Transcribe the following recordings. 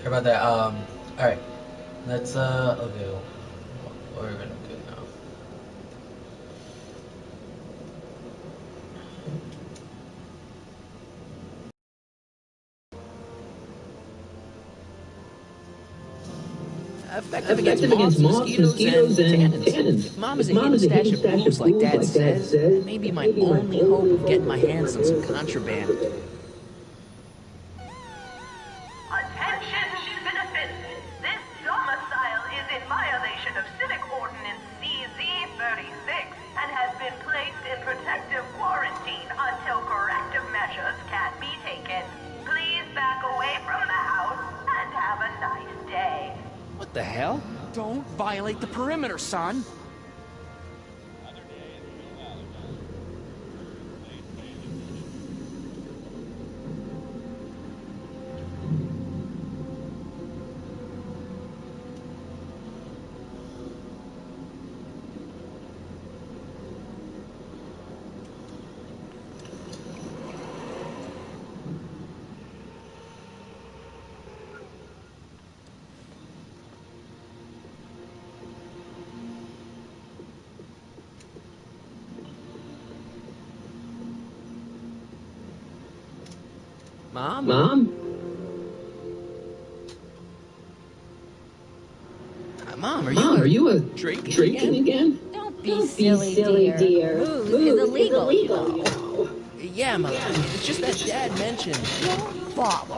about that. Alright. Let's, okay. What are we gonna do now? Effective against moths, mosquitoes, and tannins. If Mom is a hidden stash of booze like Dad says, that may be my only hope of getting my hands on some contraband. Attention, citizens! This domicile is in violation of Civic Ordinance CZ-36 and has been placed in protective quarantine until corrective measures can be taken. Please back away from the house and have a nice day. What the hell? Don't violate the perimeter, son. Mom? Mom, are you a drinking again? Don't be silly, dear. Booze is illegal, you know. Yeah, Mom. It's just that Dad mentioned. Don't bother.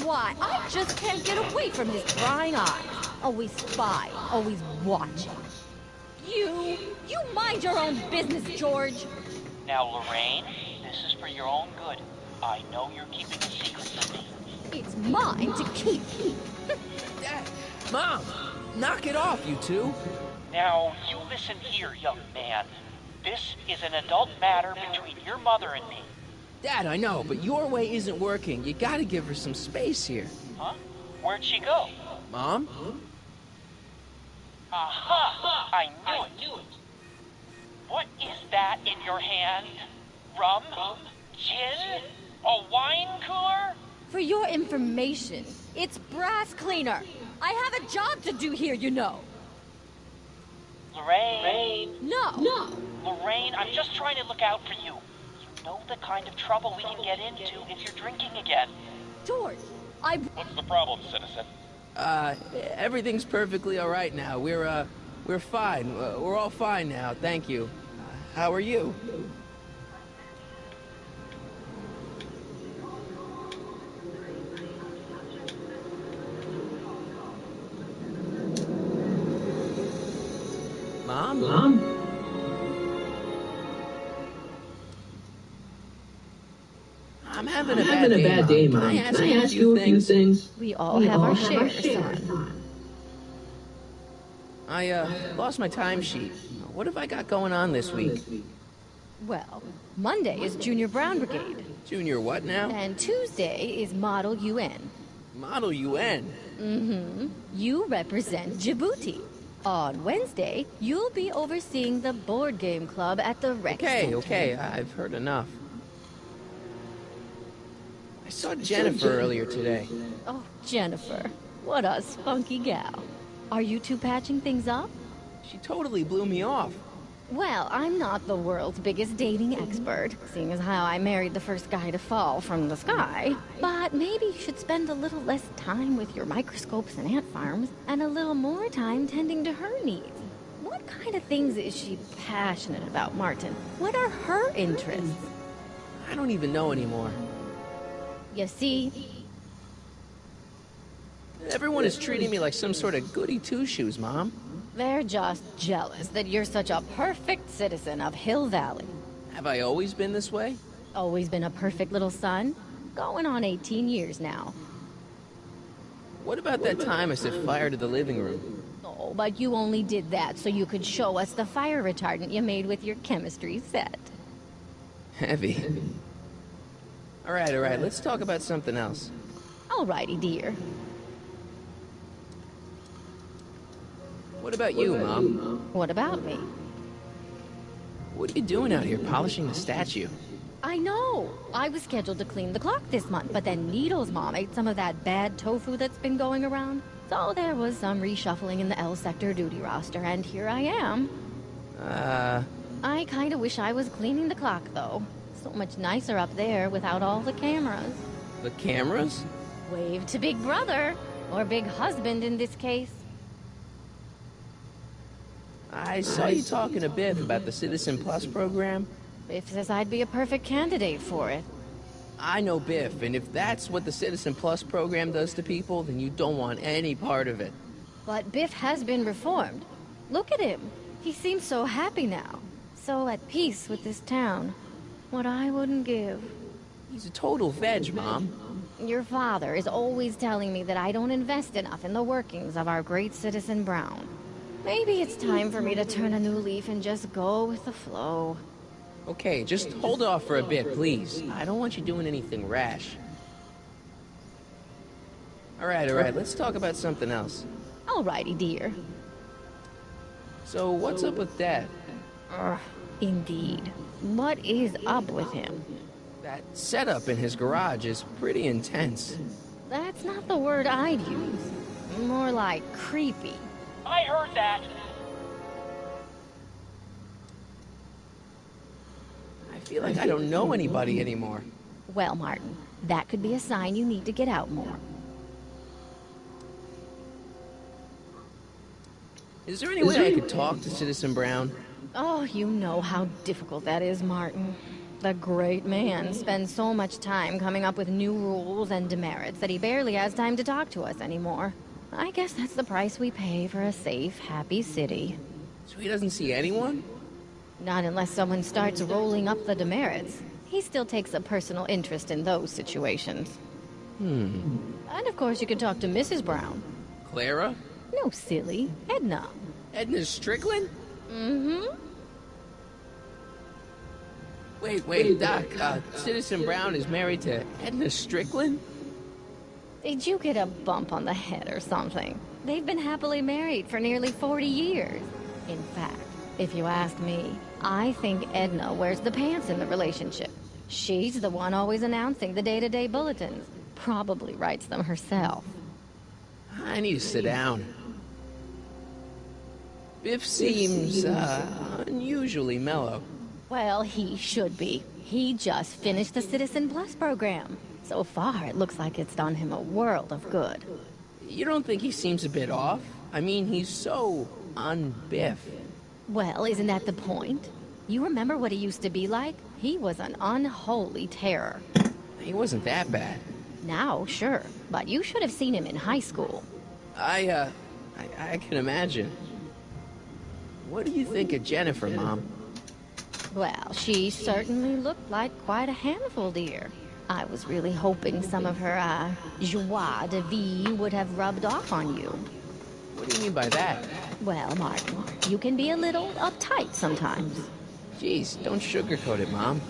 Why? I just can't get away from his prying eyes. Always spy, always watching. You mind your own business, George. Now, Lorraine, this is for your own good. I know you're keeping a secret from me. It's mine to keep. Dad! Mom! Knock it off, you two! Now, you listen here, young man. This is an adult matter between your mother and me. Dad, I know, but your way isn't working. You gotta give her some space here. Huh? Where'd she go? Mom? Aha! I knew it. What is that in your hand? Rum? Gin? A wine cooler? For your information, it's brass cleaner. I have a job to do here, you know. Lorraine. No. Lorraine, I'm just trying to look out for you. You know the kind of trouble we can get into if you're drinking again. George, What's the problem, citizen? Everything's perfectly all right now. We're fine. We're all fine now, thank you. How are you? Mom? I'm having a bad day, Mom. Can I ask you a few things? we all have our share, son. I lost my timesheet. What have I got going on this week? Well, Monday is Junior Brown Brigade, Junior what now? and Tuesday is Model UN. Model UN. You represent Djibouti. On Wednesday, you'll be overseeing the board game club at the rec center. Okay, I've heard enough. I saw Jennifer earlier today. Oh, Jennifer. What a spunky gal. Are you two patching things up? She totally blew me off. Well, I'm not the world's biggest dating expert, seeing as how I married the first guy to fall from the sky. But maybe you should spend a little less time with your microscopes and ant farms, and a little more time tending to her needs. What kind of things is she passionate about, Martin? What are her interests? I don't even know anymore. You see, Everyone is treating me like some sort of goody two-shoes, Mom. they're just jealous that you're such a perfect citizen of Hill Valley. Have I always been this way? Always been a perfect little son. Going on 18 years now. What about that time I set fire to the living room? Oh, but you only did that so you could show us the fire retardant you made with your chemistry set. Heavy. All right, let's talk about something else. Alrighty, dear. What about you, Mom? What about me? What are you doing out here polishing the statue? I know. I was scheduled to clean the clock this month, but then Needle's mom ate some of that bad tofu that's been going around. So there was some reshuffling in the L sector duty roster, and here I am. I kinda wish I was cleaning the clock, though. So much nicer up there without all the cameras. The cameras? Wave to Big Brother, or Big Husband in this case. I saw you talking to Biff about the Citizen Plus program. Biff says I'd be a perfect candidate for it. I know Biff, and if that's what the Citizen Plus program does to people, then you don't want any part of it. But Biff has been reformed. Look at him. He seems so happy now. So at peace with this town. What I wouldn't give. He's a total veg, Mom. Your father is always telling me that I don't invest enough in the workings of our great Citizen Brown. Maybe it's time for me to turn a new leaf and just go with the flow. Okay, just hold off for a bit, please. I don't want you doing anything rash. All right, let's talk about something else. Alrighty, dear. So, what's up with Dad? Indeed. What is up with him? That setup in his garage is pretty intense. That's not the word I'd use. More like creepy. I heard that. I feel like I don't know anybody anymore. Well, Martin, that could be a sign you need to get out more. Is there any way I could talk to Citizen Brown? Oh, you know how difficult that is, Martin. The great man spends so much time coming up with new rules and demerits that he barely has time to talk to us anymore. I guess that's the price we pay for a safe, happy city. So he doesn't see anyone? Not unless someone starts rolling up the demerits. He still takes a personal interest in those situations. And of course you can talk to Mrs. Brown. Clara? No, silly. Edna. Edna Strickland? Mm-hmm. Wait, Doc, Citizen Brown is married to Edna Strickland? Did you get a bump on the head or something? They've been happily married for nearly 40 years. In fact, if you ask me, I think Edna wears the pants in the relationship. She's the one always announcing the day-to-day bulletins. Probably writes them herself. I need to sit down. Biff seems, unusually mellow. Well, he should be. He just finished the Citizen Plus program. So far, it looks like it's done him a world of good. You don't think he seems a bit off? I mean, he's so un-Biff. Well, isn't that the point? You remember what he used to be like? He was an unholy terror. He wasn't that bad. Now, sure, but you should have seen him in high school. I can imagine. What do you think of Jennifer, Mom? Well, she certainly looked like quite a handful, dear. I was really hoping some of her, joie de vie would have rubbed off on you. What do you mean by that? Well, Martin, you can be a little uptight sometimes. Jeez, don't sugarcoat it, Mom.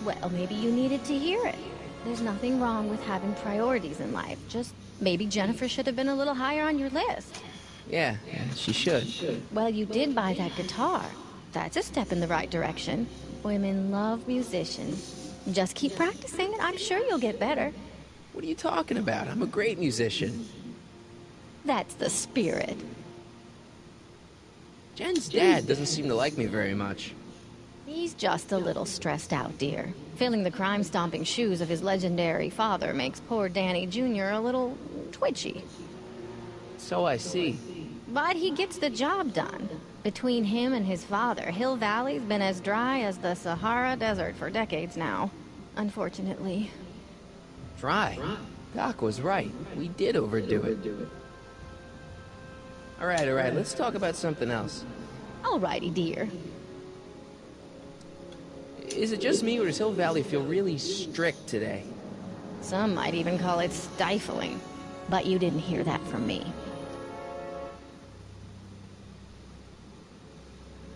Well, maybe you needed to hear it. There's nothing wrong with having priorities in life. Just maybe Jennifer should have been a little higher on your list. Yeah, she should. Well, you did buy that guitar. That's a step in the right direction. Women love musicians. Just keep practicing and I'm sure you'll get better. What are you talking about? I'm a great musician. That's the spirit. Jen's dad doesn't seem to like me very much. He's just a little stressed out, dear. Filling the crime-stomping shoes of his legendary father makes poor Danny Jr. a little twitchy. So I see. But he gets the job done. Between him and his father, Hill Valley's been as dry as the Sahara Desert for decades now. Unfortunately. Dry? Doc was right. We did overdo it. All right, let's talk about something else. Alrighty, dear. Is it just me, or does Hill Valley feel really strict today? Some might even call it stifling. But you didn't hear that from me.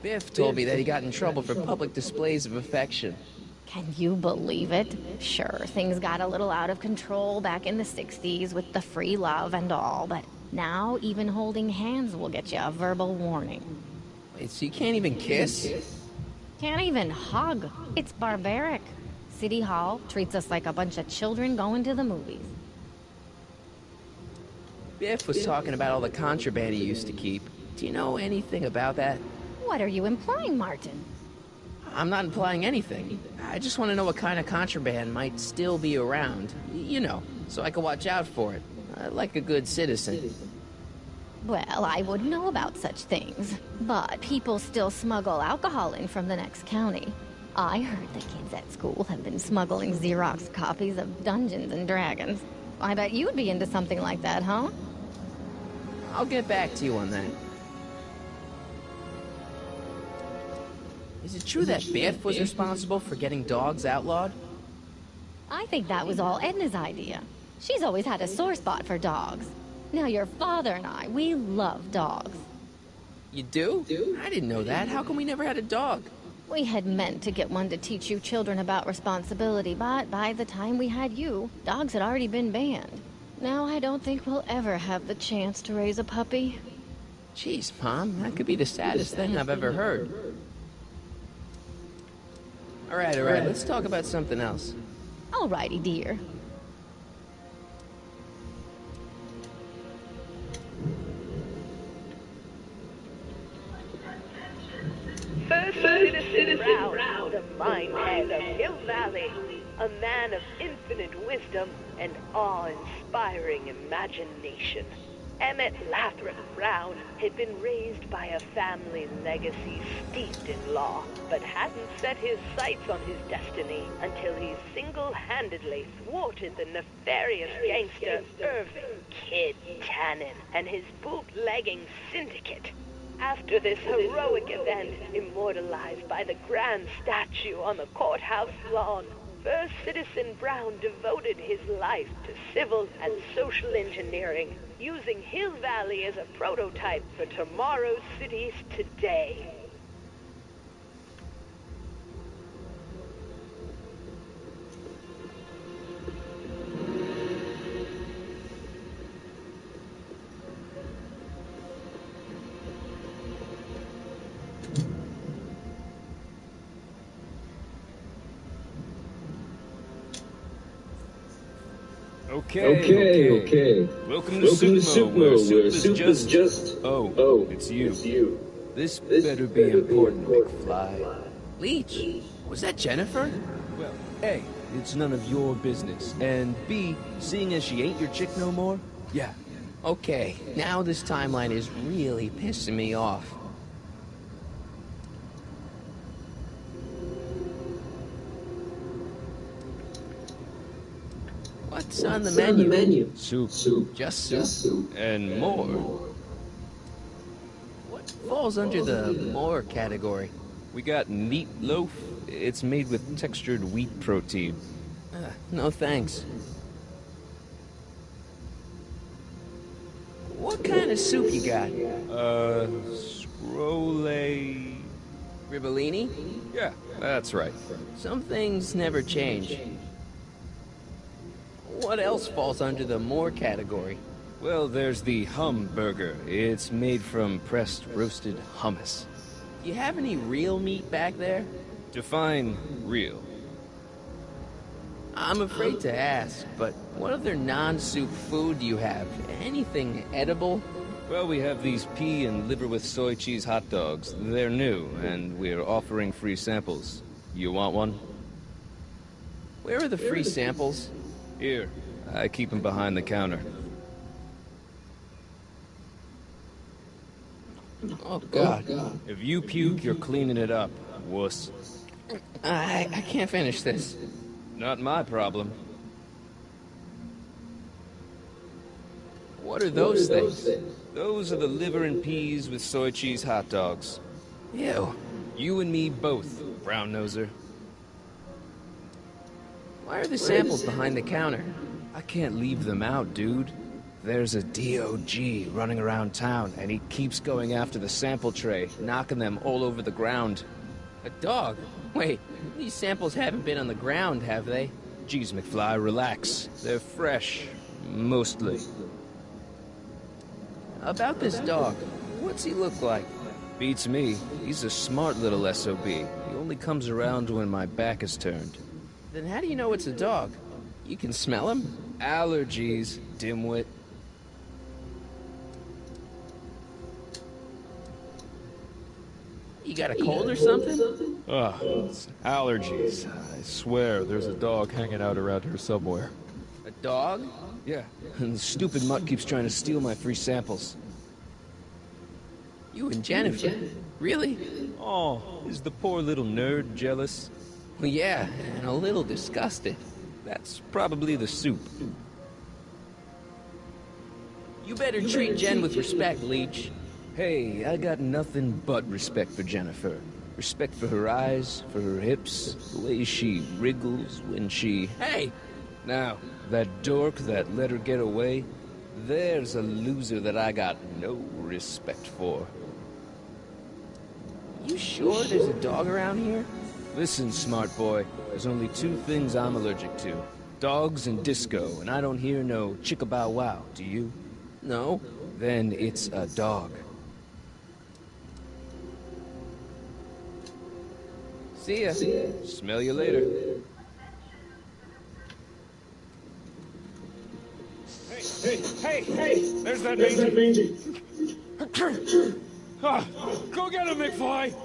Biff told me that he got in trouble for public displays of affection. Can you believe it? Sure, things got a little out of control back in the 60s with the free love and all, but now even holding hands will get you a verbal warning. Wait, so you can't even kiss? Can't even hug. It's barbaric. City Hall treats us like a bunch of children going to the movies. Biff was talking about all the contraband he used to keep. Do you know anything about that? What are you implying, Martin? I'm not implying anything. I just want to know what kind of contraband might still be around. You know, so I can watch out for it. Like a good citizen. Well, I wouldn't know about such things. But people still smuggle alcohol in from the next county. I heard the kids at school have been smuggling Xerox copies of Dungeons and Dragons. I bet you'd be into something like that, huh? I'll get back to you on that. Is it true that Biff was responsible for getting dogs outlawed? I think that was all Edna's idea. She's always had a sore spot for dogs. Now your father and I, we love dogs. You do? I didn't know that. How come we never had a dog? We had meant to get one to teach you children about responsibility, but by the time we had you, dogs had already been banned. Now I don't think we'll ever have the chance to raise a puppy. Jeez, Mom, that could be the saddest thing I've ever heard. All right, let's talk about something else. Alrighty, dear. First Citizen Brown, the mindhead of Hill Valley, a man of infinite wisdom and awe-inspiring imagination. Emmett Lathrop Brown had been raised by a family legacy steeped in law, but hadn't set his sights on his destiny until he single-handedly thwarted the nefarious gangster Irving Kid Tannen and his bootlegging syndicate. After this heroic event, immortalized by the grand statue on the courthouse lawn, First Citizen Brown devoted his life to civil and social engineering, using Hill Valley as a prototype for tomorrow's cities today. Okay. Welcome to Supmo, where soup is just... Oh, it's you. This better be important, McFly. Leech, was that Jennifer? Well, A, it's none of your business. And B, seeing as she ain't your chick no more, yeah. Okay, now this timeline is really pissing me off. What's on the menu? Soup. Just soup? And more. What falls under the more category? We got meat loaf. It's made with textured wheat protein. No thanks. What kind of soup you got? Scrolle... Ribellini? Yeah, that's right. Some things never change. What else falls under the more category? Well, there's the hum burger. It's made from pressed roasted hummus. You have any real meat back there? Define real. I'm afraid to ask, but what other non-soup food do you have? Anything edible? Well, we have these pea and liver with soy cheese hot dogs. They're new, and we're offering free samples. You want one? Where are the free samples? Here, I keep them behind the counter. Oh, God. If you puke, you're cleaning it up, wuss. I can't finish this. Not my problem. What are those things? Those are the liver and peas with soy cheese hot dogs. Ew. You and me both, brown noser. Why are the samples behind the counter? I can't leave them out, dude. There's a DOG running around town, and he keeps going after the sample tray, knocking them all over the ground. A dog? Wait, these samples haven't been on the ground, have they? Geez, McFly, relax. They're fresh. Mostly. About this dog, what's he look like? Beats me. He's a smart little SOB. He only comes around when my back is turned. Then how do you know it's a dog? You can smell him? Allergies, dimwit. You got a cold or something? Ugh, it's allergies. I swear there's a dog hanging out around here somewhere. A dog? Yeah, and the stupid mutt keeps trying to steal my free samples. You and Jennifer? Really? Oh, is the poor little nerd jealous? Well, yeah, and a little disgusted. That's probably the soup. You better treat Jen with respect, Leech. Hey, I got nothing but respect for Jennifer. Respect for her eyes, for her hips, the way she wriggles when she... Hey! Now, that dork that let her get away, there's a loser that I got no respect for. You sure there's a dog around here? Listen, smart boy, there's only two things I'm allergic to. Dogs and disco, and I don't hear no chicka-bow-wow, do you? No. Then it's a dog. See ya. Smell you later. Hey! There's that mangy. Ah, go get him, McFly!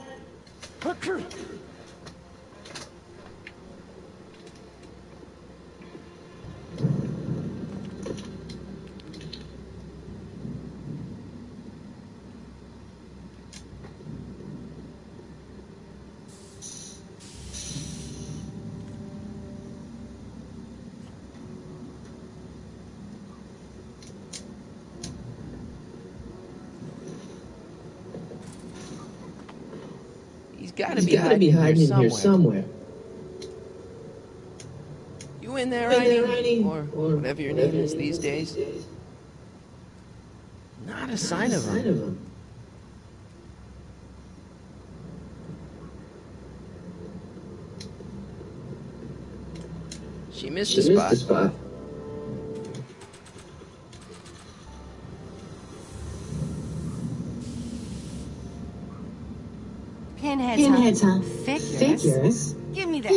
He's gotta be hiding in here somewhere. You in there, Heidi? Or whatever your name is these days? Not a sign of him. She missed a spot. Pinheads, huh? Figures? Give me that.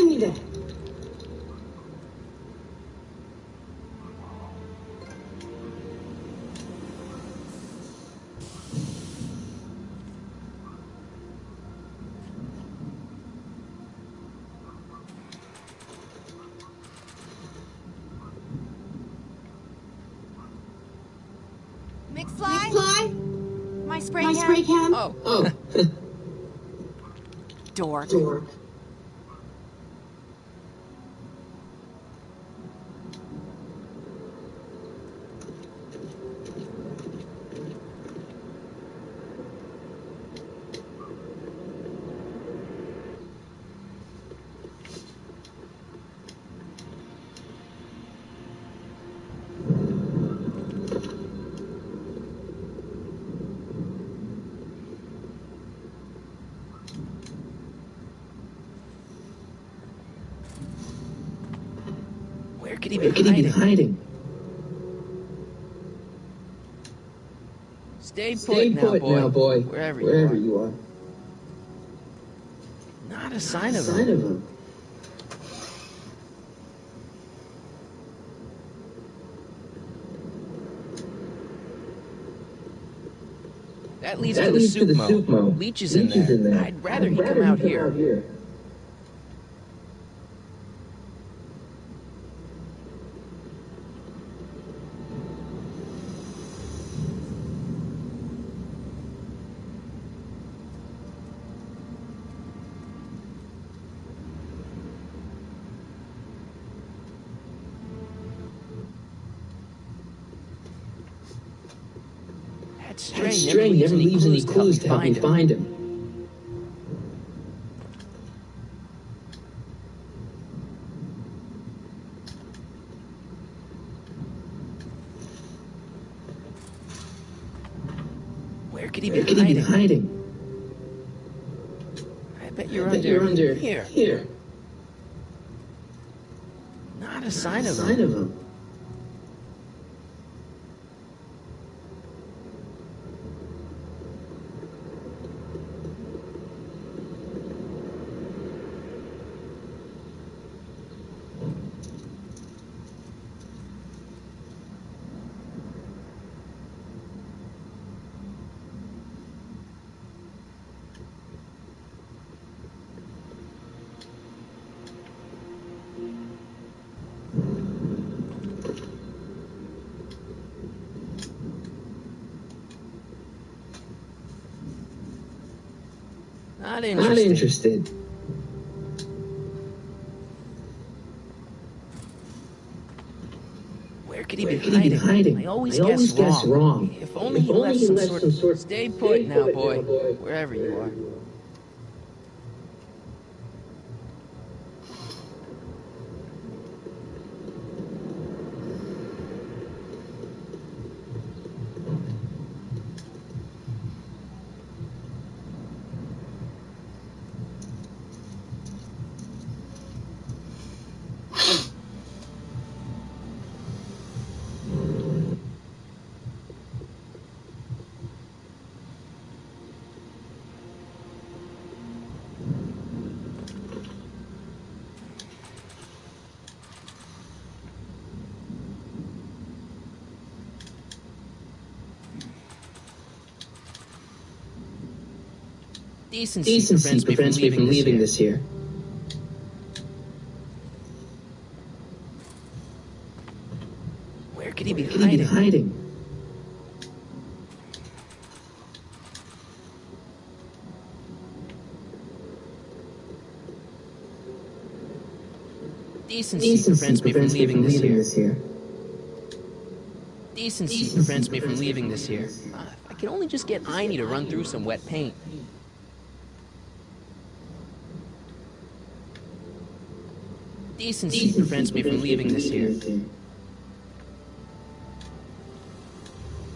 McFly? My spray can? Oh. Dork. Where could he be hiding? Stay put now, boy. Wherever you are. Not a sign of him. That leads to the soup mo. Leech is in there. I'd rather he come out here. That stray never leaves any clues to help me find him. Where could he be hiding? I bet you're under here. Not a sign of him. Not Not interested. interested. Where could he Where be could he be hiding? hiding? I always guess wrong. If only he left some sort. Stay Stay put now, boy. boy. Wherever you are. Decency prevents me from leaving this here. Where could he be Where could he be hiding? Decency prevents me from leaving this here. Decency prevents me from leaving this here. If I could only just get Einie to run through some wet paint. Decency prevents me from leaving this here.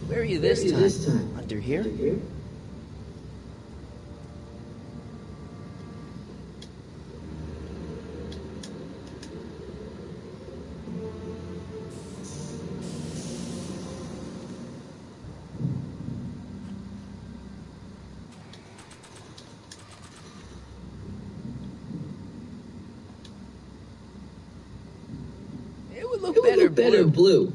Where are you this time? Under here? It would look better blue.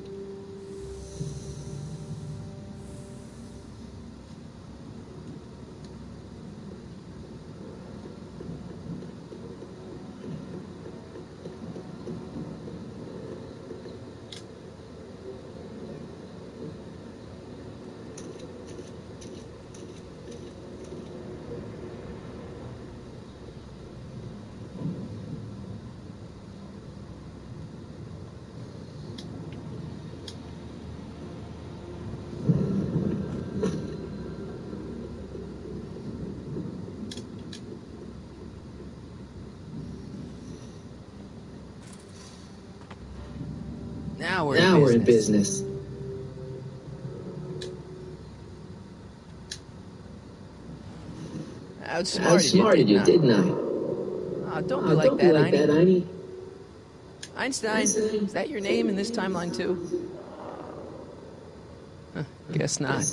Now we're in business. Outsmarted you, didn't I? Oh, don't be like that, Einie. Einstein, is that your name in this timeline too? Huh, guess not.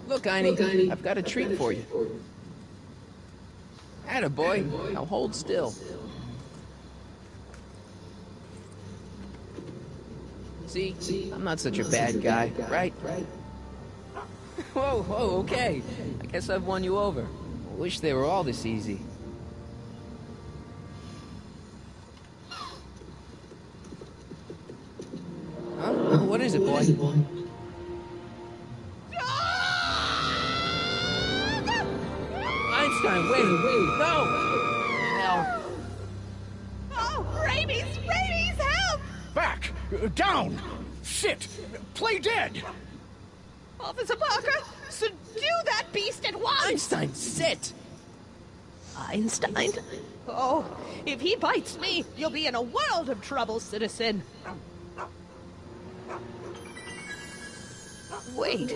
Look, Einie, I've got a treat for you. Attaboy, now hold still. See, I'm not such a bad guy, right? Whoa, okay. I guess I've won you over. I wish they were all this easy. Huh? What is it, boy? Einstein, wait, no! Hell. Oh, rabies, help! Back! Down! Sit! Play dead! Officer Parker, subdue that beast at once! Einstein, sit! Einstein? Oh, if he bites me, you'll be in a world of trouble, citizen. Wait,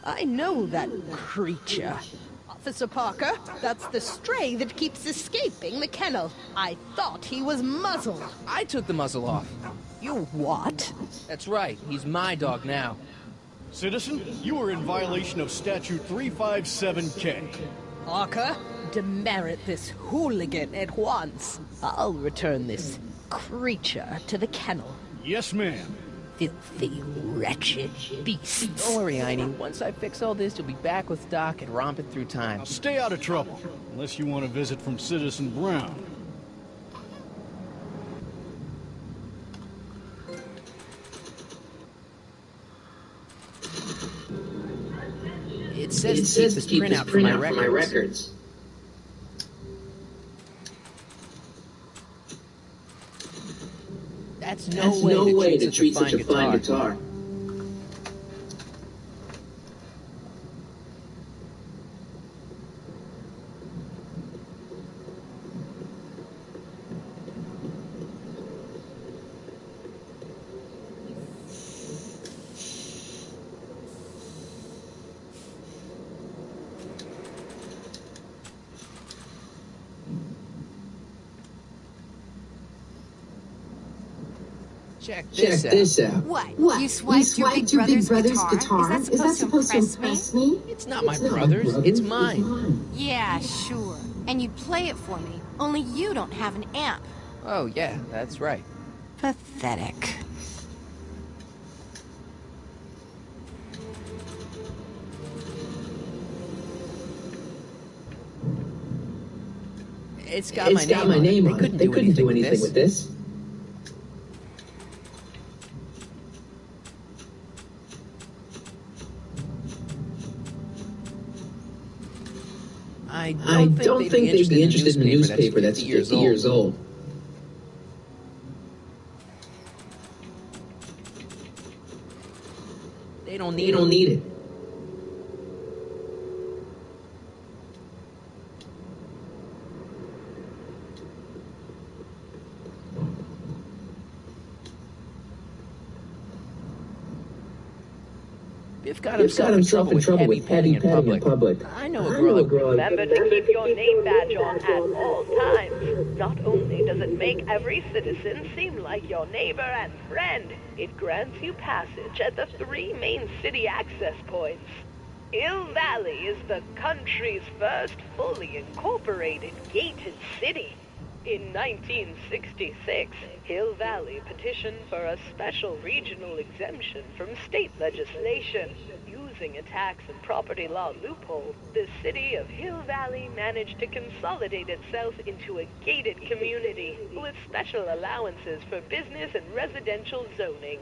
I know that creature. Officer Parker, that's the stray that keeps escaping the kennel. I thought he was muzzled. I took the muzzle off. You what? That's right, he's my dog now. Citizen, you are in violation of Statute 357K. Parker, demerit this hooligan at once. I'll return this creature to the kennel. Yes, ma'am. Filthy, wretched beasts. Don't worry, Einie. Once I fix all this, you'll be back with Doc and romping through time. Now stay out of trouble, unless you want a visit from Citizen Brown. It says to keep this printout for my records. That's no way to treat such a fine guitar. Check this out. What? You swiped your big brother's guitar? Is that supposed to impress me? It's not my brother's, it's mine. Yeah, sure. And you'd play it for me. Only you don't have an amp. Oh, yeah, that's right. Pathetic. It's got my name on it. They couldn't do anything with this. I don't think they'd be interested in a newspaper that's 50 years old. They don't need it. Biff got himself in trouble with heavy petting in public. I know a girl. Remember to keep your name badge on at all times. Not only does it make every citizen seem like your neighbor and friend, it grants you passage at the 3 main city access points. Hill Valley is the country's first fully incorporated gated city. In 1966, Hill Valley petitioned for a special regional exemption from state legislation. Using a tax and property law loophole, the city of Hill Valley managed to consolidate itself into a gated community with special allowances for business and residential zoning.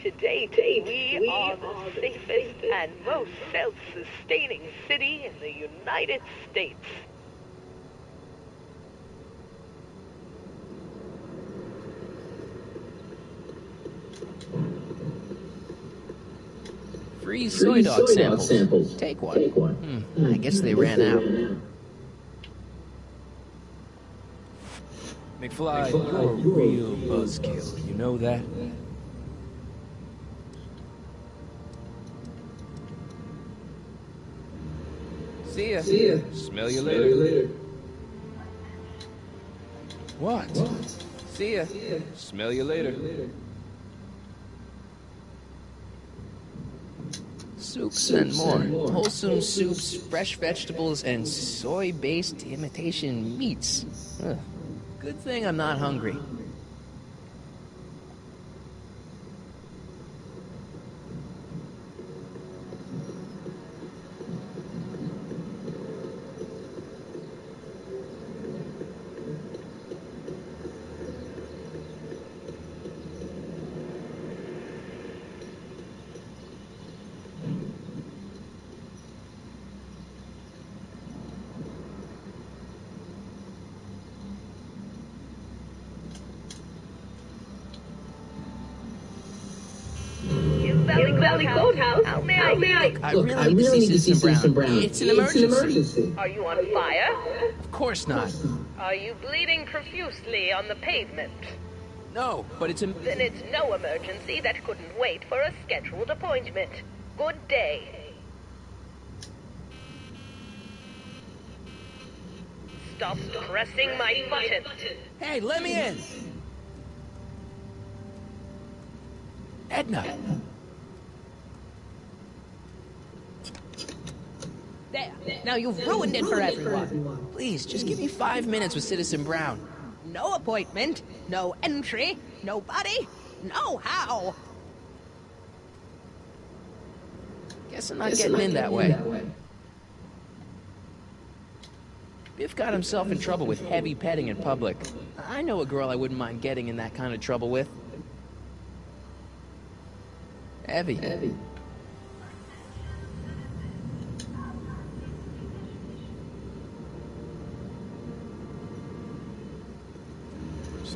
To date, we are the safest and most self-sustaining city in the United States. Free soy dog samples. Take one. I guess they ran out. McFly, you're a real buzzkill. You know that? See ya. Smell you later. What? See ya. Smell you later. Soups and more. Wholesome soups, fresh vegetables, and soy-based imitation meats. Ugh. Good thing I'm not hungry. Valley Courthouse. How may I? I really need to see Citizen Brown. It's an emergency. Are you on fire? Of course not. Are you bleeding profusely on the pavement? No, but it's a... Then it's no emergency that couldn't wait for a scheduled appointment. Good day. Stop pressing my button. Hey, let me in. Edna. There. Now you've ruined it for everyone. Please, just give me 5 minutes with Citizen Brown. No appointment, no entry, nobody, no how. Guess I'm not getting in that way. Biff got himself in trouble with heavy petting in public. I know a girl I wouldn't mind getting in that kind of trouble with. Heavy.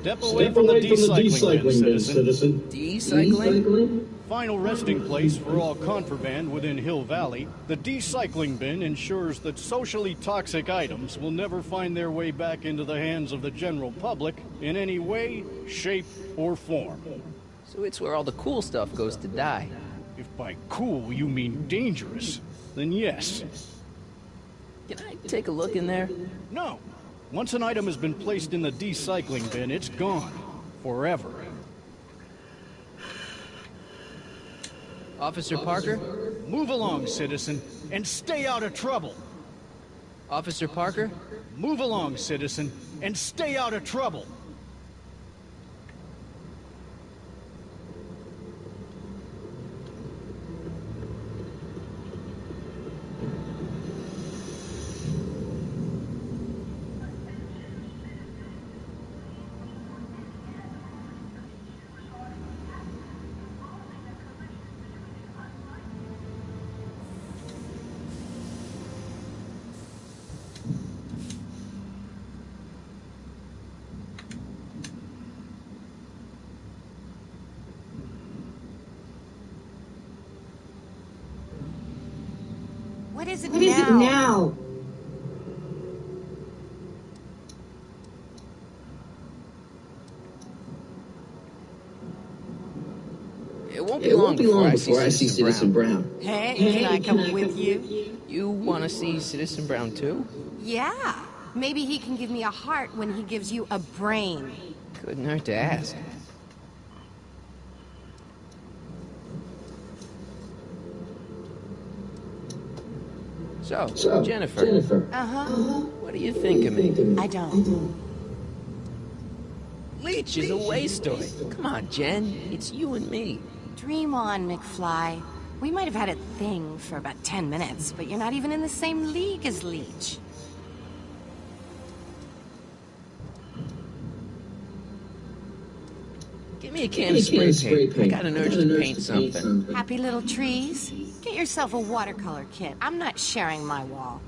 Step away from the decycling bin, citizen. Decycling? Final resting place for all contraband within Hill Valley, the decycling bin ensures that socially toxic items will never find their way back into the hands of the general public in any way, shape, or form. So it's where all the cool stuff goes to die. If by cool you mean dangerous, then yes. Can I take a look in there? No. Once an item has been placed in the decycling bin, it's gone. Forever. Officer Parker? Move along, citizen, and stay out of trouble. Officer Parker? Move along, citizen, and stay out of trouble. What is it What is it now? It won't be long before I see Citizen Brown. Hey, can I come with you? You want to see Citizen Brown too? Yeah. Maybe he can give me a heart when he gives you a brain. Couldn't hurt to ask. So, Jennifer. Uh-huh. What do you think of me? I don't. Leech is a wastoid. Come on, Jen. It's you and me. Dream on, McFly. We might have had a thing for about 10 minutes, but you're not even in the same league as Leech. Give me a can of spray paint. I got an urge to paint something. Happy little trees? Get yourself a watercolor kit. I'm not sharing my wall.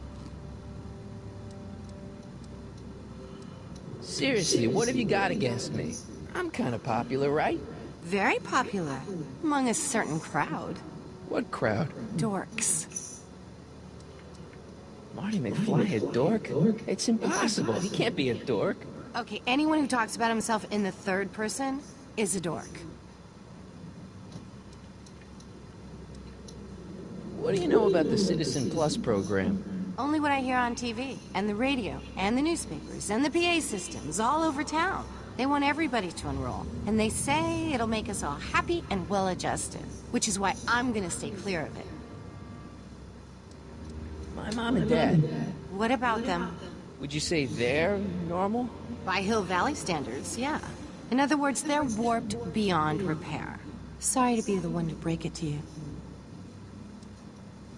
Seriously, what have you got against me? I'm kind of popular, right? Very popular. Among a certain crowd. What crowd? Dorks. Marty McFly, a dork? It's impossible. He can't be a dork. Okay, anyone who talks about himself in the third person is a dork. What do you know about the Citizen Plus program? Only what I hear on TV, and the radio, and the newspapers, and the PA systems all over town. They want everybody to enroll, and they say it'll make us all happy and well-adjusted, which is why I'm gonna stay clear of it. My mom and dad. What about them? Would you say they're normal? By Hill Valley standards, yeah. In other words, they're warped beyond repair. Sorry to be the one to break it to you.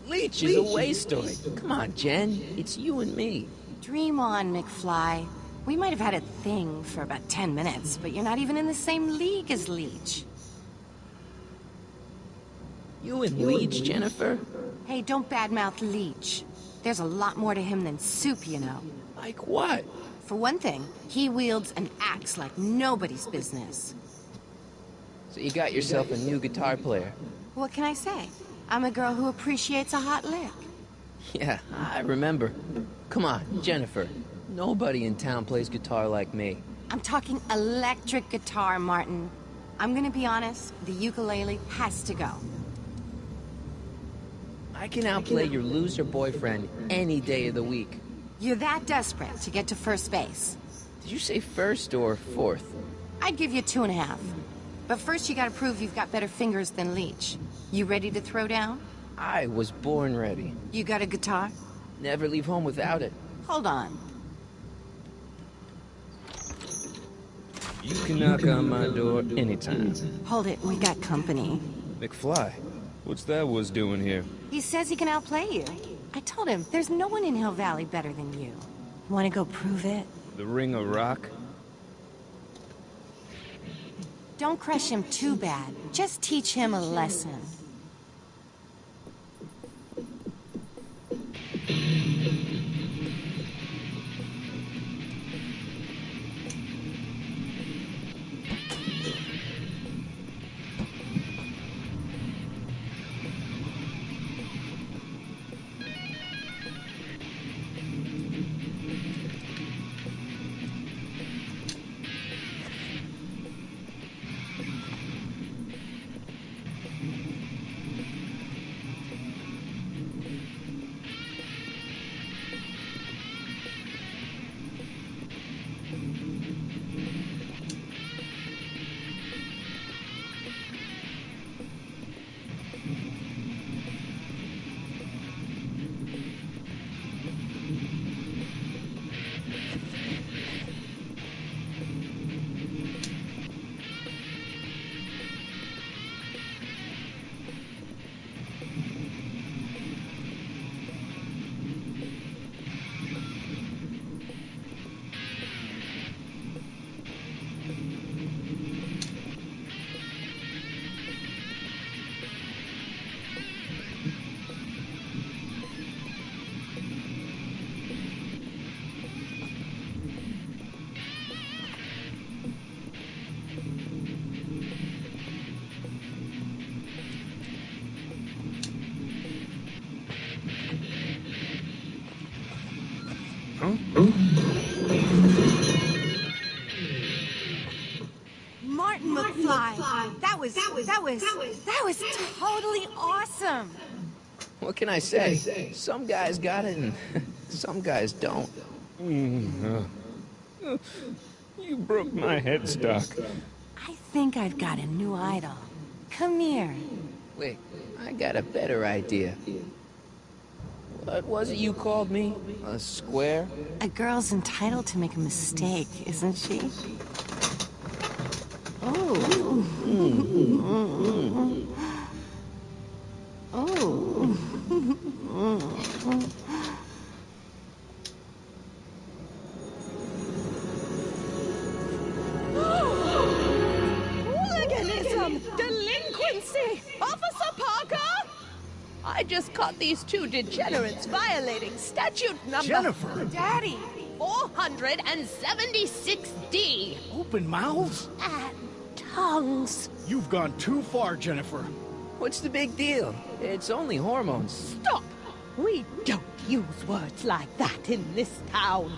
Leech is a wastoid. Come on, Jen. It's you and me. Dream on, McFly. We might have had a thing for about 10 minutes, but you're not even in the same league as Leech. You and Leech, Jennifer? Hey, don't badmouth Leech. There's a lot more to him than soup, you know. Like what? For one thing, he wields an axe like nobody's business. So you got yourself a new guitar player. What can I say? I'm a girl who appreciates a hot lick. Yeah, I remember. Come on, Jennifer. Nobody in town plays guitar like me. I'm talking electric guitar, Martin. I'm gonna be honest, the ukulele has to go. I can outplay your loser boyfriend any day of the week. You're that desperate to get to first base. Did you say first or fourth? I'd give you 2.5. But first you gotta prove you've got better fingers than Leech. You ready to throw down? I was born ready. You got a guitar? Never leave home without it. Hold on. You can knock on my door anytime. Hold it, we got company. McFly, what's that was doing here? He says he can outplay you. I told him, there's no one in Hill Valley better than you. Wanna go prove it? The Ring of Rock? Don't crush him too bad. Just teach him a lesson. Martin McFly. That was totally awesome. What can I say? Some guys got it and some guys don't. You broke my headstock. I think I've got a new idol. Come here. Wait, I got a better idea. What was it you called me? A square? A girl's entitled to make a mistake, isn't she? Oh. Oh. Hooliganism! Delinquency! Officer Parker! I just caught these two degenerates violating statute number... Jennifer! Daddy! 476D! Open mouths? And tongues. You've gone too far, Jennifer. What's the big deal? It's only hormones. Stop! We don't use words like that in this town.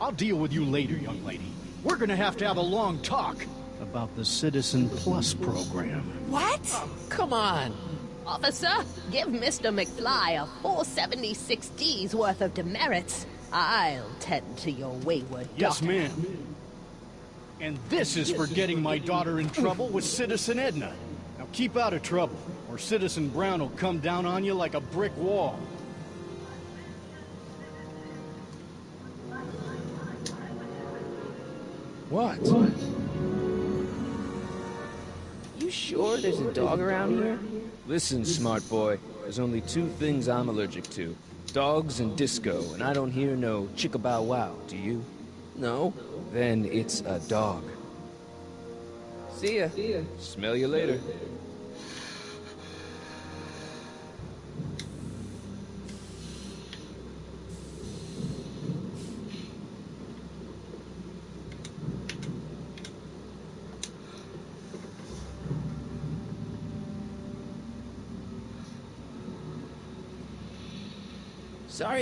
I'll deal with you later, young lady. We're gonna have a long talk about the Citizen Plus program. What? Oh, come on. Officer, give Mr. McFly a 476D's worth of demerits. I'll tend to your wayward daughter. Yes, ma'am. And this is for getting my daughter in trouble with Citizen Edna. Now keep out of trouble, or Citizen Brown will come down on you like a brick wall. What? You sure there's a dog around here? Listen, smart boy, there's only two things I'm allergic to. Dogs and disco, and I don't hear no chicka-bow-wow, do you? No. Then it's a dog. See ya. Smell you later.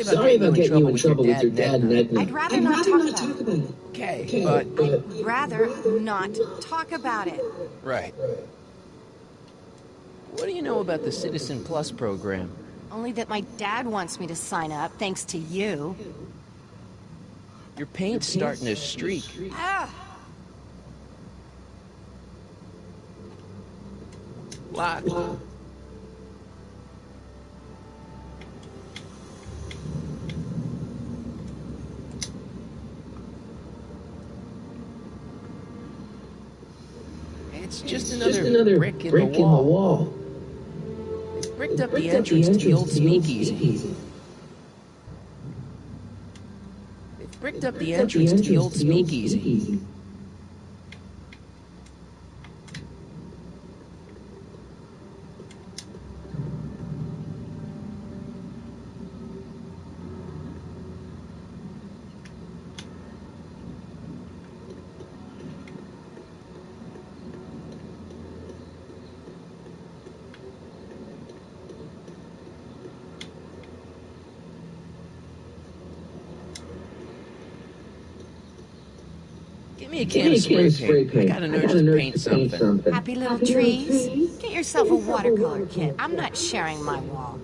Sorry about getting you in trouble with your dad and Edna. I'd rather not talk about it. Okay, but... I'd rather not talk about it. Right. What do you know about the Citizen Plus program? Only that my dad wants me to sign up, thanks to you. Your paint's starting to streak. Ah! Lock. It's just another brick in the wall. It's bricked up the entrance to the old speakeasy. It's bricked up the entrance to the old speakeasy. Give me a can of spray paint. I got an urge to paint something. Happy little trees? Get yourself a watercolor kit. I'm not sharing my wall.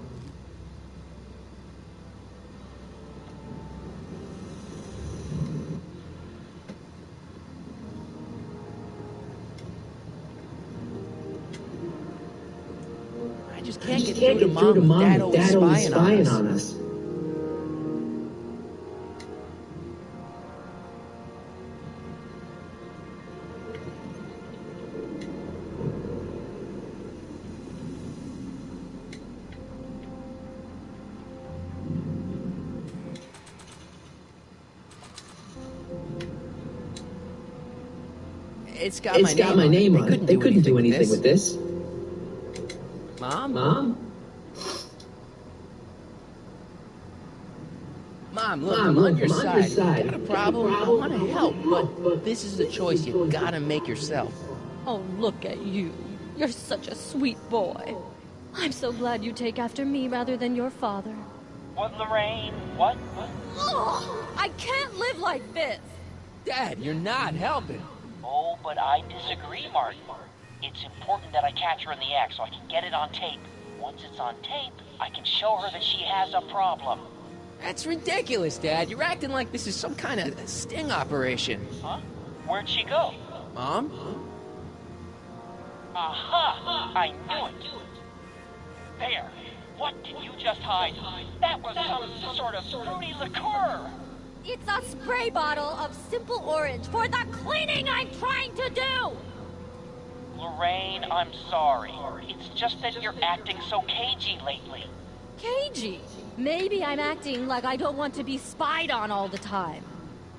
I just can't get through to Mom. Dad always spying on us. It's got my name on it. They couldn't do anything with this. Mom? Mom, look, I'm on your side. You got a problem? I want to help, but this is a choice you gotta make yourself. Oh, look at you. You're such a sweet boy. I'm so glad you take after me rather than your father. What, Lorraine? What? Ugh, I can't live like this. Dad, you're not helping. Oh, but I disagree, Martin. It's important that I catch her in the act so I can get it on tape. Once it's on tape, I can show her that she has a problem. That's ridiculous, Dad. You're acting like this is some kind of sting operation. Huh? Where'd she go? Mom? Aha! I knew it. There. What did you just hide? That was some sort of fruity liqueur. It's a spray bottle of Simple Orange for the cleaning I'm trying to do. Lorraine, I'm sorry. It's just that you're acting so cagey lately. Cagey? Maybe I'm acting like I don't want to be spied on all the time.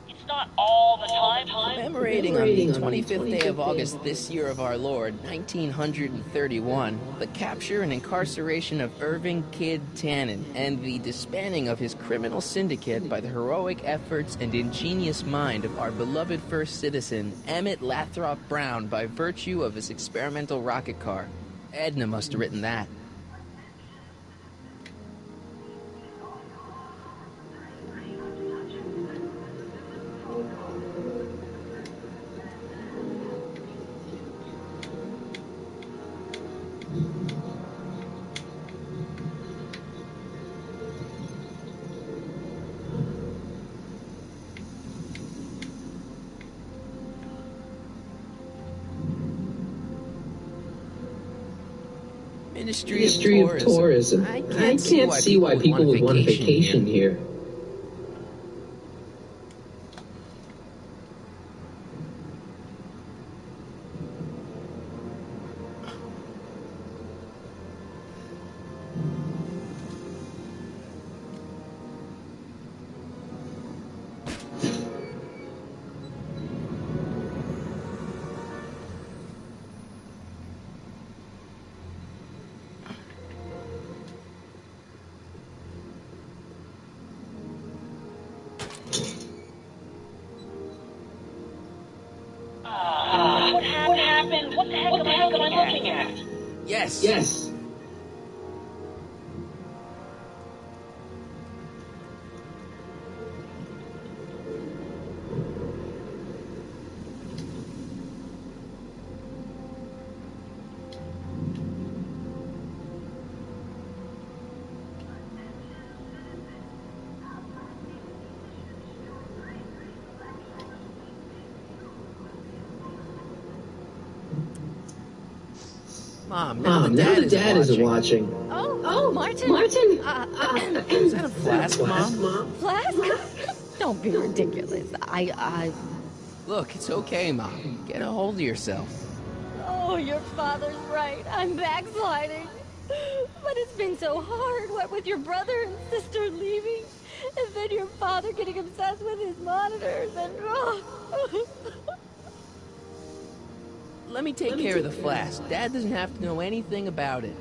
It's not all the time. Commemorating on the 25th day of August this year of our Lord, 1931, the capture and incarceration of Irving Kid Tannen and the disbanding of his criminal syndicate by the heroic efforts and ingenious mind of our beloved first citizen, Emmett Lathrop Brown, by virtue of his experimental rocket car. Edna must have written that. Ministry of Tourism. I can't see why people would want a vacation here. What happened? What the heck am I looking at? Yes. Yes. Mom, now the dad is watching. Oh, Martin. Is that a flask, Mom? Flask? Don't be ridiculous. Look, it's okay, Mom. Get a hold of yourself. Oh, your father's right. I'm backsliding. But it's been so hard, what with your brother and sister leaving, and then your father getting obsessed with his monitors, and... Let me take care of the flask. Dad doesn't have to know anything about it.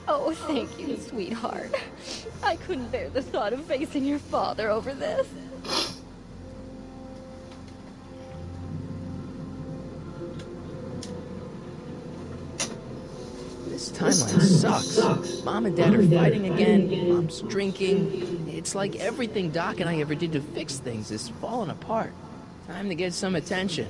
Oh, thank you, sweetheart. I couldn't bear the thought of facing your father over this. This timeline sucks. Mom and Dad are fighting again. Mom's drinking. It's like everything Doc and I ever did to fix things is falling apart. Time to get some attention.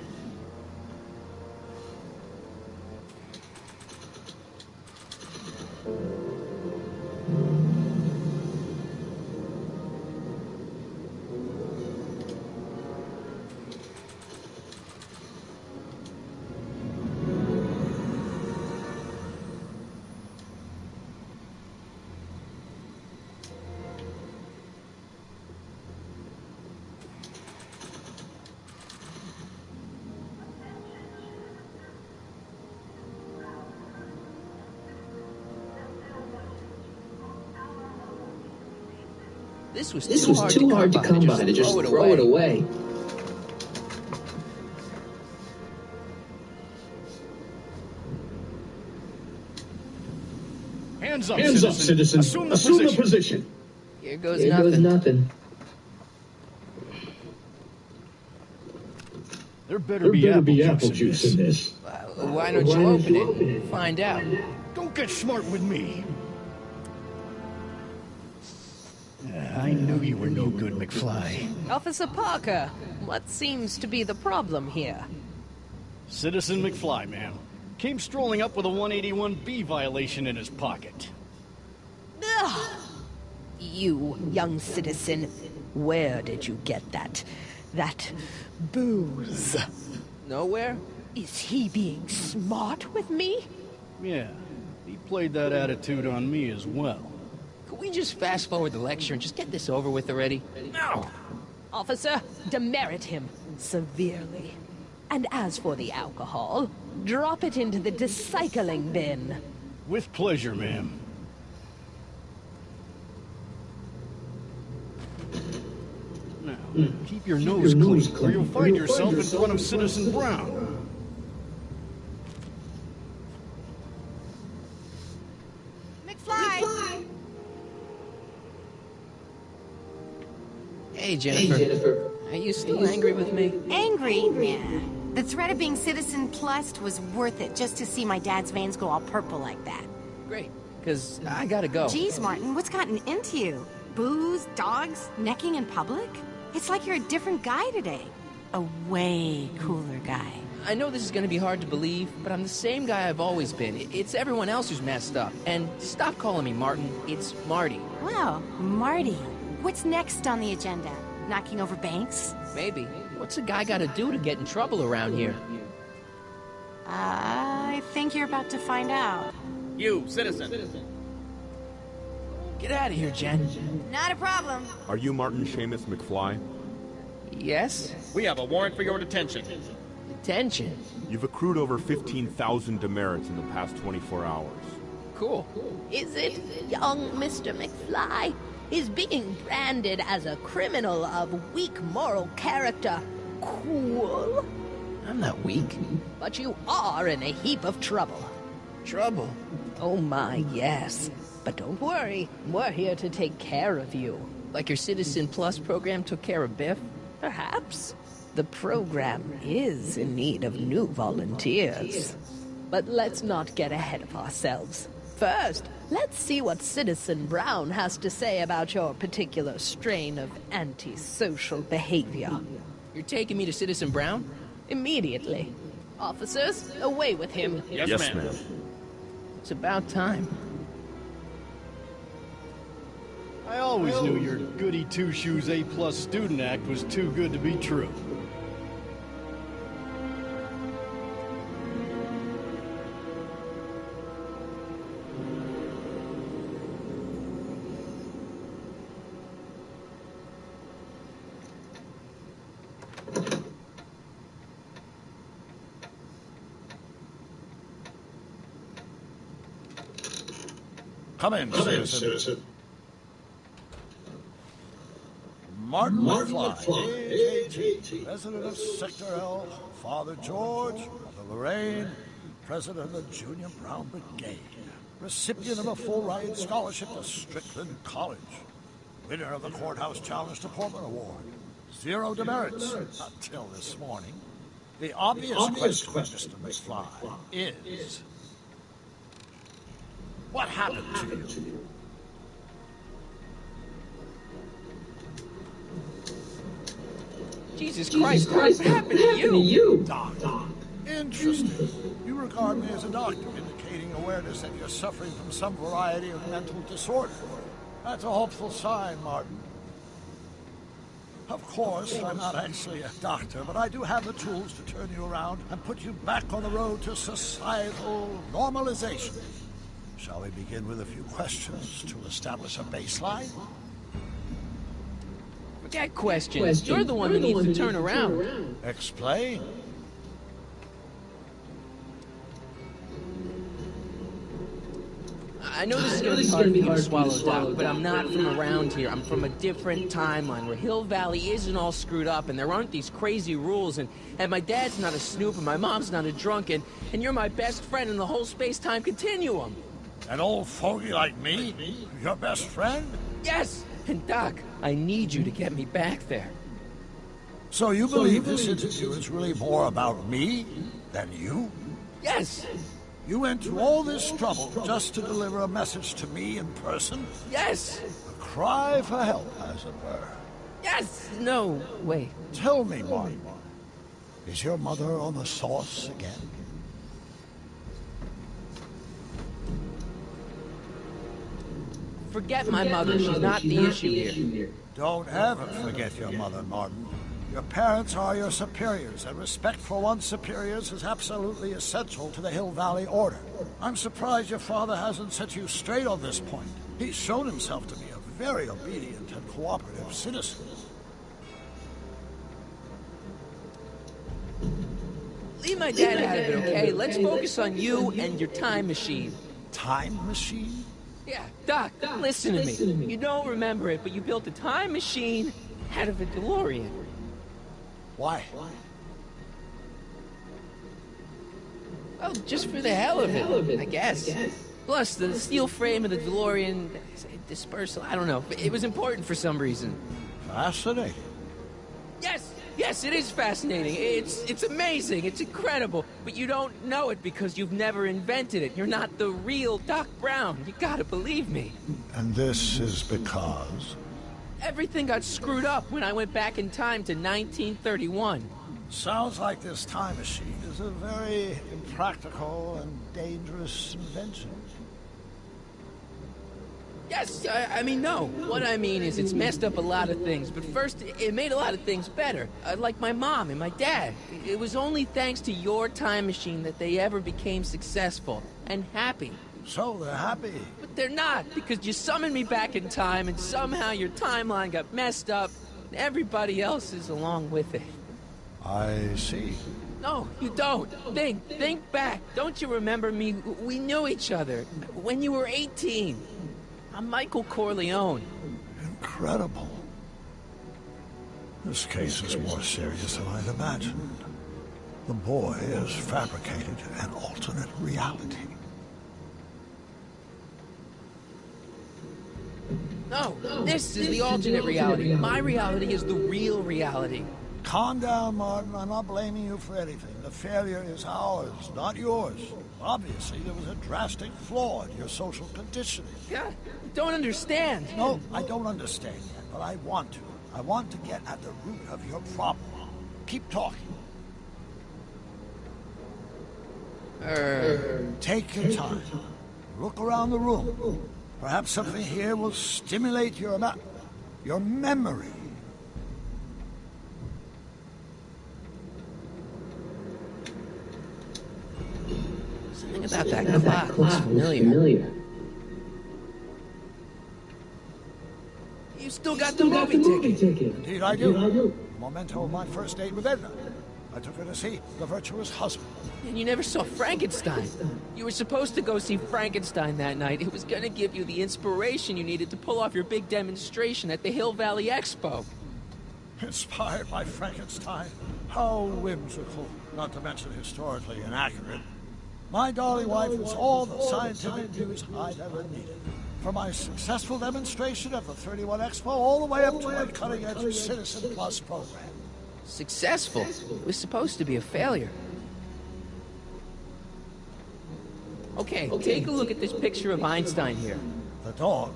This was too hard to come by to just throw it away. Hands up, citizen. Assume the position. Here goes nothing. There better be apple juice in this. Why don't you open it? Find out. Don't get smart with me. I knew you were no good, McFly. Officer Parker, what seems to be the problem here? Citizen McFly, ma'am. Came strolling up with a 181B violation in his pocket. Ugh. You, young citizen, where did you get that booze? Nowhere? Is he being smart with me? Yeah, he played that attitude on me as well. Could we just fast forward the lecture and just get this over with already? No! Officer, demerit him severely. And as for the alcohol, drop it into the recycling bin. With pleasure, ma'am. Now, keep your nose clean, or you'll find yourself in front of Citizen Brown. McFly! Hey, Jennifer. Are you still angry with me? Angry? Yeah. The threat of being Citizen Plussed was worth it just to see my dad's veins go all purple like that. Great, because I gotta go. Geez, Martin, what's gotten into you? Booze, dogs, necking in public? It's like you're a different guy today. A way cooler guy. I know this is gonna be hard to believe, but I'm the same guy I've always been. It's everyone else who's messed up. And stop calling me Martin. It's Marty. Wow, Marty. What's next on the agenda? Knocking over banks? Maybe. What's a guy gotta do to get in trouble around here? I think you're about to find out. You, citizen. Get out of here, Jen. Not a problem. Are you Martin Seamus McFly? Yes? We have a warrant for your detention. Detention? You've accrued over 15,000 demerits in the past 24 hours. Cool. Is it, young Mr. McFly? Is being branded as a criminal of weak moral character cool? I'm not weak. But you are in a heap of trouble. Trouble? Oh my, yes. But don't worry, we're here to take care of you. Like your Citizen Plus program took care of Biff? Perhaps. The program is in need of new volunteers. But let's not get ahead of ourselves. First, let's see what Citizen Brown has to say about your particular strain of antisocial behavior. You're taking me to Citizen Brown? Immediately. Officers, away with him. Yes, ma'am. It's about time. I always knew your goody two-shoes A+ student act was too good to be true. Come in, citizen. Martin McFly, age 18, resident of Sector L, Father George, Mother Lorraine, president of the Junior Brown Brigade, recipient of a full-ride scholarship to Strickland College, winner of the Courthouse Challenge to Portland Award, 0 demerits until this morning. The obvious question, Mr. McFly, is... what happened to you? Jesus Christ, what happened to you? Doc. Interesting. You regard me as a doctor, indicating awareness that you're suffering from some variety of mental disorder. That's a hopeful sign, Martin. Of course, I'm not actually a doctor, but I do have the tools to turn you around and put you back on the road to societal normalization. Shall we begin with a few questions to establish a baseline? Forget questions. You're the one who needs to turn around. Explain. I know this is going to be hard for you to swallow, Doc, but I'm not from around here. I'm from a different timeline where Hill Valley isn't all screwed up and there aren't these crazy rules and my dad's not a snoop and my mom's not a drunk and you're my best friend in the whole space-time continuum. An old fogey like me? Your best friend? Yes! And Doc, I need you to get me back there. So you believe this interview is really more about me than you? Yes. You went to all this trouble just to deliver a message to me in person? Yes. A cry for help, as it were. Yes. No, wait. Tell me, Martin, is your mother on the sauce again? Forget my mother. She's not the issue here. Don't ever forget your mother, Martin. Your parents are your superiors, and respect for one's superiors is absolutely essential to the Hill Valley Order. I'm surprised your father hasn't set you straight on this point. He's shown himself to be a very obedient and cooperative citizen. Leave my dad out of it, okay? Let's focus on you and your time machine. Time machine? Yeah, Doc, listen to me. You don't remember it, but you built a time machine out of a DeLorean. Why? Oh, just for the hell of it, I guess. Plus, the steel frame of the DeLorean dispersal, I don't know. It was important for some reason. Fascinating. Yes, it is fascinating. It's amazing. It's incredible. But you don't know it because you've never invented it. You're not the real Doc Brown. You gotta believe me. And this is because? Everything got screwed up when I went back in time to 1931. Sounds like this time machine is a very impractical and dangerous invention. Yes, I mean, no. What I mean is it's messed up a lot of things, but first, it made a lot of things better. Like my mom and my dad. It was only thanks to your time machine that they ever became successful and happy. So they're happy. But they're not, because you summoned me back in time, and somehow your timeline got messed up, and everybody else is along with it. I see. No, you don't. Think back. Don't you remember me? We knew each other when you were 18. I'm Michael Corleone. Incredible. This case is more serious than I'd imagined. The boy has fabricated an alternate reality. No, this is the alternate reality. My reality is the real reality. Calm down, Martin. I'm not blaming you for anything. The failure is ours, not yours. Obviously, there was a drastic flaw in your social conditioning. Yeah, you don't understand. No, I don't understand yet, but I want to. I want to get at the root of your problem. Keep talking. Take your time. Look around the room. Perhaps something here will stimulate your memory. Something about that clock looks familiar. You still got the movie ticket. Indeed I do. Memento of my first date with Edna. I took her to see The Virtuous Husband. And you never saw Frankenstein. You were supposed to go see Frankenstein that night. It was gonna give you the inspiration you needed to pull off your big demonstration at the Hill Valley Expo. Inspired by Frankenstein? How whimsical, not to mention historically inaccurate. My darling wife was all the scientific news I'd ever needed. From my successful demonstration of the 31 Expo all the way up to my cutting-edge Citizen Plus program. Successful? It was supposed to be a failure. Okay, take a look at this picture of Einstein here. The dog.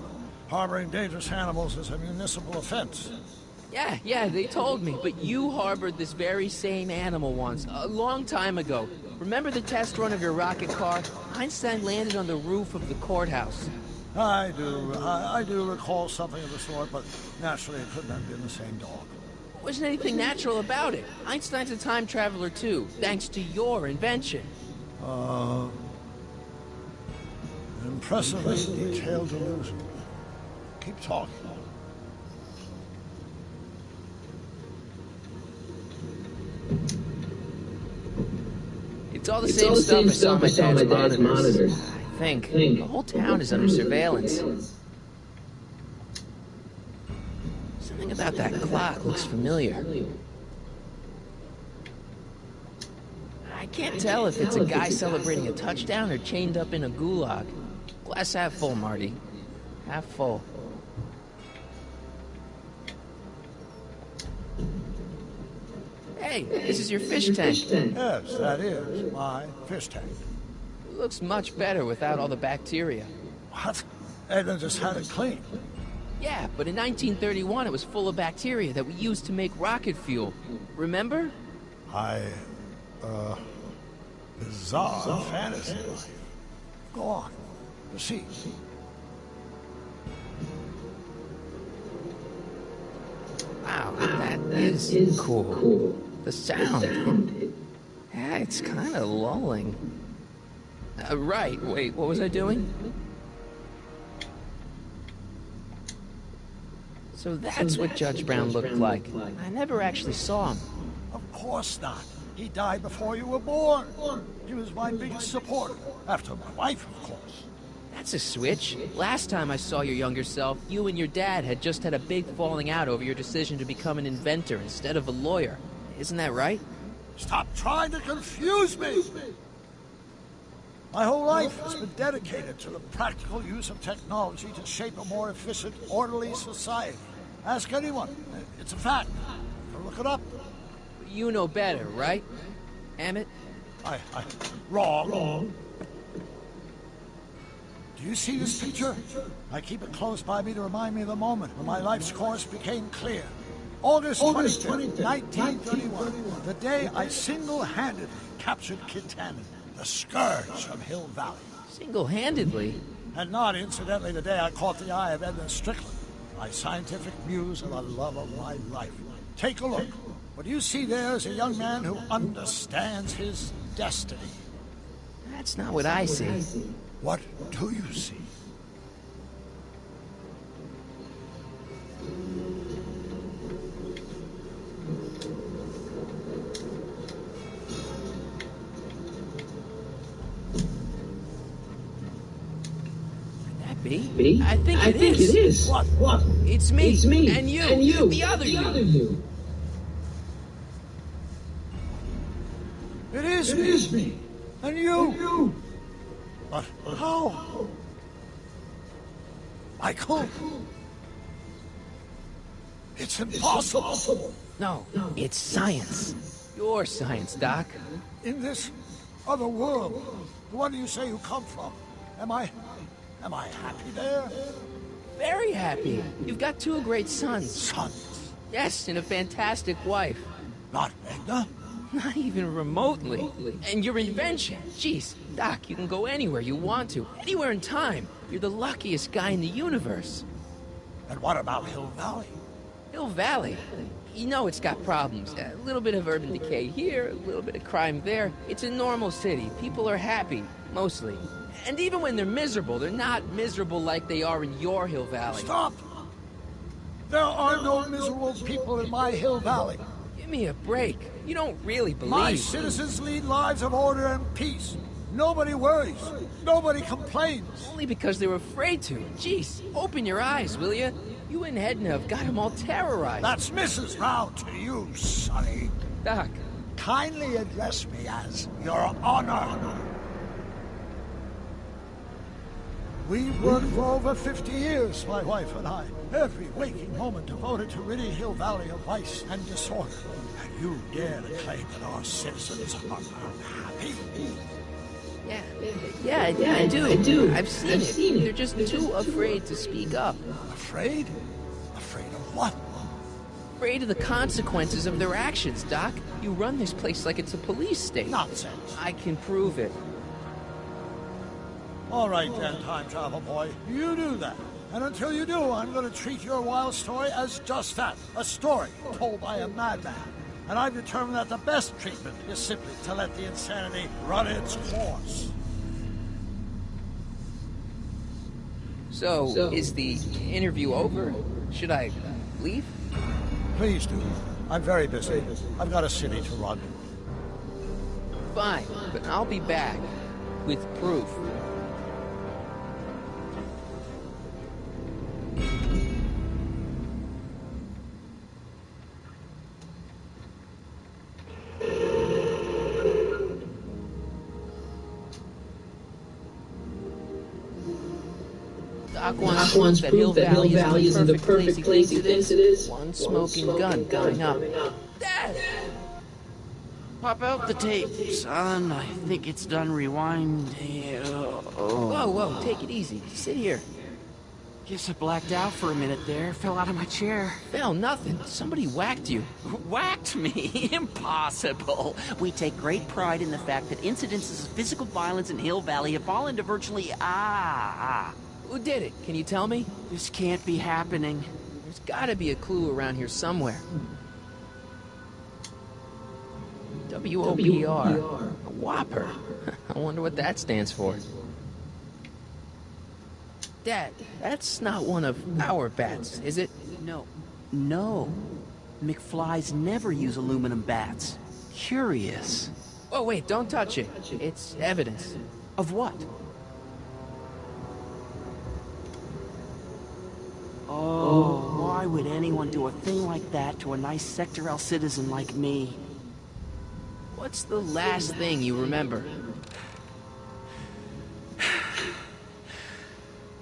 Harboring dangerous animals is a municipal offense. Yeah, they told me, but you harbored this very same animal once, a long time ago. Remember the test run of your rocket car? Einstein landed on the roof of the courthouse. I do recall something of the sort, but naturally it couldn't have been the same dog. There wasn't anything natural about it. Einstein's a time traveler too, thanks to your invention. Impressively detailed illusion. Keep talking. It's all the same stuff I saw on my dad's monitors. I think. The whole town is under surveillance. Something about that clock looks familiar. I can't tell if it's a guy celebrating a touchdown or chained up in a gulag. Glass half full, Marty. Half full. Hey, this is your fish tank. Yes, that is my fish tank. It looks much better without all the bacteria. What? Edna just had it cleaned. Yeah, but in 1931 it was full of bacteria that we used to make rocket fuel. Remember? Bizarre fantasy life. Go on. Proceed. Wow, that is cool. The sound. Yeah, it's kind of lulling. Right, wait, what was I doing? So that's what Judge Brown looked like. I never actually saw him. Of course not. He died before you were born. He was my biggest supporter, after my wife, of course. That's a switch. Last time I saw your younger self, you and your dad had just had a big falling out over your decision to become an inventor instead of a lawyer. Isn't that right? Stop trying to confuse me! My whole life has been dedicated to the practical use of technology to shape a more efficient, orderly society. Ask anyone. It's a fact. Go look it up. You know better, right, Emmett? Wrong. Do you see this picture? I keep it close by me to remind me of the moment when my life's course became clear. August 25th, 1931, the day I single-handedly captured Kid Tannen, the scourge of Hill Valley. Single-handedly? And not incidentally the day I caught the eye of Edna Strickland, my scientific muse and the love of my life. Take a look. What you see there is a young man who understands his destiny. That's not what I see. What do you see? Be? I think it is. What? It's me. It's me. And you. The other you. It is me. And you. But how? Michael? It's impossible. No, it's science. Your science, Doc. In this other world, the one you say you come from, am I happy there? Very happy. You've got two great sons. Sons? Yes, and a fantastic wife. Not Edna? Not even remotely. And your invention. Jeez, Doc, you can go anywhere you want to. Anywhere in time. You're the luckiest guy in the universe. And what about Hill Valley? Hill Valley? You know it's got problems. A little bit of urban decay here, a little bit of crime there. It's a normal city. People are happy, mostly. And even when they're miserable, they're not miserable like they are in your Hill Valley. Stop! There are no miserable people in my Hill Valley. Give me a break. You don't really believe... My citizens lead lives of order and peace. Nobody worries. Nobody complains. Only because they're afraid to. Jeez, open your eyes, will you? You and Edna have got them all terrorized. That's Mrs. Brown to you, Sonny. Doc. Kindly address me as Your Honor. We've worked for over 50 years, my wife and I. Every waking moment devoted to ridding Hill Valley of vice and disorder. And you dare to claim that our citizens are unhappy? Yeah, I do. I've seen it. They're just too afraid to speak up. Afraid? Afraid of what? Afraid of the consequences of their actions, Doc. You run this place like it's a police state. Nonsense. I can prove it. All right then, time travel boy. You do that. And until you do, I'm going to treat your wild story as just that. A story told by a madman. And I've determined that the best treatment is simply to let the insanity run its course. So, is the interview over? Should I leave? Please do. I'm very busy. I've got a city to run. Fine, but I'll be back with proof. Doc wants proof that Hill Valley isn't the perfect place he thinks it is. One smoking gun going up. Dad! Pop out the tape, son. I think it's done rewinding. Whoa, whoa, take it easy. Sit here. Guess I blacked out for a minute there. Fell out of my chair. Fell nothing. Somebody whacked you. Whacked me? Impossible. We take great pride in the fact that incidences of physical violence in Hill Valley have fallen to virtually... Who did it? Can you tell me? This can't be happening. There's gotta be a clue around here somewhere. WOPR. A Whopper. I wonder what that stands for. Dad, that's not one of our bats, is it? No. McFlys never use aluminum bats. Curious. Oh, wait, don't touch it. It's evidence. Of what? Oh, why would anyone do a thing like that to a nice Sector L citizen like me? What's the last thing you remember?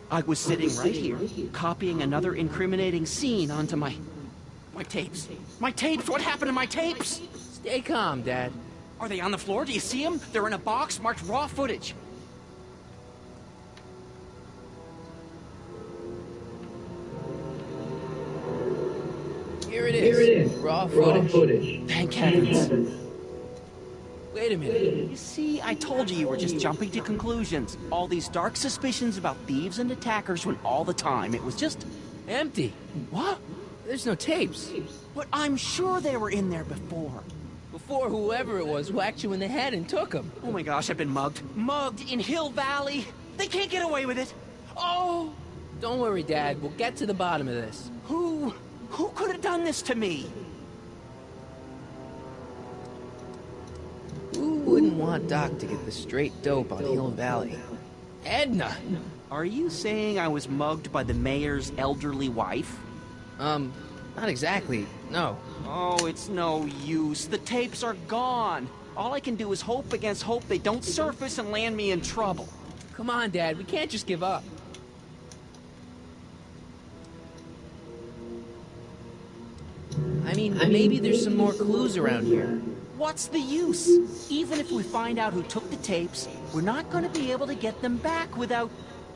I was sitting right here, copying another incriminating scene onto my tapes. My tapes? What happened to my tapes? Stay calm, Dad. Are they on the floor? Do you see them? They're in a box marked raw footage. Here it is. Raw footage. Thank heavens. Wait a minute. You see, I told you were just jumping to conclusions. All these dark suspicions about thieves and attackers when all the time it was just... empty. What? There's no tapes. But I'm sure they were in there before. Before whoever it was whacked you in the head and took them. Oh my gosh, I've been mugged. Mugged in Hill Valley. They can't get away with it. Oh! Don't worry, Dad. We'll get to the bottom of this. Who could have done this to me? Who wouldn't want Doc to get the straight dope on Hill Valley? Edna! Are you saying I was mugged by the mayor's elderly wife? Not exactly, no. Oh, it's no use. The tapes are gone. All I can do is hope against hope they don't surface and land me in trouble. Come on, Dad, we can't just give up. I mean, maybe there's some more clues around here. What's the use? Even if we find out who took the tapes, we're not going to be able to get them back without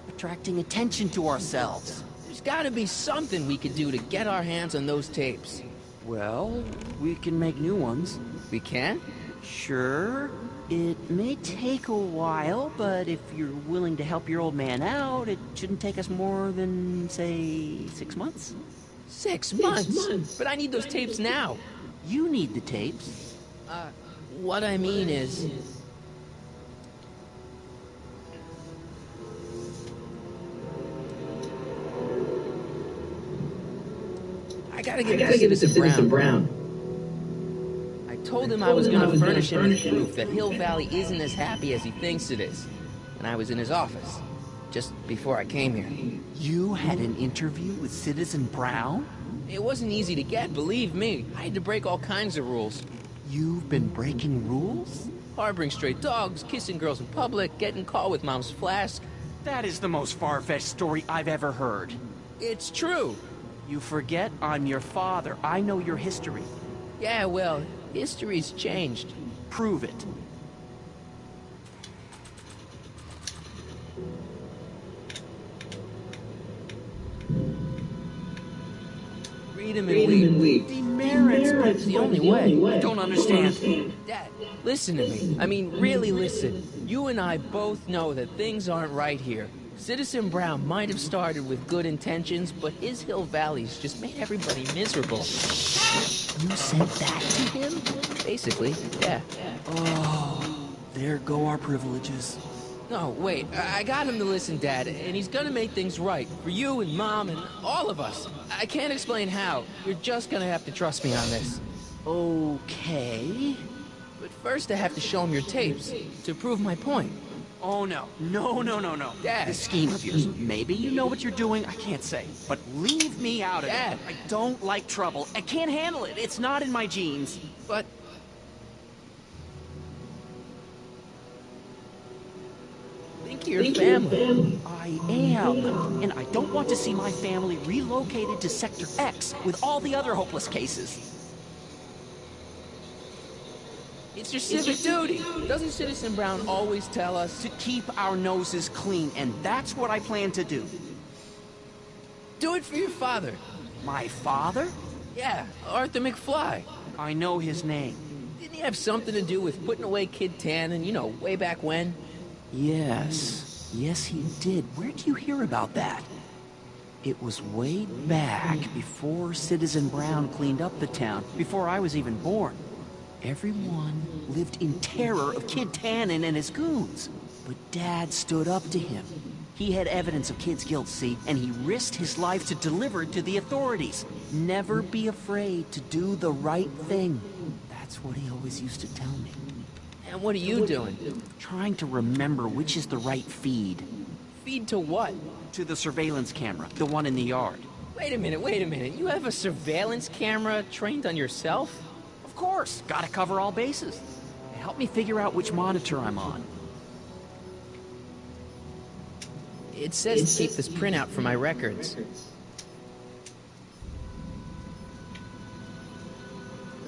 attracting attention to ourselves. There's gotta be something we could do to get our hands on those tapes. Well, we can make new ones. We can? Sure. It may take a while, but if you're willing to help your old man out, it shouldn't take us more than, say, 6 months. 6 months? But I need those tapes now. You need the tapes. What I mean is... I gotta give it to Citizen Brown. I told him I was gonna furnish him with proof that Hill Valley isn't as happy as he thinks it is. And I was in his office, just before I came here. You had an interview with Citizen Brown? It wasn't easy to get, believe me. I had to break all kinds of rules. You've been breaking rules? Harboring stray dogs, kissing girls in public, getting caught with Mom's flask. That is the most far-fetched story I've ever heard. It's true. You forget I'm your father. I know your history. Yeah, well, history's changed. Prove it. Read him and weep. Demerits, but it's the only way. I don't understand. Dad, listen to me. I mean, really listen. You and I both know that things aren't right here. Citizen Brown might have started with good intentions, but his Hill Valley's just made everybody miserable. You said that to him? Basically, yeah. Oh, there go our privileges. No, wait, I got him to listen, Dad, and he's gonna make things right. For you and Mom and all of us. I can't explain how. You're just gonna have to trust me on this. Okay. But first I have to show him your tapes, to prove my point. Oh, no. No. Dad. This scheme of yours, maybe you know what you're doing, I can't say. But leave me out of Dad. it. I don't like trouble. I can't handle it. It's not in my genes. But... think of your family. I am. And I don't want to see my family relocated to Sector X with all the other hopeless cases. It's your civic duty. Doesn't Citizen Brown always tell us to keep our noses clean, and that's what I plan to do. Do it for your father. My father? Yeah, Arthur McFly. I know his name. Didn't he have something to do with putting away Kid Tannen, you know, way back when? Yes. Yes, he did. Where'd you hear about that? It was way back before Citizen Brown cleaned up the town, before I was even born. Everyone lived in terror of Kid Tannen and his goons. But Dad stood up to him. He had evidence of Kid's guilt, see, and he risked his life to deliver it to the authorities. Never be afraid to do the right thing. That's what he always used to tell me. And what are you doing? Trying to remember which is the right feed. Feed to what? To the surveillance camera, the one in the yard. Wait a minute. You have a surveillance camera trained on yourself? Of course. Gotta cover all bases. Help me figure out which monitor I'm on. It says to keep this printout for my records.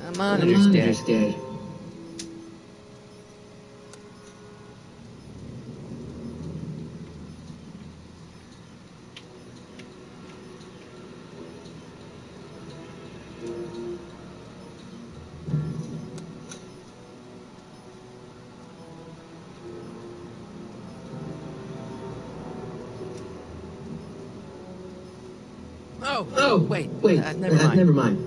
The monitor's dead. Oh, wait, never mind.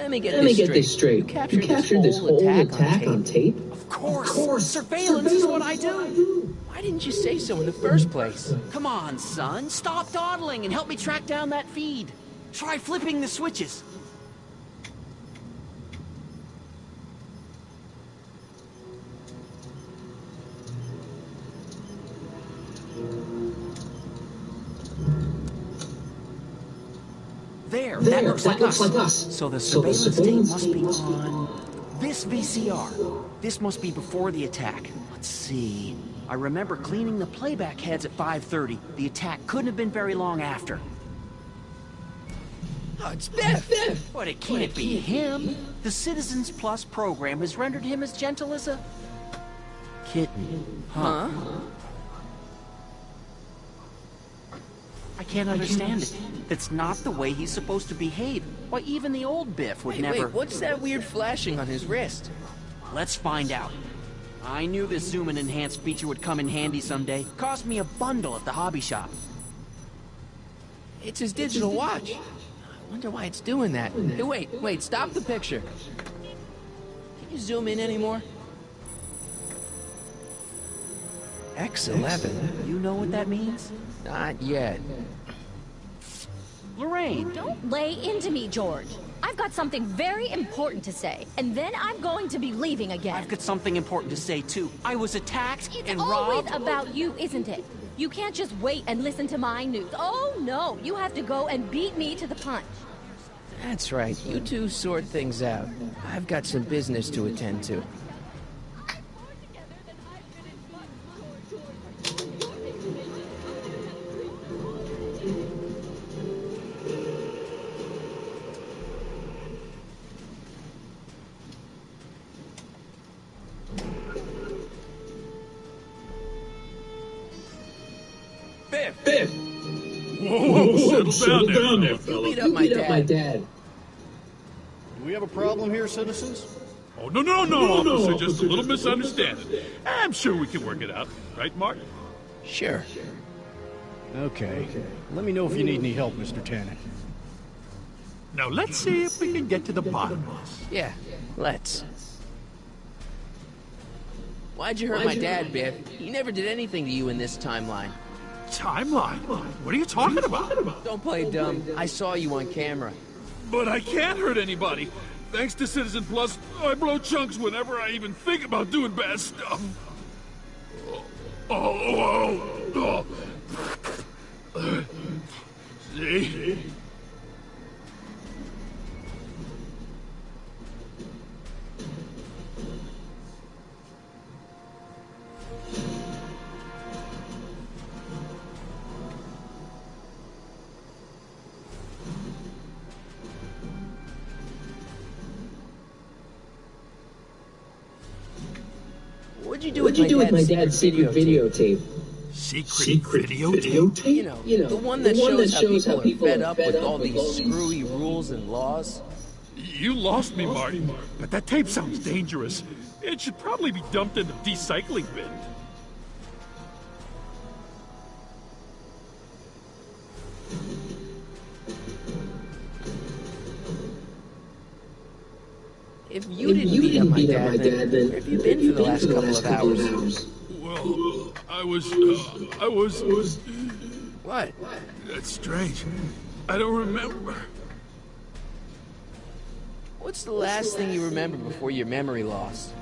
Let me get this straight. You captured this whole attack on tape? Of course. Surveillance is what I do. Why didn't you say so in the first place? Come on, son. Stop dawdling and help me track down that feed. Try flipping the switches. There, that looks like us. So the surveillance tape must be on this VCR. This must be before the attack. Let's see. I remember cleaning the playback heads at 5:30. The attack couldn't have been very long after. Oh, it's Biff! But it can't be him. The Citizens Plus program has rendered him as gentle as a kitten. Huh? I can't understand it. That's not the way he's supposed to behave. Why, even the old Biff would never... Wait, what's that weird flashing on his wrist? Let's find out. I knew this zoom and enhance feature would come in handy someday. Cost me a bundle at the hobby shop. It's his digital watch. I wonder why it's doing that. Hey, wait, stop the picture. Can you zoom in anymore? X11. You know what that means? Not yet. Lorraine! Don't lay into me, George. I've got something very important to say, and then I'm going to be leaving again. I've got something important to say, too. I was attacked and robbed. It's always about you, isn't it? You can't just wait and listen to my news. Oh, no. You have to go and beat me to the punch. That's right. You two sort things out. I've got some business to attend to. Biff! Whoa, settle down there, fella. You beat up my dad. Do we have a problem here, citizens? Oh, no, officer, just a little misunderstanding. I'm sure we can work it out. Right, Mark? Sure. Okay. Let me know if you need any help, Mr. Tannen. Now, let's see if we can get to the bottom of this. Yeah, let's. Why'd you hurt my dad, Biff? He never did anything to you in this timeline. Timeline? What are you talking about? Don't play dumb. I saw you on camera. But I can't hurt anybody. Thanks to Citizen Plus, I blow chunks whenever I even think about doing bad stuff. See? What'd you do with my dad's secret videotape? Secret videotape? You know, the one that shows how people are fed up with all these screwy rules and laws. You lost me, Marty, but that tape sounds dangerous. It should probably be dumped in the recycling bin. If you didn't beat up my dad, then where have you been for the last couple of hours? Well, I was... What? That's strange. I don't remember. What's the last thing you remember before your memory lost?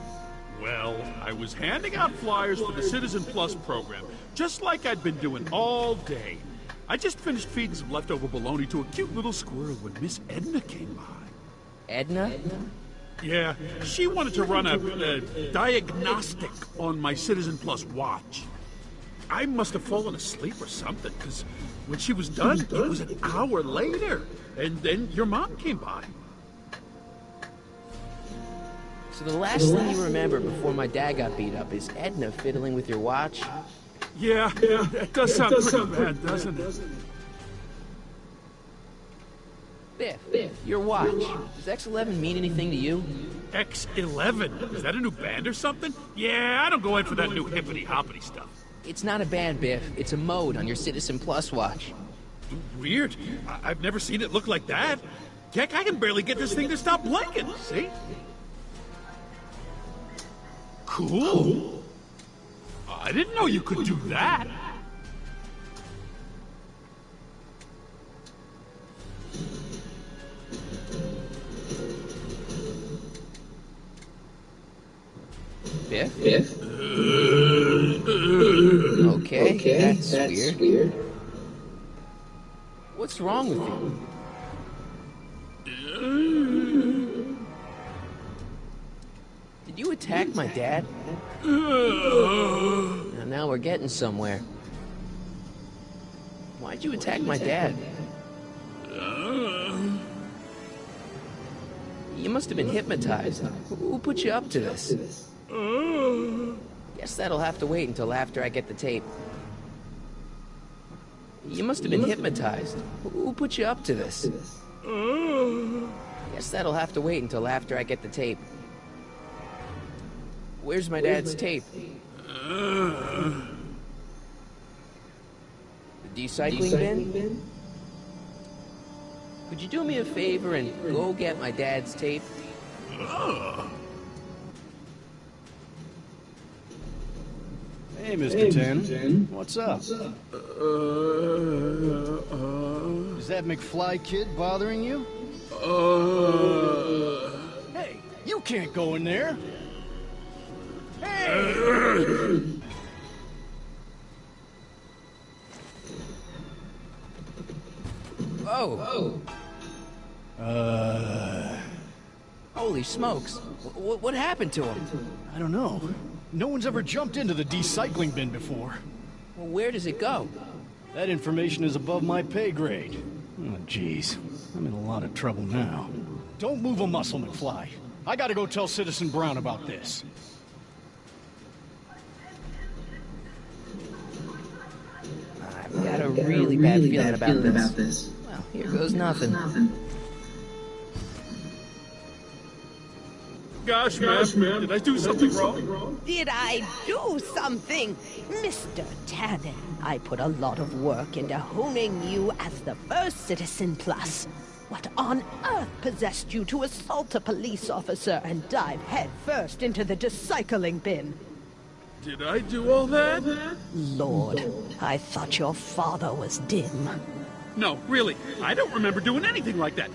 Well, I was handing out flyers for the Citizen Plus program, just like I'd been doing all day. I just finished feeding some leftover bologna to a cute little squirrel when Miss Edna came by. Edna? Yeah, she wanted to run a diagnostic on my Citizen Plus watch. I must have fallen asleep or something, because when she was done, it was an hour later. And then your mom came by. So the last thing you remember before my dad got beat up is Edna fiddling with your watch? Yeah, that does sound pretty bad, doesn't it? Biff, your watch. Does X11 mean anything to you? X11? Is that a new band or something? Yeah, I don't go in for that new hippity-hoppity stuff. It's not a band, Biff. It's a mode on your Citizen Plus watch. Weird. I've never seen it look like that. Heck, I can barely get this thing to stop blinking, see? Cool. I didn't know you could do that. Biff? Okay, that's weird. What's wrong with you? Did you attack my dad? Now we're getting somewhere. Why'd you attack my dad? You must have been hypnotized. Who put you up to this? Guess that'll have to wait until after I get the tape. You must have been hypnotized. Who put you up to this? Guess that'll have to wait until after I get the tape. Where's my dad's tape? The recycling bin? Could you do me a favor and go get my dad's tape? Hey, Mr. Ten. What's up? Is that McFly kid bothering you? Hey, you can't go in there. Hey! Whoa. Holy smokes. What happened to him? I don't know. No one's ever jumped into the recycling bin before. Well, where does it go? That information is above my pay grade. Oh, jeez. I'm in a lot of trouble now. Don't move a muscle, McFly. I gotta go tell Citizen Brown about this. I've got a really bad feeling about this. Well, here goes nothing. Gosh, man, did I do something wrong? Did I do something? Mr. Tannen, I put a lot of work into honing you as the first Citizen Plus. What on earth possessed you to assault a police officer and dive headfirst into the recycling bin? Did I do all that? Lord, I thought your father was dim. No, really, I don't remember doing anything like that.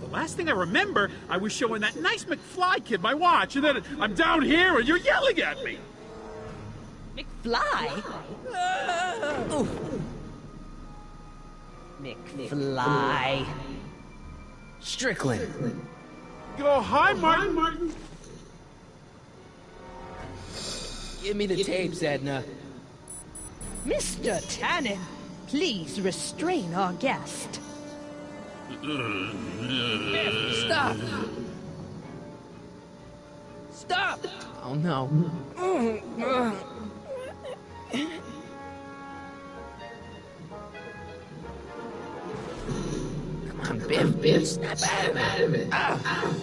The last thing I remember, I was showing that nice McFly kid my watch, and then I'm down here and you're yelling at me. McFly? McFly. Strickland. Oh, hi, Martin. Give me the tapes, Edna. Mr. Tannen, please restrain our guest. Stop! Stop! Oh no. Come on, Biff, snap out of it. Ah.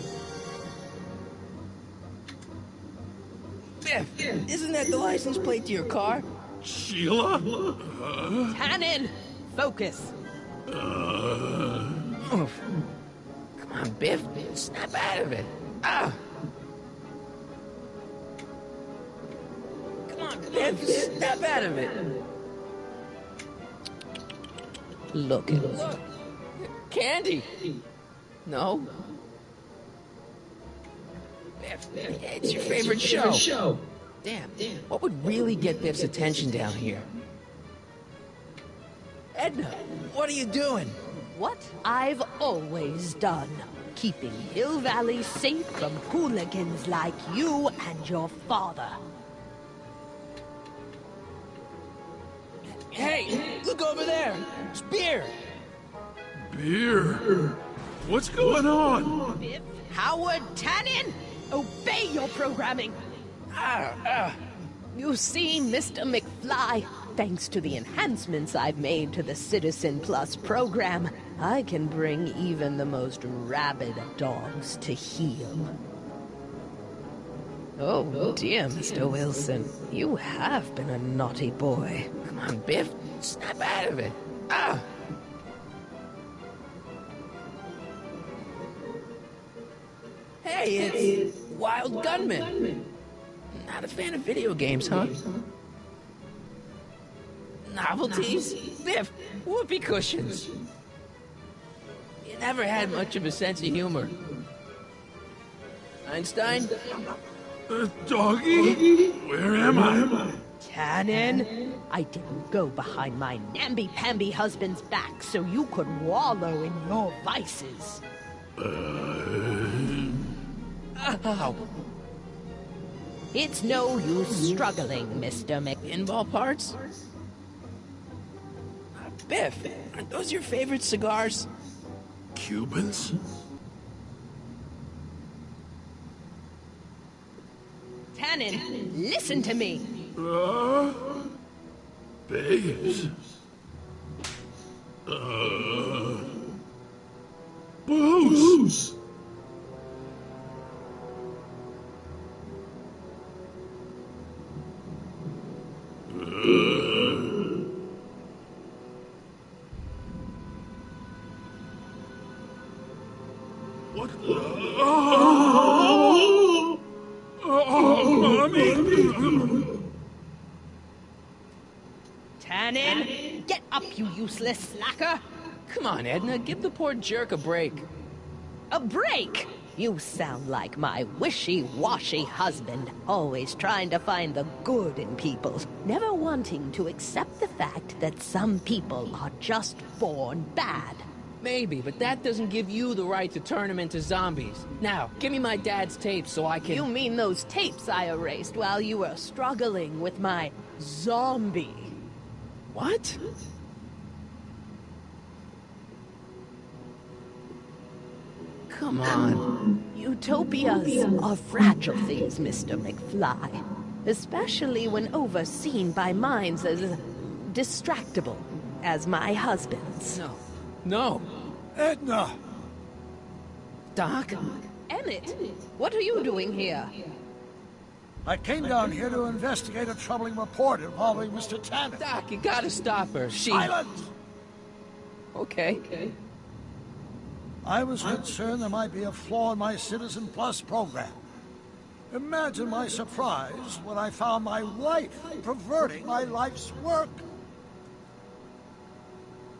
Biff, isn't that the license plate to your car? Sheila? Tannen, focus. Come on, Biff, snap out of it. Ah. Come on, Biff, snap out of it. Look at it. Look. Candy. No. Biff, it's your favorite show. Damn. What would really get Biff's attention down here? Edna, what are you doing? What I've always done. Keeping Hill Valley safe from hooligans like you and your father. Hey, look over there. It's beer. Beer? What's going on? Biff Howard Tannen, obey your programming. You see, Mr. McFly, thanks to the enhancements I've made to the Citizen Plus program, I can bring even the most rabid of dogs to heel. Oh dear, Mr. Wilson, you have been a naughty boy. Come on, Biff, snap out of it. Ah! Hey, it's Wild Gunman. Not a fan of video games, huh? Novelties? Biff, whoopee cushions. You never had much of a sense of humor. Einstein? Doggy? Where am I? Tannen, I didn't go behind my namby-pamby husband's back so you could wallow in your vices. Ow. It's no use struggling, Mr. Pinball parts? Biff, aren't those your favorite cigars? Cubans? Tannen, listen to me. Babes. Booze. What? Mommy! Tannen, get up, you useless slacker. Come on, Edna, give the poor jerk a break. A break? You sound like my wishy-washy husband, always trying to find the good in people, never wanting to accept the fact that some people are just born bad. Maybe, but that doesn't give you the right to turn them into zombies. Now, give me my dad's tapes so I can... You mean those tapes I erased while you were struggling with my zombie? What? Come on. Utopias are fragile things, Mr. McFly. Especially when overseen by minds as distractible as my husband's. No. Edna! Doc? Emmett, what are you doing here? I came down here to investigate a troubling report involving Mr. Tannen. Doc, you gotta stop her. Silence! Okay. I was concerned there might be a flaw in my Citizen Plus program. Imagine my surprise when I found my wife perverting my life's work.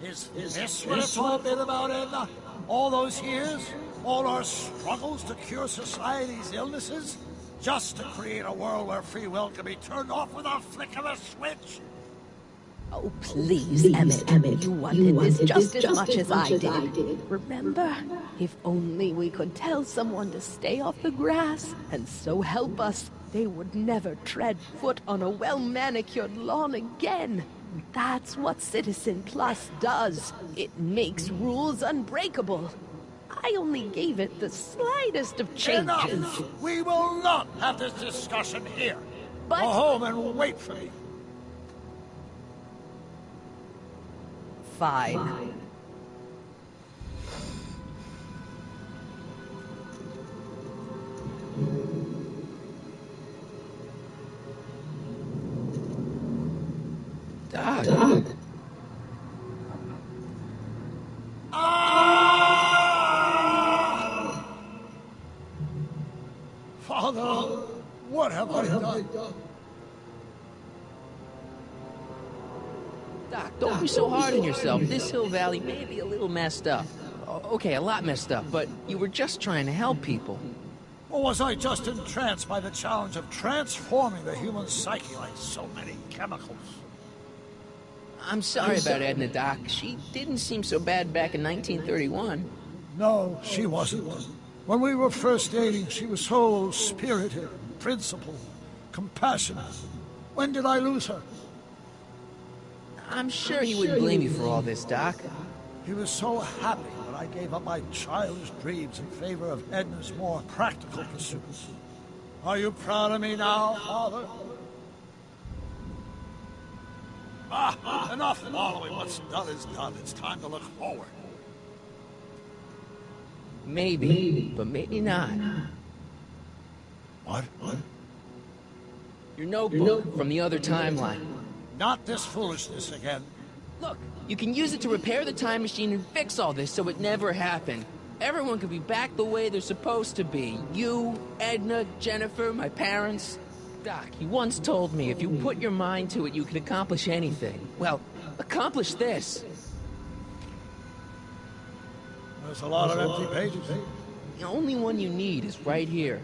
Is this what it's all been about, Edna? All those years, all our struggles to cure society's illnesses, just to create a world where free will can be turned off with a flick of a switch? Oh, please, Emmett. You wanted this just as much as I did. Remember? If only we could tell someone to stay off the grass, and so help us, they would never tread foot on a well-manicured lawn again. That's what Citizen Plus does. It makes rules unbreakable. I only gave it the slightest of changes. Enough! We will not have this discussion here. But... Go home and wait for me. Fine. Doc. Father, what have I done? Doc, don't be so hard on yourself. This Hill Valley may be a little messed up. Okay, a lot messed up, but you were just trying to help people. Or was I just entranced by the challenge of transforming the human psyche like so many chemicals? I'm sorry about Edna, Doc. She didn't seem so bad back in 1931. No, she wasn't. When we were first dating, she was so spirited, principled, compassionate. When did I lose her? I'm sure he wouldn't blame you for all this, Doc. He was so happy when I gave up my childish dreams in favor of Edna's more practical pursuits. Are you proud of me now, Father? Enough following. What's done is done. It's time to look forward. Maybe, but maybe not. What? Your notebook from the other timeline. Not this foolishness again. Look, you can use it to repair the time machine and fix all this so it never happened. Everyone could be back the way they're supposed to be. You, Edna, Jennifer, my parents. Doc, you once told me if you put your mind to it, you can accomplish anything. Well, accomplish this. There's a lot of empty pages. The only one you need is right here.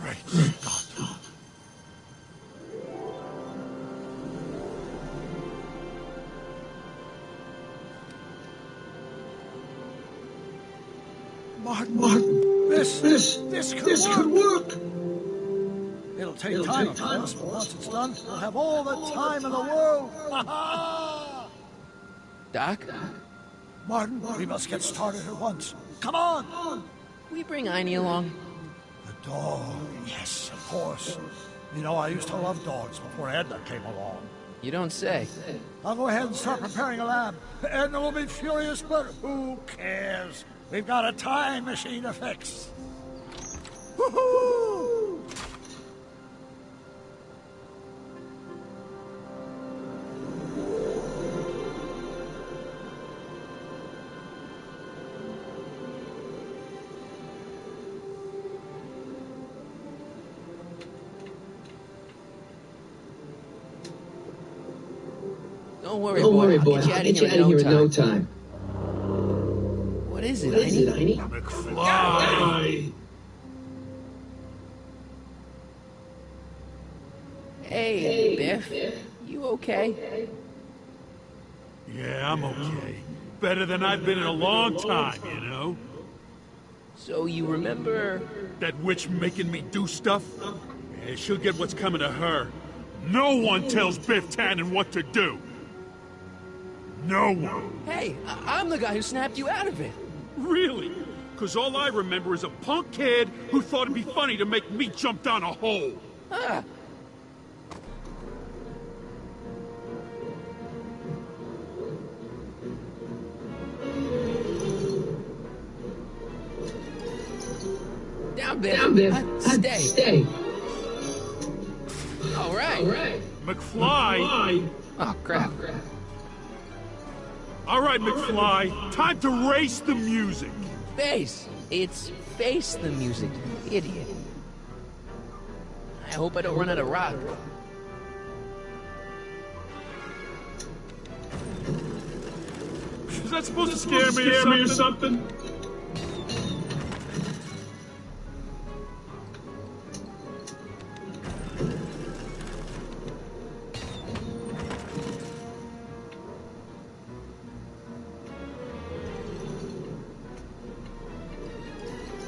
Great God. Martin, this could work. It'll take time, of course, but once it's done, we'll have all the time in the world. Doc? Martin, we must get started at once. Come on! We bring Einie along. The dog, yes, of course. You know, I used to love dogs before Edna came along. You don't say. I'll go ahead and start preparing a lab. Edna will be furious, but who cares? We've got a time machine to fix. Woohoo! Don't worry, boy. I'll get you out of here in no time. What is it, Einie? McFly! Hey, Biff. You okay? Yeah, I'm okay. Better than I've been in a long time, you know? So you remember... That witch making me do stuff? Yeah, she'll get what's coming to her. No one tells Biff Tannen what to do! No one! Hey, I'm the guy who snapped you out of it. Really? Because all I remember is a punk kid who thought it'd be funny to make me jump down a hole. Ah. Down, Biff. Stay. All right. McFly? Oh, crap. All right, McFly. Time to race the music. Face! It's Face the music, idiot. I hope I don't run out of rock. Is that supposed to scare me or something?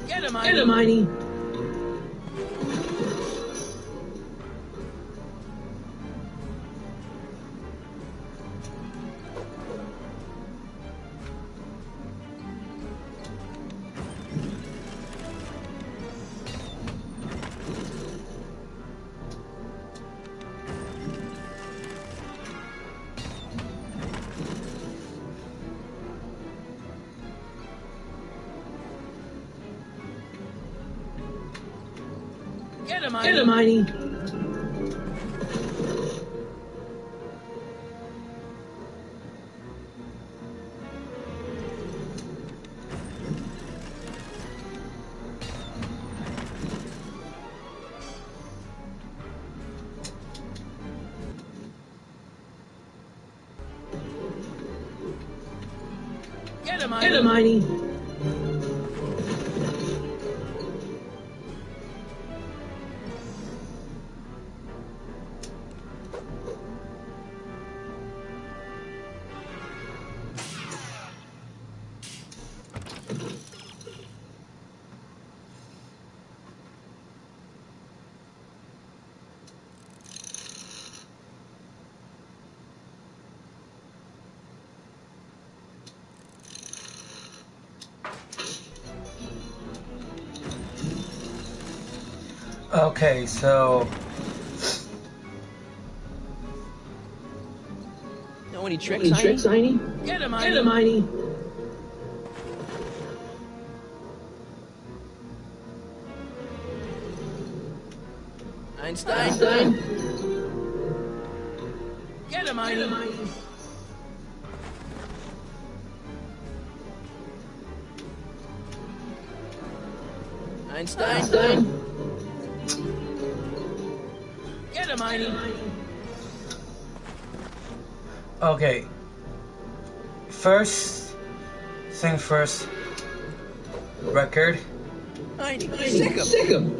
Get him, Hermione. Get him, Hermione. Get him, Hermione. Okay, so know any tricks, Heiny? Get him, Heiny. Einstein. Get him, Heiny. Einstein. Get him, Heiny. okay. First thing first. Record. Heiny, Sick him.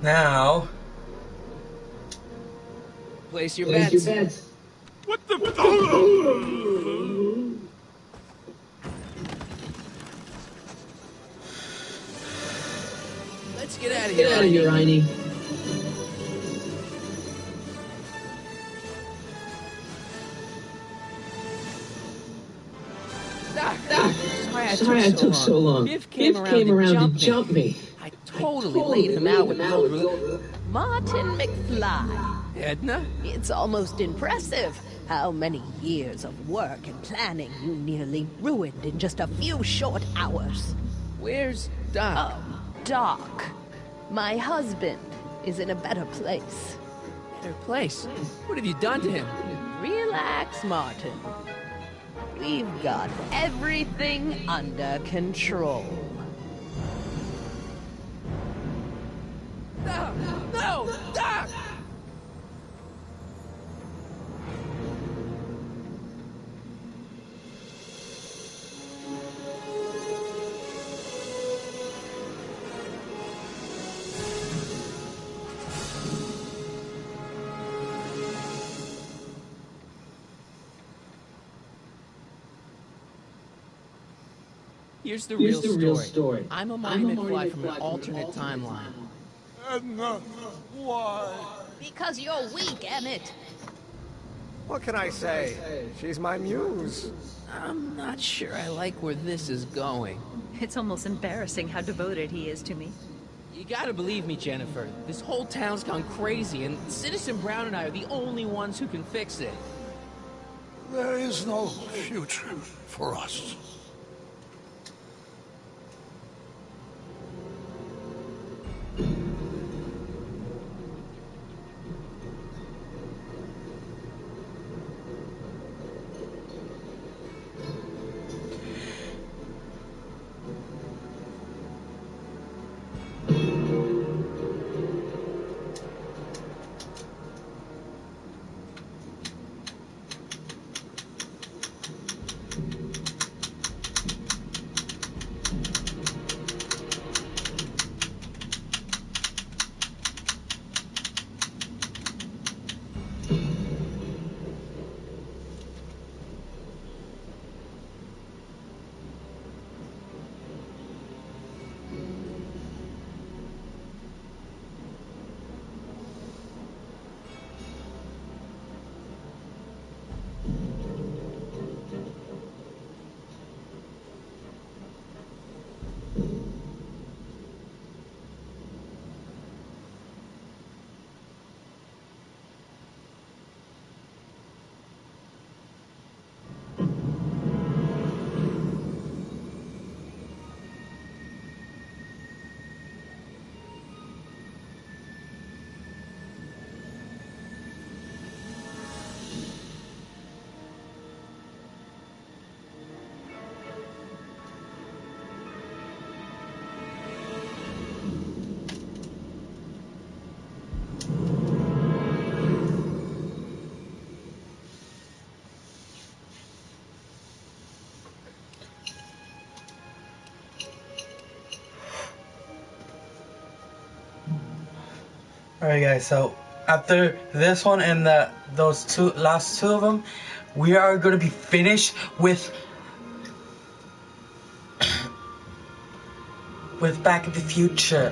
Now. Place your bets. What the? Let's get out of Get here, out of here, Heiny. Sorry I took so long. Biff came around to jump me. I totally laid him out with Mildred. Martin McFly. Edna? It's almost impressive how many years of work and planning you nearly ruined in just a few short hours. Where's Doc? Oh, Doc. My husband is in a better place. Better place? What have you done to him? Relax, Martin. We've got everything under control. No! Doc! Here's the real story. I'm a Marty McFly from an alternate timeline. Edna, why? Because you're weak, Emmett. What can I say? She's my muse. I'm not sure I like where this is going. It's almost embarrassing how devoted he is to me. You gotta believe me, Jennifer. This whole town's gone crazy, and Citizen Brown and I are the only ones who can fix it. There is no future for us. Alright guys, so after this one and those last two of them, we are going to be finished with Back to the Future.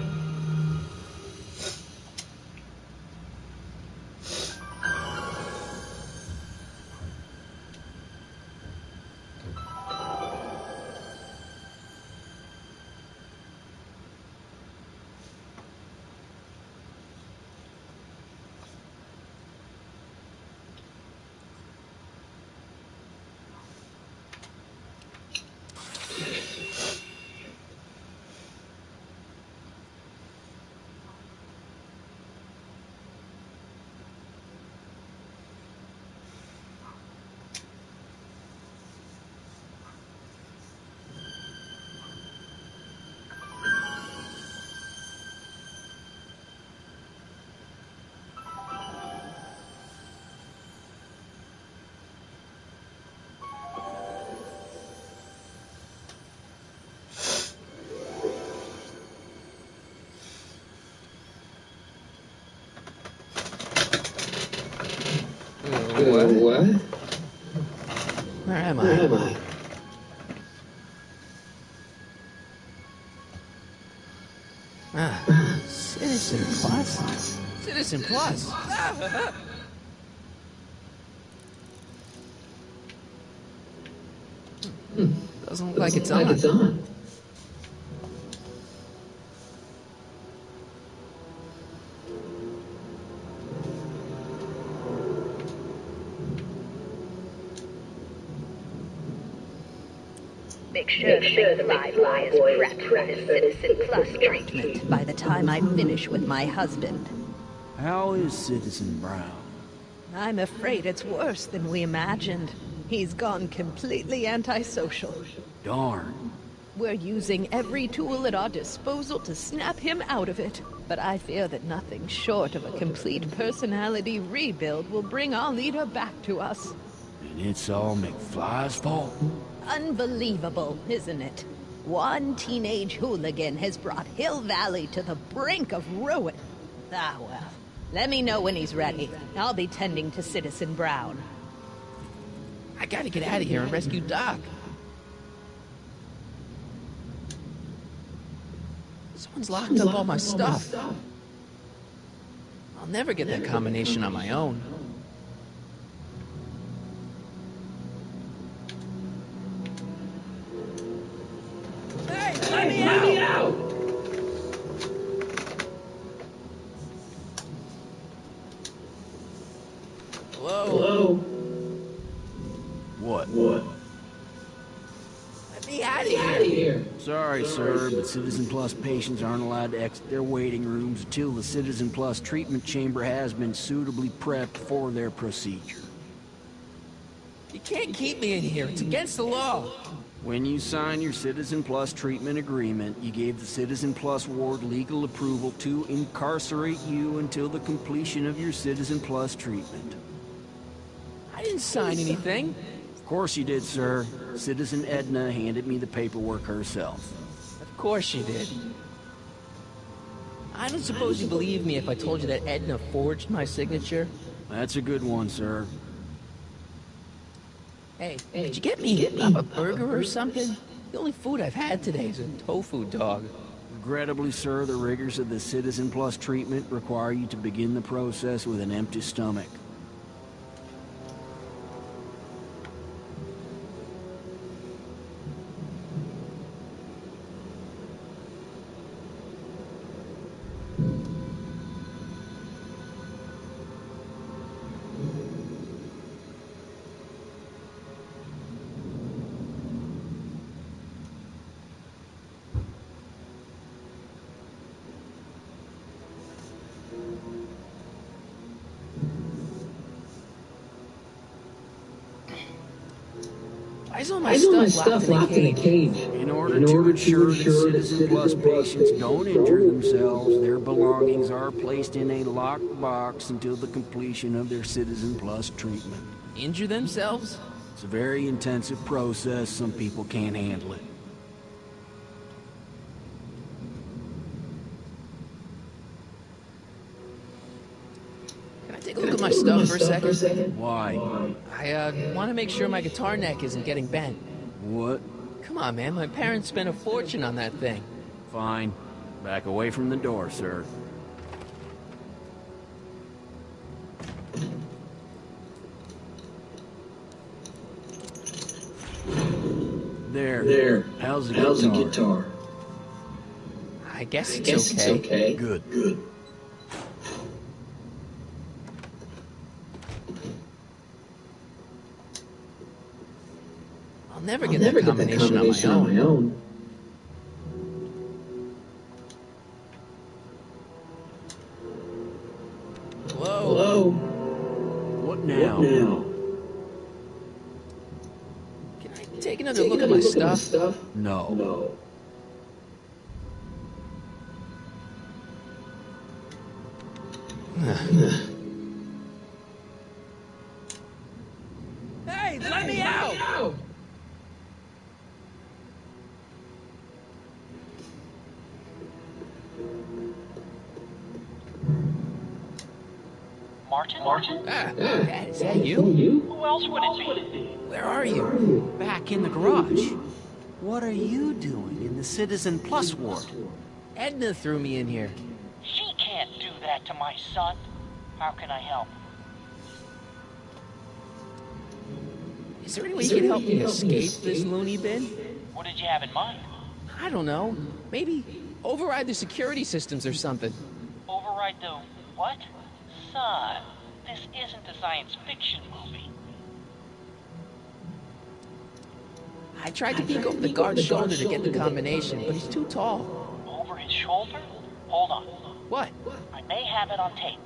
What? Where am I? Citizen Plus? Citizen Plus! Doesn't look like it's on. Make sure the live boy is prepped for his Citizen Plus treatment by the time I finish with my husband. How is Citizen Brown? I'm afraid it's worse than we imagined. He's gone completely antisocial. Darn. We're using every tool at our disposal to snap him out of it. But I fear that nothing short of a complete personality rebuild will bring our leader back to us. And it's all McFly's fault? Unbelievable, isn't it? One teenage hooligan has brought Hill Valley to the brink of ruin. Ah, well. Let me know when he's ready. I'll be tending to Citizen Brown. I gotta get out of here and rescue Doc. Someone's locked up all my stuff. I'll never get that combination on my own. Hey, let me out! Hello? What? Let me out of here. Sorry, sir, but Citizen Plus patients aren't allowed to exit their waiting rooms until the Citizen Plus treatment chamber has been suitably prepped for their procedure. You can't keep me in here. It's against the law. When you signed your Citizen Plus treatment agreement, you gave the Citizen Plus ward legal approval to incarcerate you until the completion of your Citizen Plus treatment. I didn't sign anything. Of course you did, sir. Citizen Edna handed me the paperwork herself. Of course she did. I don't suppose you believe me if I told you that Edna forged my signature? That's a good one, sir. Hey, did you get me a burger or something? The only food I've had today is a tofu dog. Regrettably, sir, the rigors of the Citizen Plus treatment require you to begin the process with an empty stomach. Why is all my stuff locked in a cage? In order to ensure that Citizen Plus patients don't injure themselves, their belongings are placed in a locked box until the completion of their Citizen Plus treatment. Injure themselves? It's a very intensive process. Some people can't handle it. take a look at my stuff for a second? Why? I want to make sure my guitar neck isn't getting bent. What? Come on, man. My parents spent a fortune on that thing. Fine. Back away from the door, sir. There. How's the guitar? I guess it's okay. Good. I'll never get that combination on my own. Hello? What now? Can I take another look at my stuff? No. Hey, let me out! Martin? Dad, is that you? Who else would it be? Where are you? Back in the garage. What are you doing in the Citizen Plus ward? Edna threw me in here. She can't do that to my son. How can I help? Is there any way you can help me escape this loony bin? What did you have in mind? I don't know. Maybe override the security systems or something. Override the what? Son, this isn't a science fiction movie. I tried to peek over the guard's shoulder to get the combination, but he's too tall. Over his shoulder? Hold on. What? I may have it on tape.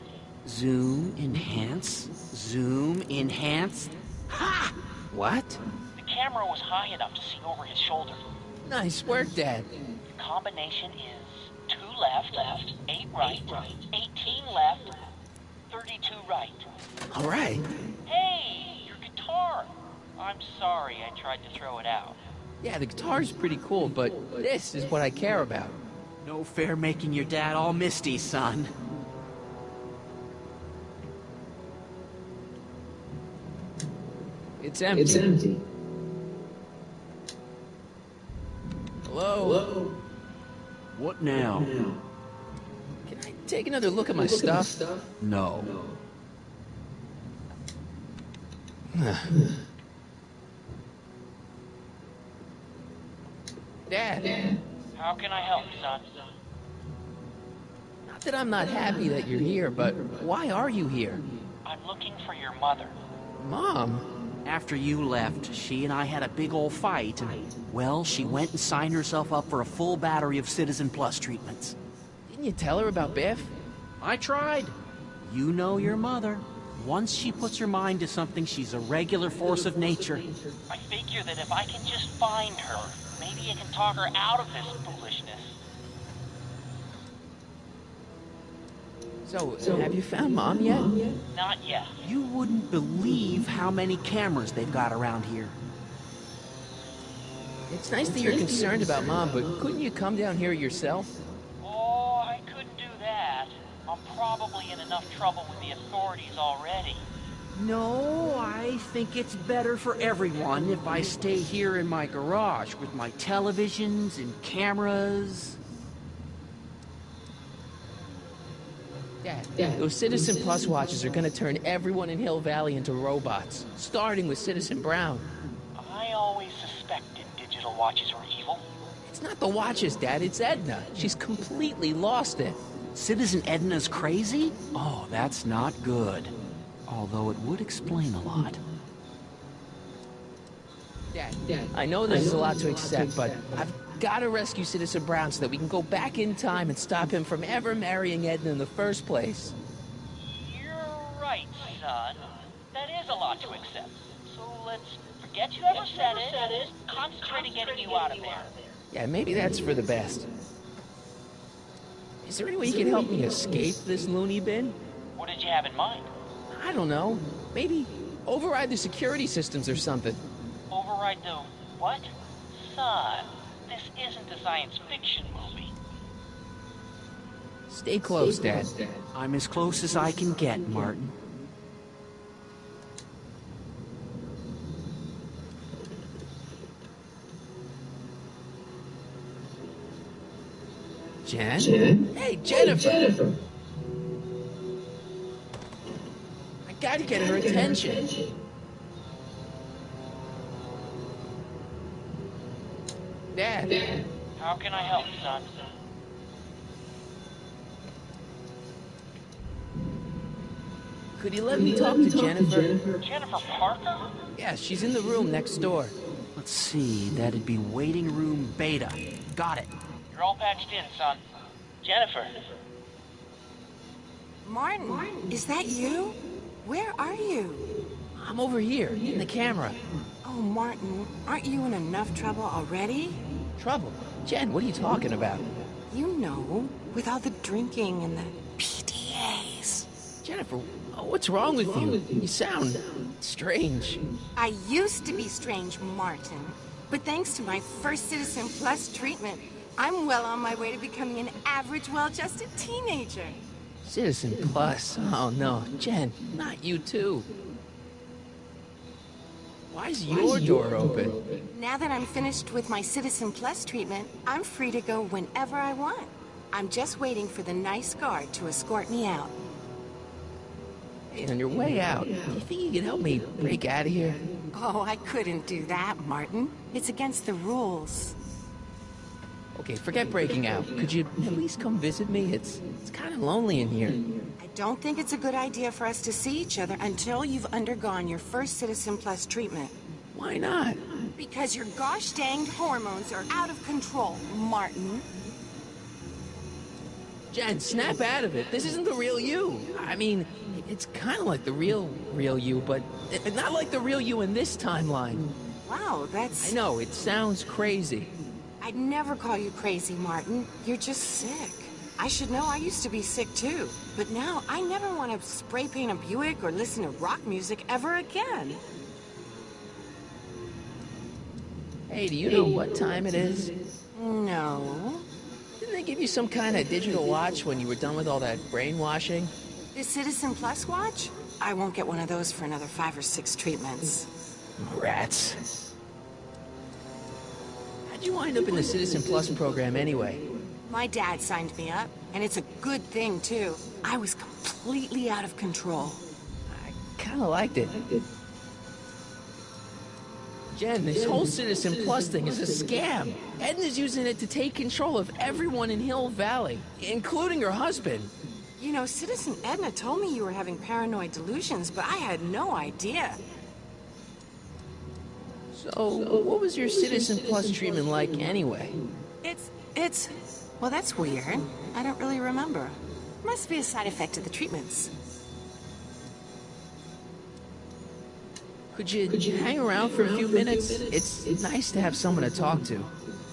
Zoom, enhance. Ha! What? The camera was high enough to see over his shoulder. Nice work, Dad. The combination is 2 left, 8 right, 18 left, 32 right. All right. Hey, your guitar. I'm sorry I tried to throw it out. Yeah, the guitar's pretty cool, but this is what I care about. No fair making your dad all misty, son. It's empty. Hello? What now? Can I take another look at my stuff? No. Dad. How can I help, son? Not that I'm not happy that you're here, but why are you here? I'm looking for your mother. Mom? After you left, she and I had a big old fight, and, well, she went and signed herself up for a full battery of Citizen Plus treatments. Didn't you tell her about Biff? I tried. You know your mother. Once she puts her mind to something, she's a regular force of nature. I figure that if I can just find her, maybe I can talk her out of this foolishness. So, have you found Mom yet? Not yet. You wouldn't believe how many cameras they've got around here. It's nice that you're concerned about Mom, but couldn't you come down here yourself? Oh, I couldn't do that. I'm probably in enough trouble with the authorities already. No, I think it's better for everyone if I stay here in my garage with my televisions and cameras. Dad, those Citizen Plus watches are gonna turn everyone in Hill Valley into robots, starting with Citizen Brown. I always suspected digital watches were evil. It's not the watches, Dad, it's Edna. She's completely lost it. Citizen Edna's crazy? Oh, that's not good. Although it would explain a lot. Dad, I know this is a lot to accept, but I've gotta rescue Citizen Brown so that we can go back in time and stop him from ever marrying Edna in the first place. You're right, son. That is a lot to accept. So let's forget you ever said it. Concentrate on getting you out of there. Yeah, maybe that's for the best. Is there any way you can help me escape this loony bin? What did you have in mind? I don't know. Maybe override the security systems or something. Override the what? Son, this isn't a science fiction movie. Stay close, Dad. I'm as close as I can get, Martin. Jen? Jen? Hey, Jennifer! Hey, Jennifer! I gotta get her attention. Dad. How can I help, son? Could you let me talk to Jennifer? Jennifer Parker? Yeah, she's in the room next door. Let's see, that'd be waiting room beta. Got it. You're all patched in, son. Jennifer. Martin, is that you? Where are you? I'm over here, in the camera. Oh, Martin, aren't you in enough trouble already? Trouble? Jen, what are you talking about? You know, with all the drinking and the PDAs. Jennifer, what's wrong with you? You sound strange. I used to be strange, Martin. But thanks to my first Citizen Plus treatment, I'm well on my way to becoming an average, well-adjusted teenager. Citizen Plus? Oh no, Jen, not you too. Why is your door open? Now that I'm finished with my Citizen Plus treatment, I'm free to go whenever I want. I'm just waiting for the nice guard to escort me out. Hey, on your way out, do you think you can help me break out of here? Oh, I couldn't do that, Martin. It's against the rules. Okay, forget breaking out. Could you at least come visit me? It's kind of lonely in here. I don't think it's a good idea for us to see each other until you've undergone your first Citizen Plus treatment. Why not? Because your gosh danged hormones are out of control, Martin. Jen, snap out of it. This isn't the real you. I mean, it's kind of like the real you, but not like the real you in this timeline. Wow, that's... I know, it sounds crazy. I'd never call you crazy, Martin. You're just sick. I should know, I used to be sick too. But now, I never want to spray paint a Buick or listen to rock music ever again. Hey, do you know what time it is? No. Didn't they give you some kind of digital watch when you were done with all that brainwashing? The Citizen Plus watch? I won't get one of those for another 5 or 6 treatments. Rats. How'd you wind up in the Citizen Plus program anyway? My dad signed me up, and it's a good thing, too. I was completely out of control. I kind of liked it. Jen, this whole Citizen Plus thing is a scam. Edna's using it to take control of everyone in Hill Valley, including her husband. You know, Citizen Edna told me you were having paranoid delusions, but I had no idea. So, what was your Citizen Plus treatment like anyway? It's... Well, that's weird. I don't really remember. Must be a side effect of the treatments. Could you hang around for a few minutes? It's nice to have someone to talk to.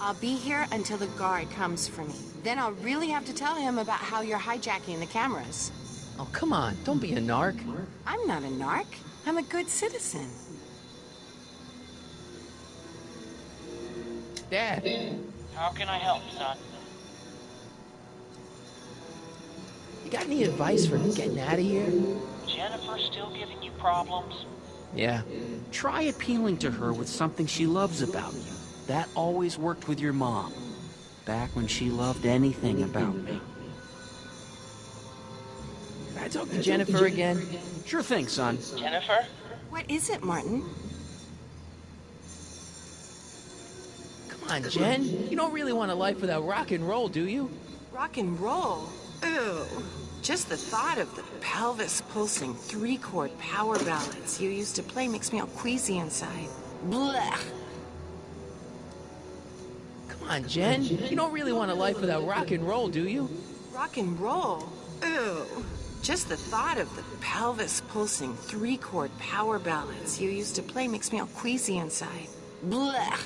I'll be here until the guard comes for me. Then I'll really have to tell him about how you're hijacking the cameras. Oh, come on. Don't be a narc. I'm not a narc. I'm a good citizen. Dad. How can I help, son? You got any advice for getting out of here? Jennifer still giving you problems? Yeah. Try appealing to her with something she loves about you. That always worked with your mom. Back when she loved anything about me. Can I talk to Jennifer again? Sure thing, son. Jennifer? What is it, Martin? Come on, Jen. You don't really want a life without rock and roll, do you? Rock and roll? Ew. Just the thought of the pelvis-pulsing 3-chord power ballads you used to play makes me all queasy inside. Blech. Come on, Jen. You don't really want a life without rock and roll, do you? Rock and roll? Ew. Just the thought of the pelvis-pulsing 3-chord power ballads you used to play makes me all queasy inside. Blech.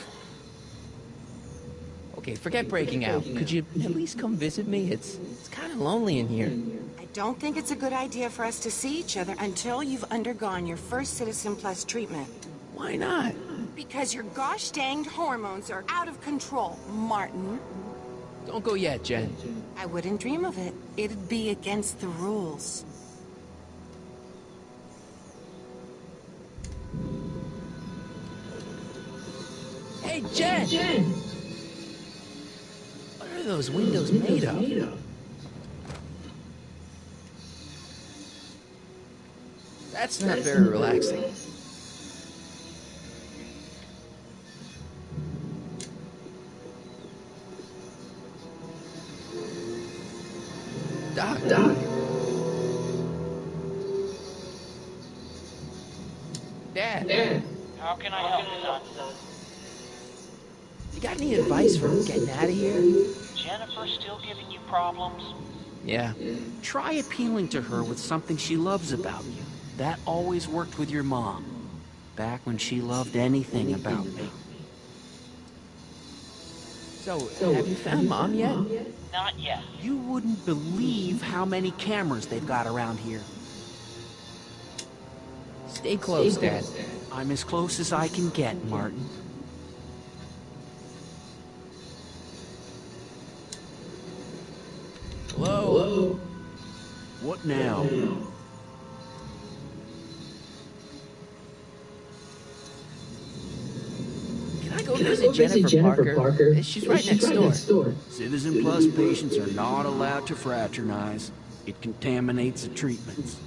Okay, forget breaking out. Could you at least come visit me? It's kind of lonely in here. I don't think it's a good idea for us to see each other until you've undergone your first Citizen Plus treatment. Why not? Because your gosh danged hormones are out of control, Martin. Don't go yet, Jen. I wouldn't dream of it. It'd be against the rules. Hey, Jen! Jen! What are are those windows made of? That's not very relaxing. Doc. Dad. How can I help you, son? You got any advice for getting out of here? Jennifer still giving you problems? Yeah. Try appealing to her with something she loves about you. That always worked with your mom. Back when she loved anything about me. So, have you found Mom yet? Not yet. You wouldn't believe how many cameras they've got around here. Stay close, Dad. I'm as close as I can get, Martin. Hello? What now? Can I go visit Jennifer Parker? She's right next door. Citizen Plus patients are not allowed to fraternize. It contaminates the treatments.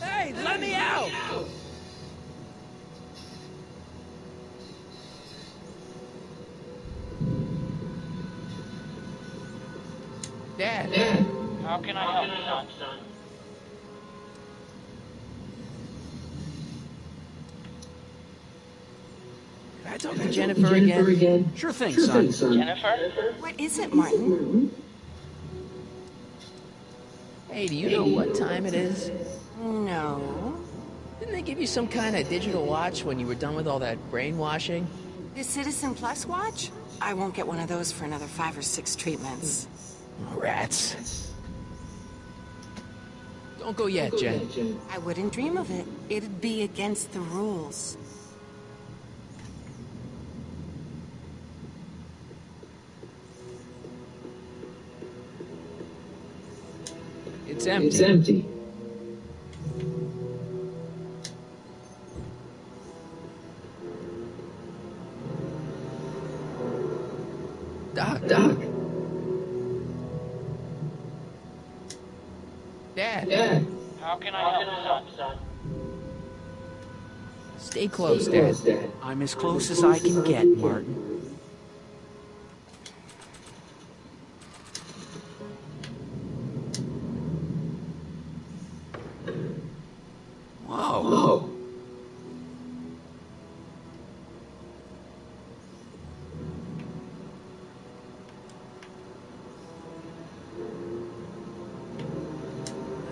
Hey, let me out! Dad. How can I help you, son? Can I talk to Jennifer again? Sure thing, son. Jennifer? What is it, Martin? Hey, do you know what time it is? No. Didn't they give you some kind of digital watch when you were done with all that brainwashing? The Citizen Plus watch? I won't get one of those for another 5 or 6 treatments. Rats. Don't go yet, Jen. I wouldn't dream of it. It'd be against the rules. It's empty. It's empty. Doc. Dad. How can I help you, son? Stay close, Dad. I'm as close as I can get, Martin. Whoa.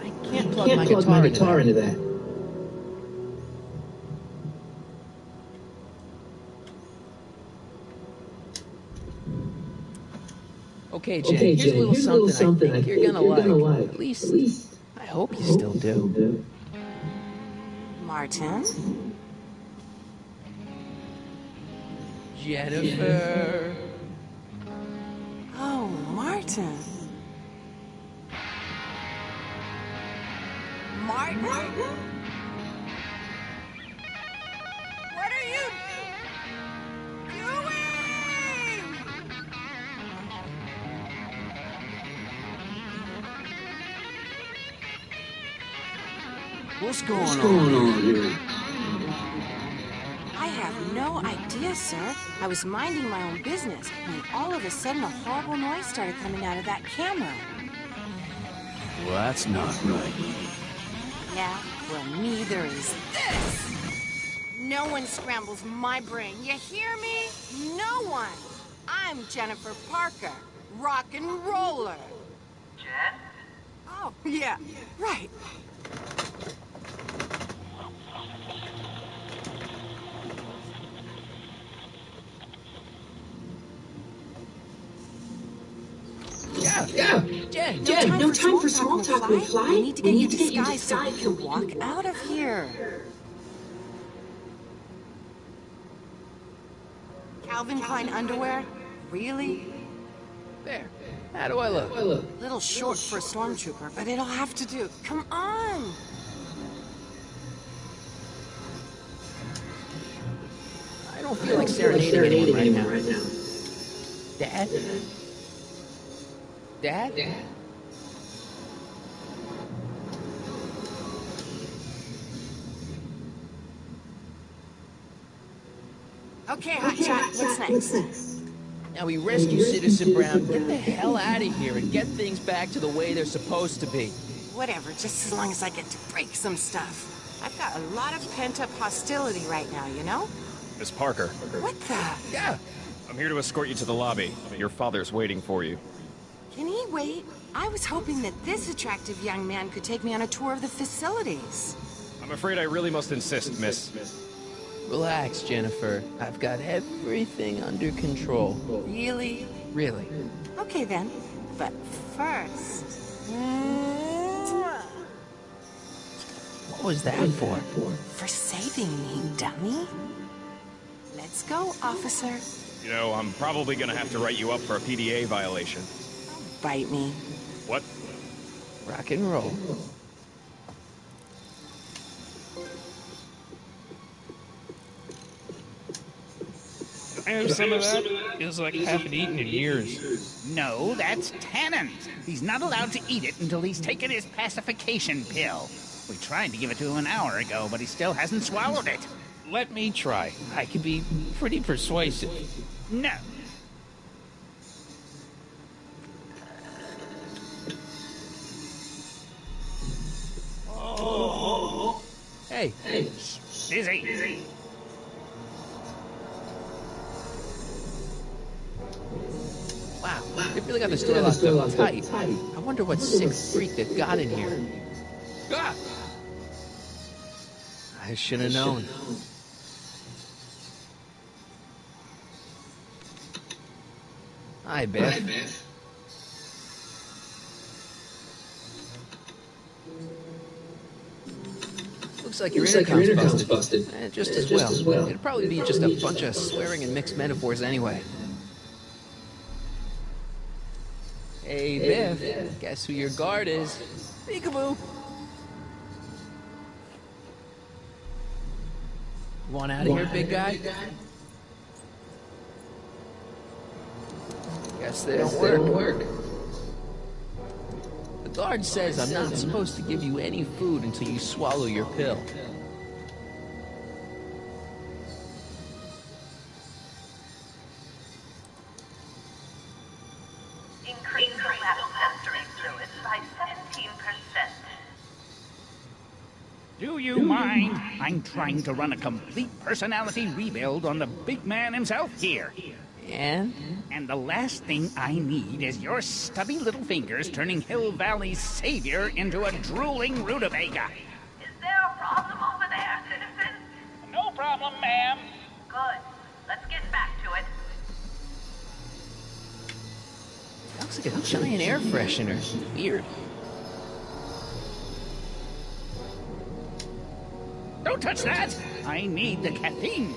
I can't plug my guitar into that. Okay, Jen, here's a little something I think you're gonna like. At least, I hope you still do. Martin? Jennifer. Oh, Martin. Martin? What are you doing? What's going on here? I have no idea, sir. I was minding my own business when all of a sudden a horrible noise started coming out of that camera. Well, that's not right. Yeah, well, neither is this. No one scrambles my brain, you hear me? No one. I'm Jennifer Parker, rock and roller. Jen? Oh, yeah, right. Yeah. Jen. No time for small talk, McFly. We need to get you disguised so we can walk out of here. Calvin Klein underwear? Really? There. How do I look? Little short for a stormtrooper, but it'll have to do. Come on! don't feel like serenading anyone right now. Dad? Dad? Okay, Hotshot, what's next? Now we rescue Citizen Brown, get the hell out of here, and get things back to the way they're supposed to be. Whatever, just as long as I get to break some stuff. I've got a lot of pent-up hostility right now, you know? Miss Parker. What the? Yeah. I'm here to escort you to the lobby. Your father's waiting for you. Can he wait? I was hoping that this attractive young man could take me on a tour of the facilities. I'm afraid I really must insist, miss. Relax, Jennifer. I've got everything under control. Really? Really. Okay then. But first... What was that for? For saving me, dummy. Let's go, officer. You know, I'm probably gonna have to write you up for a PDA violation. Bite me. What? Rock and roll. I have some of that. Feels like I haven't eaten in years. No, that's Tannen. He's not allowed to eat it until he's taken his pacification pill. We tried to give it to him an hour ago, but he still hasn't swallowed it. Let me try. I can be pretty persuasive. No. Hey. Dizzy. Wow, they really got this door locked up tight. I wonder what sick freak they've got in here. Ah! I should have known. Hi, Beth. Looks like your intercom's busted. Just as well. It'd probably be just a bunch of swearing and mixed metaphors anyway. Hey, Biff. Guess who your guard is? Peekaboo. Want out of here, big guy? Guess they don't work. The guard says I'm not supposed to give you any food until you swallow your pill. Increase sensory fluid by 17%. Do you mind? I'm trying to run a complete personality rebuild on the big man himself here. And? And the last thing I need is your stubby little fingers turning Hill Valley's savior into a drooling rutabaga. Is there a problem over there, citizen? No problem, ma'am. Good. Let's get back to it. Looks like a giant air freshener. Weird. Don't touch that! I need the caffeine.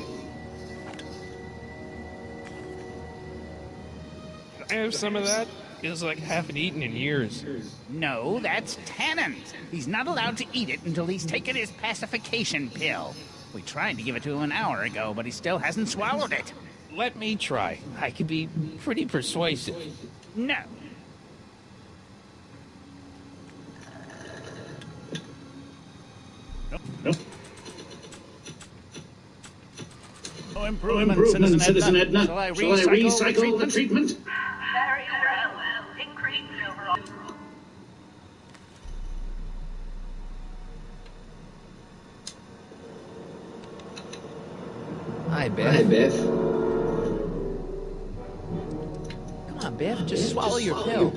I have some of that. Feels like I haven't eaten in years. No, that's Tannen. He's not allowed to eat it until he's taken his pacification pill. We tried to give it to him an hour ago, but he still hasn't swallowed it. Let me try. I can be pretty persuasive. No. Nope. No improvement, Citizen Edna. Shall I recycle the treatment? Very well. Increase overall. Hi, Beth. Come on, Beth. Just swallow your pill.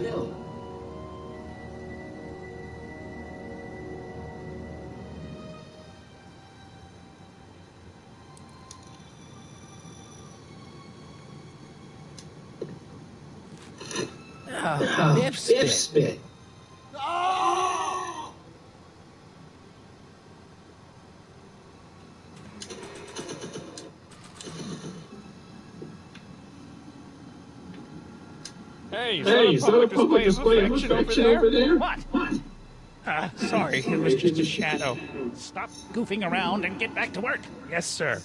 Biff spit. Hey, is that a public display of affection over there? What? Sorry, it was just a shadow. Stop goofing around and get back to work. Yes, sir.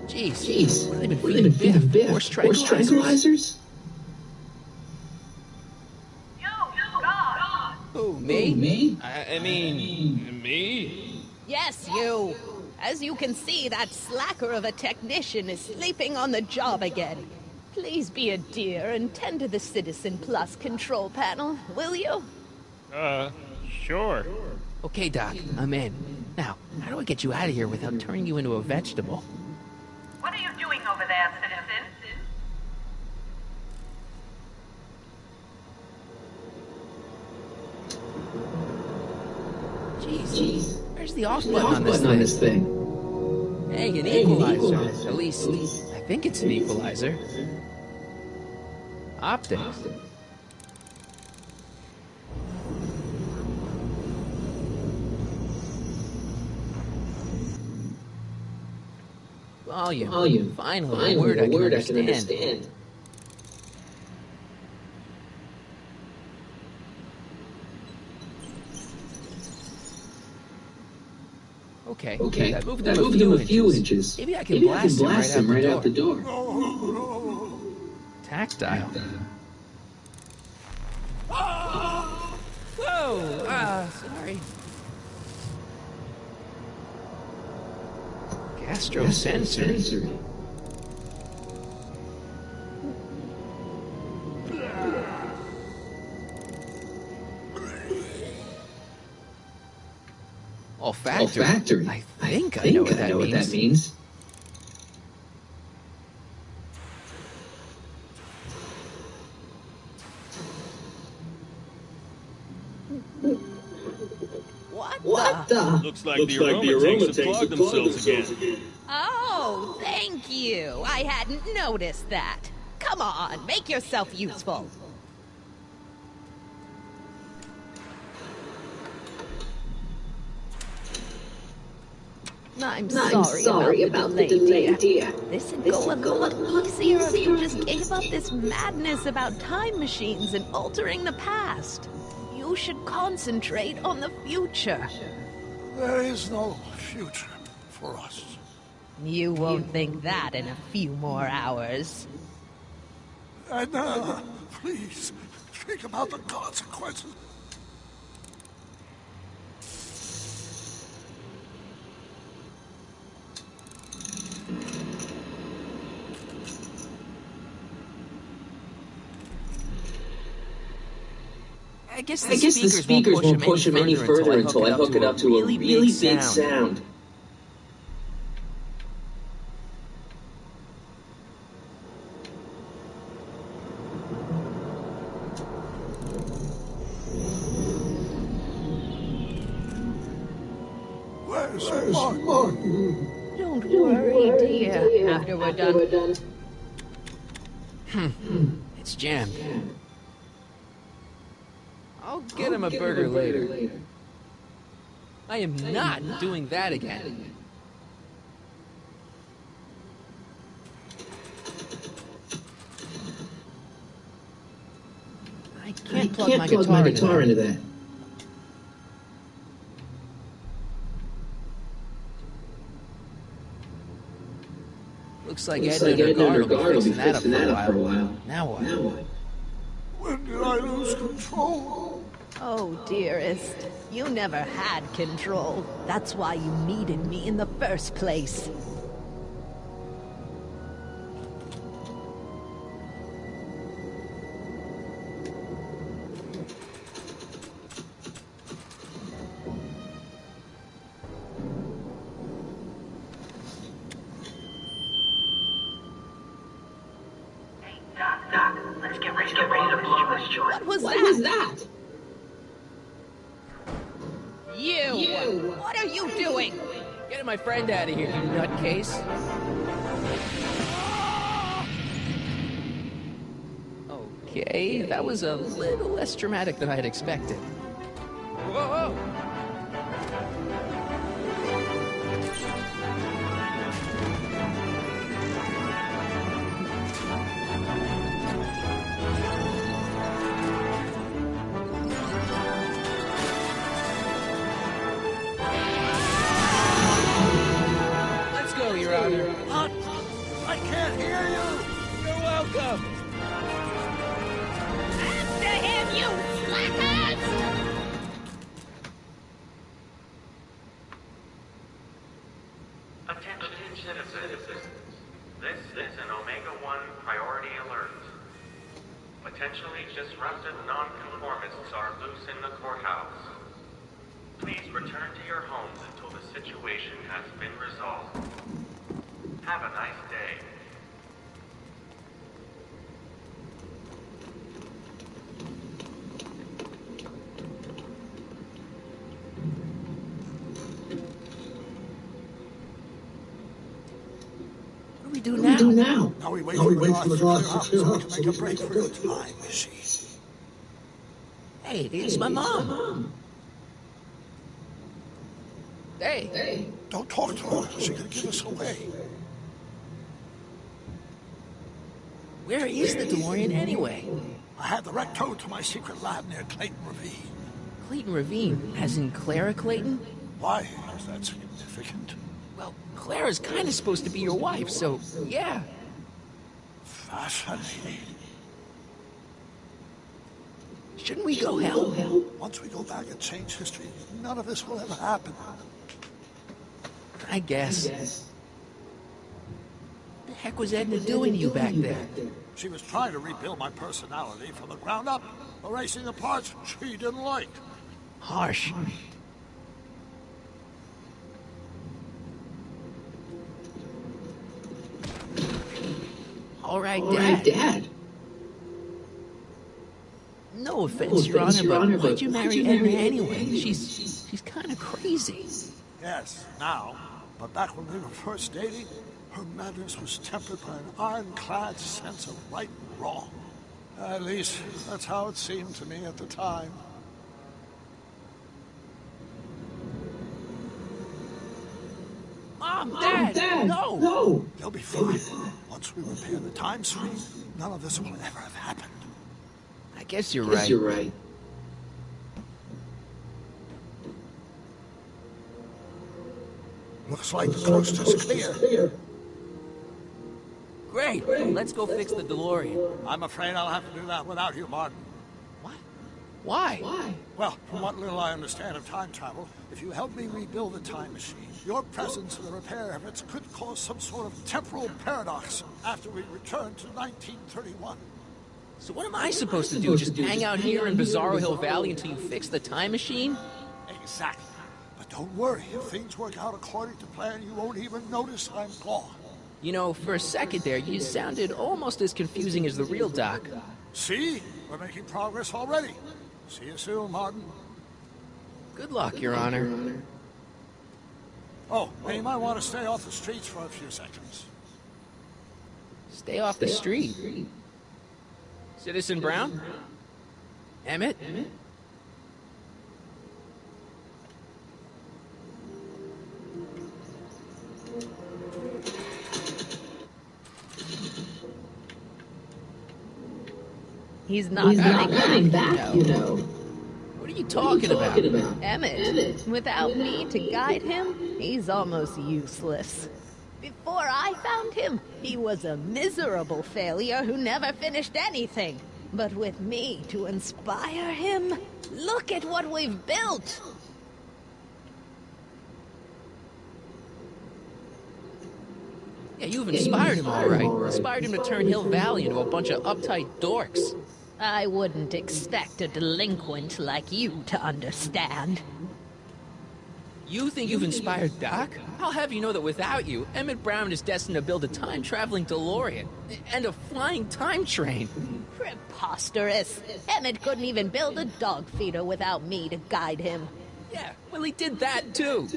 Jeez. What have What have they been feeding Biff? Horse Horse tranquilizers? Who, me? Me? I mean, me? Yes, you. As you can see, that slacker of a technician is sleeping on the job again. Please be a dear and tend to the Citizen Plus control panel, will you? Sure. Okay, Doc, I'm in. Now, how do I get you out of here without turning you into a vegetable? What are you doing over there, citizen? Jeez. Where's the off button on this thing? Hey, an equalizer. At least, I think it's an equalizer. Optics. Volume. Finally, a word I can understand. Okay, I moved him a few inches. Maybe I can blast him right out the door. Tactile. Whoa! Sorry. Gastrosensory. Olfactory. I think I know what that means. What the? Looks like the aroma tanks have clogged themselves again. Oh, thank you. I hadn't noticed that. Come on, make yourself useful. I'm sorry about the delay, dear. This would go a lot easier if you just gave up this madness about time machines and altering the past. You should concentrate on the future. There is no future for us. You won't think that in a few more hours. Edna, please, think about the consequences. I guess the speakers won't push him any further until I hook it up to a really big sound. Where's Martin? Don't worry, dear. After we're done. It's jammed. I'll get him a burger later. I am not doing that again. I can't plug my guitar into that. Looks like Edna or Guard will be fixing that up for a while. Now what? When did I lose control? Oh, dearest, you never had control. That's why you needed me in the first place. Doc, let's get ready to blow this joint. What was that? You! What are you doing? Get my friend out of here, you nutcase. Okay, that was a little less dramatic than I had expected. Whoa! Attention citizens. This is an Omega-1 priority alert. Potentially disruptive nonconformists are loose in the courthouse. Please return to your homes until the situation has been resolved. Have a nice day. What do we do now? Now we wait for the guards to clear out so we can make a break for the time machine. Hey, it's my mom. Hey. Don't talk to her. She could give us away. Where is the DeLorean anyway? I had the wreck towed to my secret lab near Clayton Ravine. Clayton Ravine, as in Clara Clayton? Why is that significant? Well, Clara's kind of supposed to be your wife, so yeah. Fascinating. Shouldn't we go help? Once we go back and change history, none of this will ever happen. I guess. The heck was Edna doing to you back there? She was trying to rebuild my personality from the ground up, erasing the parts she didn't like. Harsh. All right, Dad. No offense, Your Honor, but why'd you marry Edna anyway? She's kind of crazy. Yes, now. But back when we were first dating, her madness was tempered by an ironclad sense of right and wrong. At least, that's how it seemed to me at the time. Mom, Dad, no! They'll be fine. Once we repair the time stream, none of this will ever have happened. I guess you're right. Looks like the coast is clear. Great. Let's go fix the DeLorean. I'm afraid I'll have to do that without you, Martin. What? Why? Well, from what little I understand of time travel, if you help me rebuild the time machine, your presence in the repair efforts could cause some sort of temporal paradox after we return to 1931. So what am I supposed to do? Just hang out here in Bizarro Hill Valley until you fix the time machine? Exactly. But don't worry, if things work out according to plan, you won't even notice I'm gone. You know, for a second there, you sounded almost as confusing as the real Doc. See? We're making progress already. See you soon, Martin. Good luck, Your Honor. Oh, and you might want to stay off the streets for a few seconds. Stay off the street? Citizen Brown? Emmett? He's not coming back, you know. What are you talking about? Emmett, without me to guide him, he's almost useless. Before I found him, he was a miserable failure who never finished anything. But with me to inspire him, look at what we've built! Yeah, you've inspired him, all right. Inspired him to turn Hill Valley into a bunch of uptight dorks. I wouldn't expect a delinquent like you to understand. You think you've inspired Doc? I'll have you know that without you, Emmett Brown is destined to build a time-traveling DeLorean and a flying time train. Preposterous. Emmett couldn't even build a dog feeder without me to guide him. Yeah, well, he did that, too.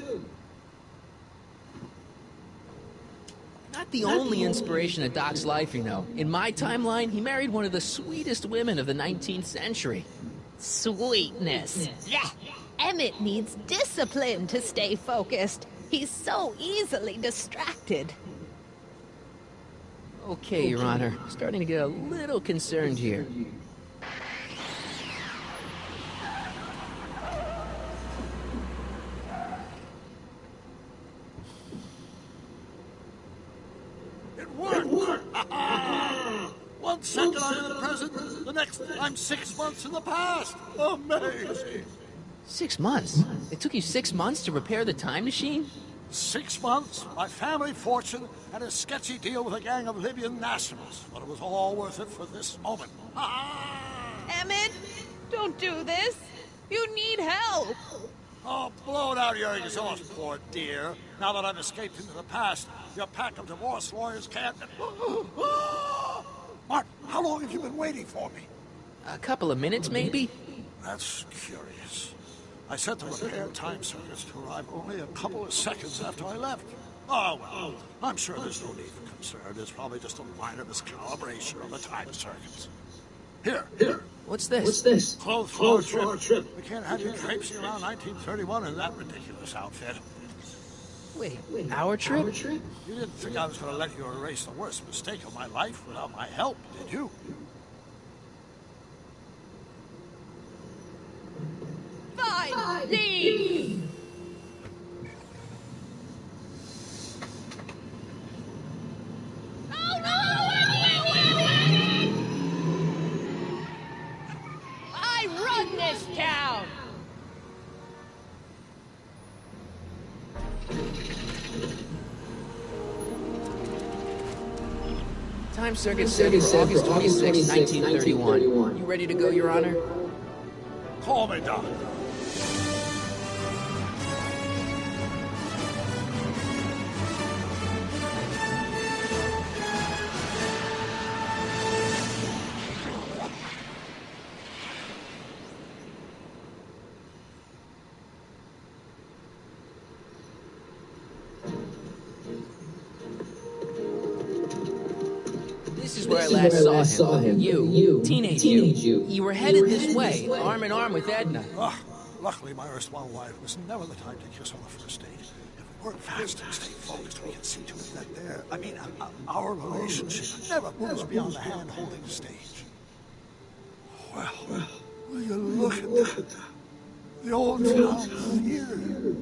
Not the only inspiration of Doc's life, you know. In my timeline, he married one of the sweetest women of the 19th century. Sweetness. Yeah. Emmett needs discipline to stay focused. He's so easily distracted. Okay, Your Honor. Starting to get a little concerned here. It worked! 1 second I'm in the present, the next I'm 6 months in the past. Amazing! 6 months? It took you 6 months to repair the time machine? 6 months, my family fortune, and a sketchy deal with a gang of Libyan nationals. But it was all worth it for this moment. Emmett, don't do this. You need help. Oh, blow it out of your exhaust, poor dear. Now that I've escaped into the past, your pack of divorce lawyers can't... Martin, how long have you been waiting for me? A couple of minutes, maybe? That's curious. I sent the repair time circuits to arrive only a couple of seconds after I left. Oh, well, I'm sure there's no need for concern. It's probably just a minor miscalibration of the time circuits. Here. What's this? What's this? Clothes for our trip. We can't have you traipsing around 1931 in that ridiculous outfit. Wait, our trip? You didn't think I was going to let you erase the worst mistake of my life without my help, did you? Fine, leave. Oh, no! I run this town! Time circuit set for August 26, 1931. You ready to go, Your Honor? Call me, Doc. This is where I last saw him. You, teenage you. You were headed this way, arm in arm with Edna. Luckily, my erstwhile wife was never the type to kiss on the first date. If we work fast and stay focused, we can see to it that our relationship never moves beyond the hand-holding stage. Well, will you look at that? The old town theater.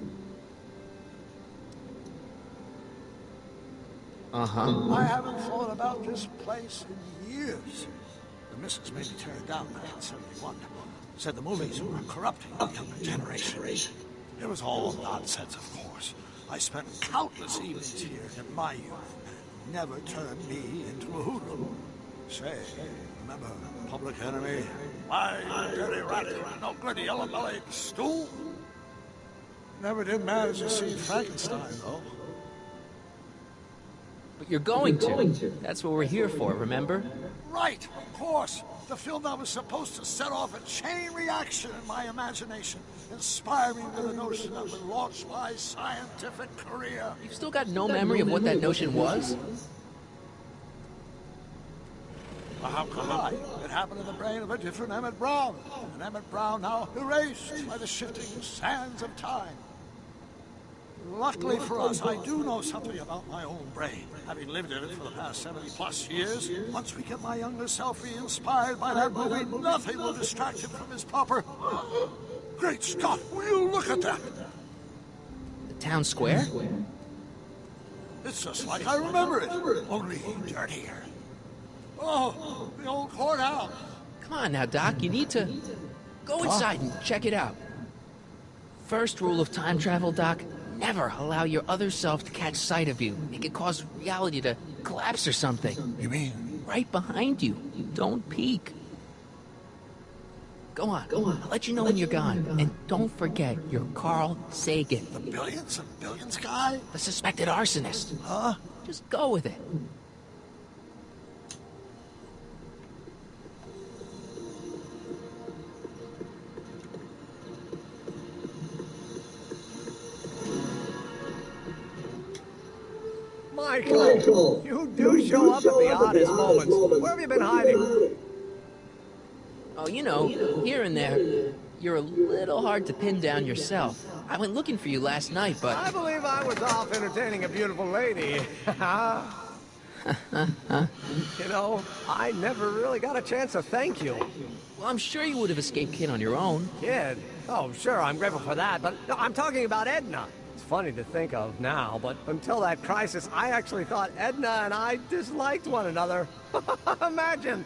Uh-huh. I haven't thought about this place in years. The missus made me tear it down in 1971. Said the movies were corrupting the younger generation. It was all nonsense, of course. I spent countless evenings here in my youth. Never turned me into a hoodlum. Say, remember Public Enemy? My dirty rat, no gritty yellow-bellied stool? Never did manage to see Frankenstein, though. But you're going to. That's what we're here for, remember? Right, of course. The film that was supposed to set off a chain reaction in my imagination, inspire me with a notion that would launch my scientific career. You've still got no memory of what that notion was? Well, how could I? It happened in the brain of a different Emmett Brown. An Emmett Brown now erased by the shifting sands of time. Luckily for us, I do know something about my own brain, having lived in it for the past 70-plus years. Once we get my younger self re-inspired by that movie, nothing will distract him from his proper... Great Scott, will you look at that? The town square? It's just like I remember it, only dirtier. Oh, the old courthouse. Come on now, Doc, you need to... Go inside and check it out. First rule of time travel, Doc. Never allow your other self to catch sight of you. It could cause reality to collapse or something. You mean? Right behind you. Don't peek. Go on. I'll let you know when you're gone. And don't forget, you're Carl Sagan. The billions and billions guy? The suspected arsonist. Huh? Just go with it. Michael, you do show up at the oddest moments. Where have you been hiding? Oh, you know, here and there. You're a little hard to pin down yourself. I went looking for you last night, but... I believe I was off entertaining a beautiful lady. You know, I never really got a chance to thank you. Well, I'm sure you would have escaped Kid on your own. Kid? Oh, sure, I'm grateful for that, but no, I'm talking about Edna. It's funny to think of now, but until that crisis, I actually thought Edna and I disliked one another. Imagine!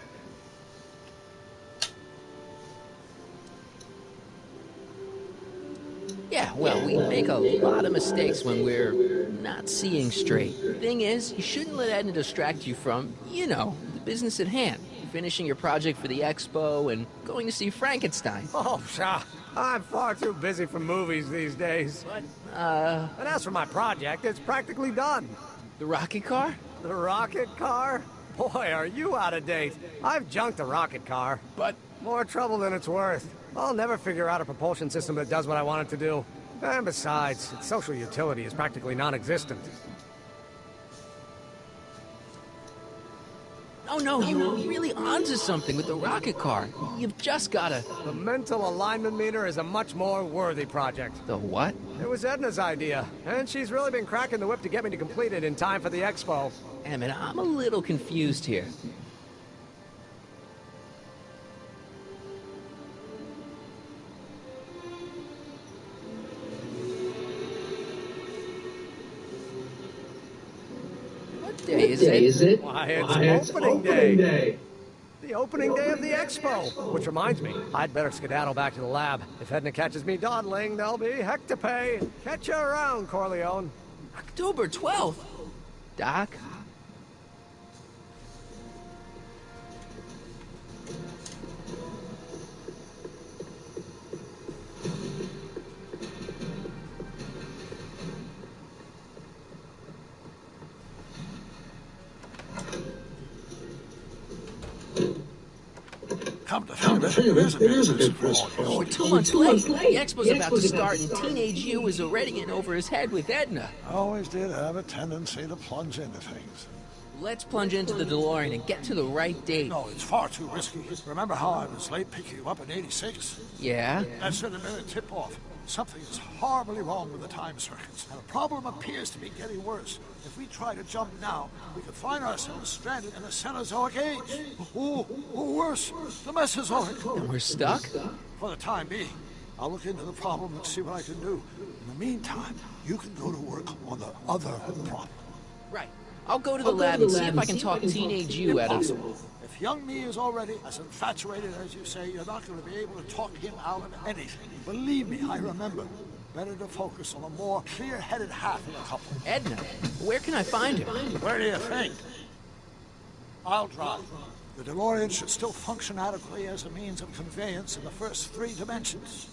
Yeah, well, we make a lot of mistakes when we're not seeing straight. Thing is, you shouldn't let Edna distract you from, the business at hand. Finishing your project for the expo and going to see Frankenstein. Oh, pshaw. I'm far too busy for movies these days. And as for my project, it's practically done. The rocket car? The rocket car? Boy, are you out of date. I've junked the rocket car. But... more trouble than it's worth. I'll never figure out a propulsion system that does what I want it to do. And besides, its social utility is practically non-existent. Oh no, you were really onto something with the rocket car. You've just gotta... The mental alignment meter is a much more worthy project. The what? It was Edna's idea, and she's really been cracking the whip to get me to complete it in time for the expo. Emmett, I'm a little confused here. What day is it? Why, it's opening day. The opening day of the expo. Which reminds me, I'd better skedaddle back to the lab. If Edna catches me dawdling, there'll be heck to pay. Catch you around, Corleone. October 12th? Doc? Come to think of it, it is a big risk. We're 2 months late. The expo's about to start, and Teenage You is already in over his head with Edna. I always did have a tendency to plunge into things. Let's plunge into the DeLorean and get to the right date. No, it's far too risky. Remember how I was late picking you up in '86? Yeah? That should have been a tip-off. Something is horribly wrong with the time circuits, and the problem appears to be getting worse. If we try to jump now, we could find ourselves stranded in the Cenozoic age. Or worse, the Mesozoic. And we're stuck? For the time being. I'll look into the problem and see what I can do. In the meantime, you can go to work on the other problem. Right. I'll go to the lab and see if I can talk Teenage You out of it. If young me is already as infatuated as you say, you're not going to be able to talk him out of anything. Believe me, I remember. Better to focus on a more clear-headed half of the couple. Edna, where can I find him? Where do you think? I'll drive. The DeLorean should still function adequately as a means of conveyance in the first 3 dimensions.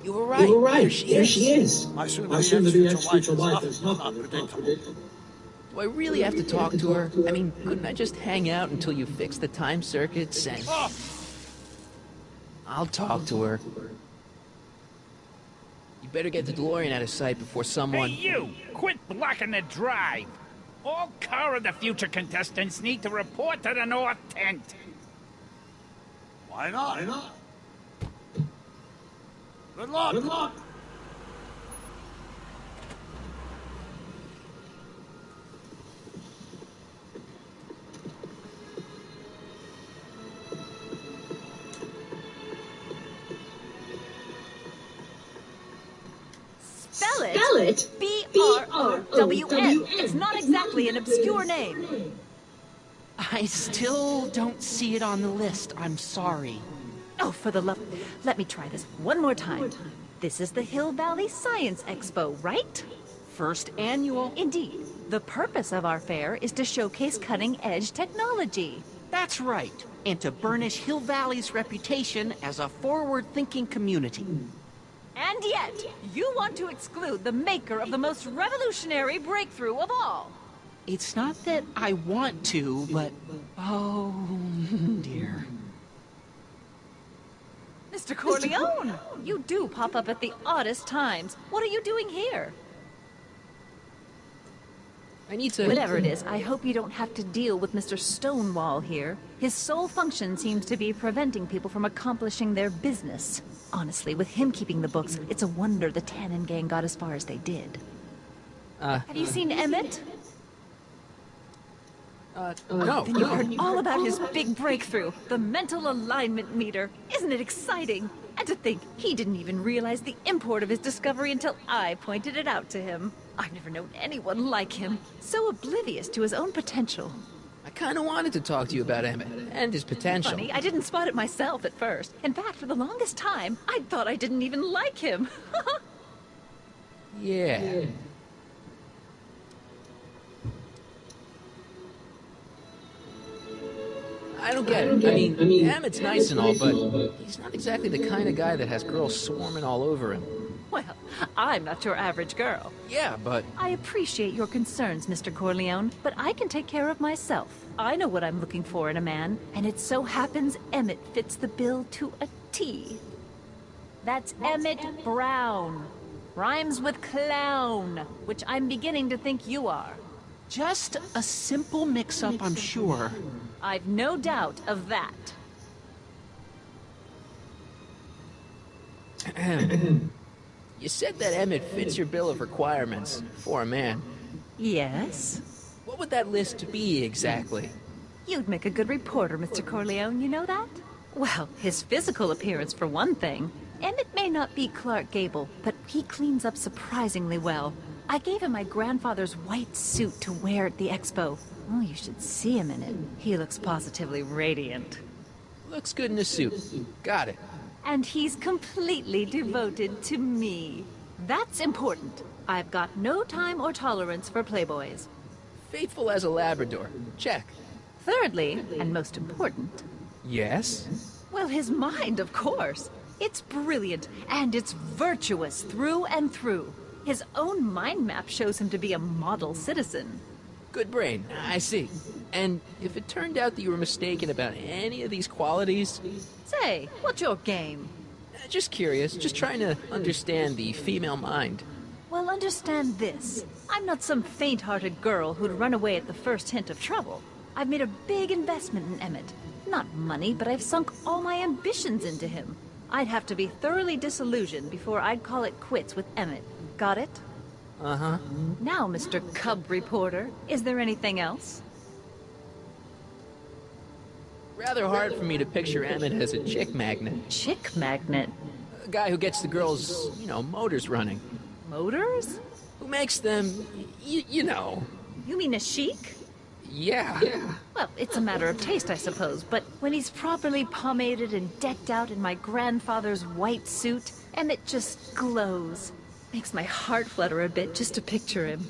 You were right. You were right. There she is. My soon-to-be ex-future wife is not unpredictable. Do I really have to talk to her? I mean, couldn't I just hang out until you fix the time circuits and... I'll talk to her. You better get the DeLorean out of sight before someone... Hey, you! Quit blocking the drive! All Car of the Future contestants need to report to the North Tent. Why not? Why not? Good luck! Good luck! Spell it? B-R-O-W-N. It's not exactly an obscure name. I still don't see it on the list. I'm sorry. Oh, for the love... Let me try this one more time. This is the Hill Valley Science Expo, right? First annual. Indeed. The purpose of our fair is to showcase cutting-edge technology. That's right. And to burnish Hill Valley's reputation as a forward-thinking community. And yet, you want to exclude the maker of the most revolutionary breakthrough of all. It's not that I want to, but... oh, dear. Mr. Corleone, you do pop up at the oddest times. What are you doing here? I need to... Whatever it is, I hope you don't have to deal with Mr. Stonewall here. His sole function seems to be preventing people from accomplishing their business. Honestly, with him keeping the books, it's a wonder the Tannen gang got as far as they did. Have you seen Emmett? Then you heard all about his big breakthrough, the mental alignment meter. Isn't it exciting? And to think, he didn't even realize the import of his discovery until I pointed it out to him. I've never known anyone like him. So oblivious to his own potential. I kind of wanted to talk to you about Emmett and his potential. Funny, I didn't spot it myself at first. In fact, for the longest time, I thought I didn't even like him. Yeah. I don't get it. I mean, Emmett's nice and all, but he's not exactly the kind of guy that has girls swarming all over him. Well, I'm not your average girl. Yeah, but... I appreciate your concerns, Mr. Corleone, but I can take care of myself. I know what I'm looking for in a man, and it so happens Emmett fits the bill to a T. That's Emmett Brown. Rhymes with clown, which I'm beginning to think you are. Just a simple mix-up, I'm sure. I've no doubt of that. You said that Emmett fits your bill of requirements for a man. Yes? What would that list be exactly? You'd make a good reporter, Mr. Corleone, you know that? Well, his physical appearance for one thing. Emmett may not be Clark Gable, but he cleans up surprisingly well. I gave him my grandfather's white suit to wear at the expo. Oh, you should see him in it. He looks positively radiant. Looks good in a suit. Got it. And he's completely devoted to me. That's important. I've got no time or tolerance for playboys. Faithful as a Labrador. Check. Thirdly, and most important... Yes? Well, his mind, of course. It's brilliant, and it's virtuous through and through. His own mind map shows him to be a model citizen. Good brain, I see. And if it turned out that you were mistaken about any of these qualities... Say, what's your game? Just curious, just trying to understand the female mind. Well, understand this. I'm not some faint-hearted girl who'd run away at the first hint of trouble. I've made a big investment in Emmett. Not money, but I've sunk all my ambitions into him. I'd have to be thoroughly disillusioned before I'd call it quits with Emmett. Got it? Uh-huh. Now, Mr. Cub Reporter, is there anything else? Rather hard for me to picture Emmett as a chick magnet. Chick magnet? A guy who gets the girls, motors running. Motors? Who makes them, you know. You mean a chic? Yeah. Well, it's a matter of taste, I suppose, but when he's properly pomaded and decked out in my grandfather's white suit, Emmett just glows. Makes my heart flutter a bit just to picture him.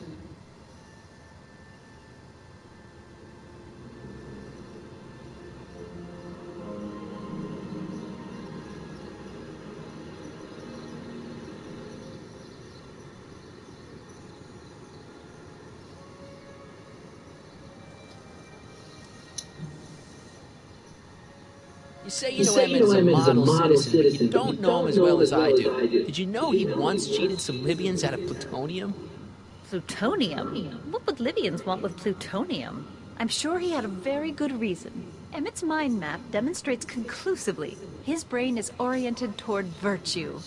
You say you know Emmett is a model citizen, but you don't know him as well as I do. Did you know he once cheated some Libyans out of plutonium? Plutonium? What would Libyans want with plutonium? I'm sure he had a very good reason. Emmett's mind map demonstrates conclusively his brain is oriented toward virtue.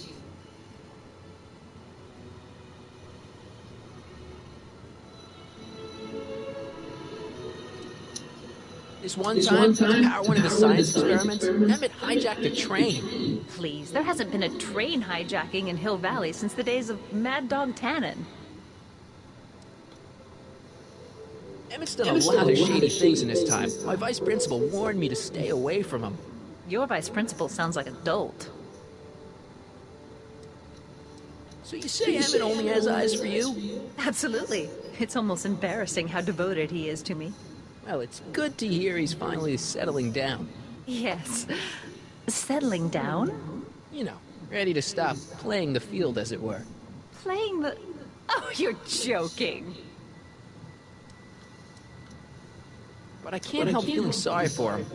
This one time, to power one of the science experiments, Emmett hijacked a train. Please, there hasn't been a train hijacking in Hill Valley since the days of Mad Dog Tannen. Emmett's done a lot of shady things in his time. My vice principal warned me to stay away from him. Your vice principal sounds like a dolt. So you say Emmett only has eyes for you? Absolutely. It's almost embarrassing how devoted he is to me. Well, it's good to hear he's finally settling down. Yes. Settling down? You know, ready to stop playing the field, as it were. Playing the... Oh, you're joking. But I can't help feeling sorry for him.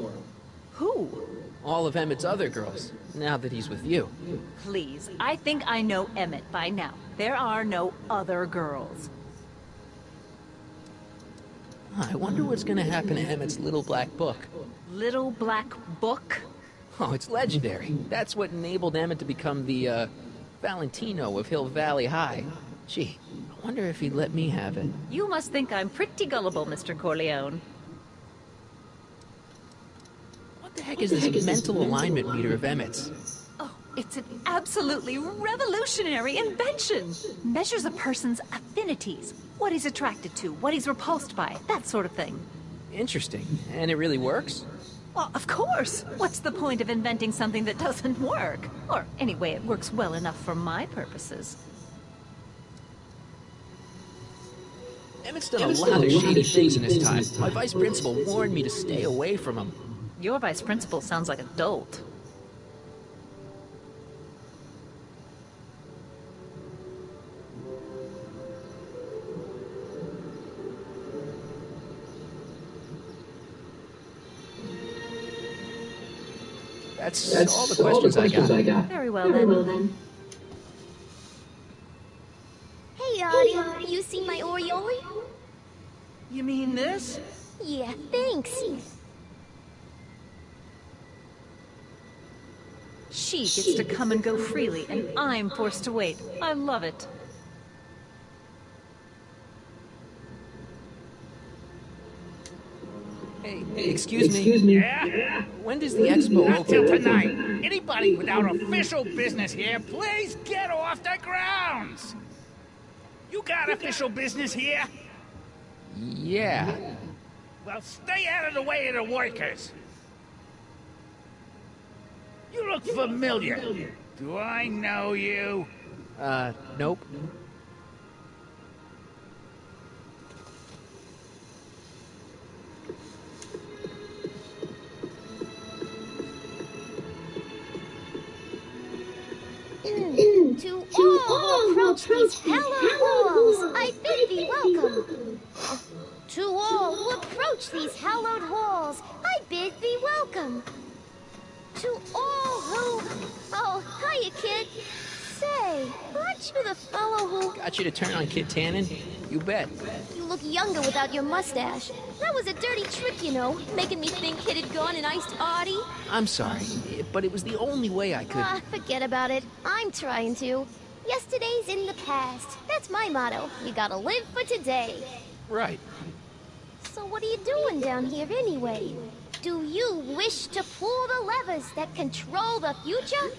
Who? All of Emmett's other girls, now that he's with you. Please, I think I know Emmett by now. There are no other girls. I wonder what's going to happen to Emmett's little black book. Little black book? Oh, it's legendary. That's what enabled Emmett to become the, Valentino of Hill Valley High. Gee, I wonder if he'd let me have it. You must think I'm pretty gullible, Mr. Corleone. What the heck is this mental alignment meter of Emmett's? Oh, it's an absolutely revolutionary invention. Measures a person's affinities, what he's attracted to, what he's repulsed by, that sort of thing. Interesting. And it really works? Well, of course. What's the point of inventing something that doesn't work? Or anyway, it works well enough for my purposes. Emmett's done a lot of shady things in his time. My vice principal warned me to stay away from him. Your vice principal sounds like a dolt. That's all the questions I got. Very well then. Hey, Audie, you see my Oriole? You mean this? Yeah, thanks. She gets to come and go freely, and I'm forced to wait. I love it. Hey, excuse me. Yeah? When does the expo Not till open? tonight. Anybody without official business here, please get off the grounds. You got official business here? Yeah. Well, stay out of the way of the workers. You look familiar. Do I know you? Nope. To all who approach these hallowed halls, I bid thee welcome. To all who approach these hallowed halls, I bid thee welcome. To all who... Oh, hiya, kid. Say, aren't you the fellow who... Got you to turn on Kid Tannen? You bet. You look younger without your mustache. That was a dirty trick, you know, making me think Kid had gone and iced Audie. I'm sorry, but it was the only way I could... Forget about it. I'm trying to. Yesterday's in the past. That's my motto. You gotta live for today. Right. So what are you doing down here anyway? Do you wish to pull the levers that control the future?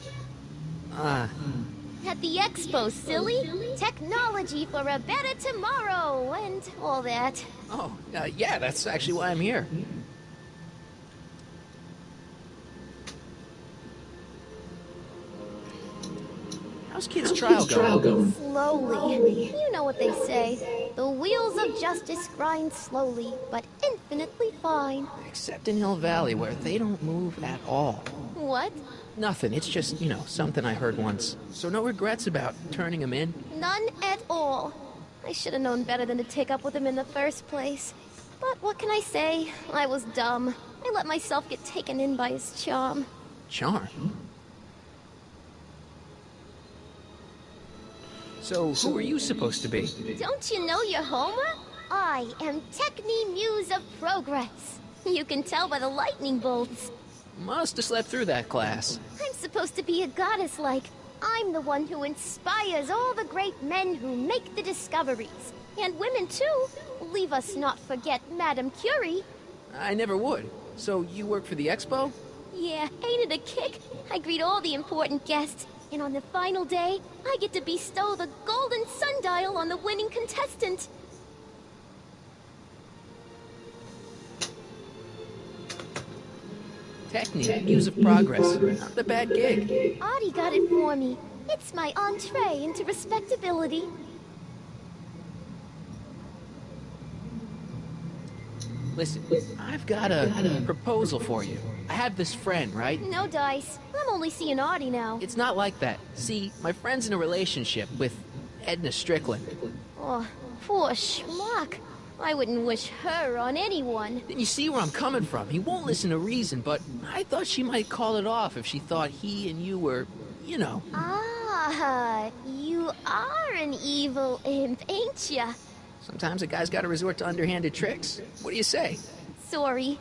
At the expo, silly. Technology for a better tomorrow, and all that. Oh, yeah, that's actually why I'm here. How's Kid's trial going? Slowly. You know what they say. The wheels of justice grind slowly, but infinitely fine. Except in Hill Valley, where they don't move at all. What? Nothing. It's just, something I heard once. So no regrets about turning him in? None at all. I should have known better than to take up with him in the first place. But what can I say? I was dumb. I let myself get taken in by his charm. Charm? So who are you supposed to be? Don't you know your Homer? I am Techni Muse of Progress. You can tell by the lightning bolts. Must have slept through that class. I'm supposed to be a goddess-like. I'm the one who inspires all the great men who make the discoveries. And women, too. Leave us not forget Madame Curie. I never would. So you work for the expo? Yeah, ain't it a kick? I greet all the important guests. And on the final day, I get to bestow the golden sundial on the winning contestant. Techni, Muse of Progress. Not a bad gig. Audie got it for me. It's my entree into respectability. Listen, I've got a proposal for you. I have this friend, right? No dice. I'm only seeing Audie now. It's not like that. See, my friend's in a relationship with Edna Strickland. Oh, poor schmuck. I wouldn't wish her on anyone. Then you see where I'm coming from. He won't listen to reason, but I thought she might call it off if she thought he and you were, Ah, you are an evil imp, ain't ya? Sometimes a guy's got to resort to underhanded tricks. What do you say? Sorry.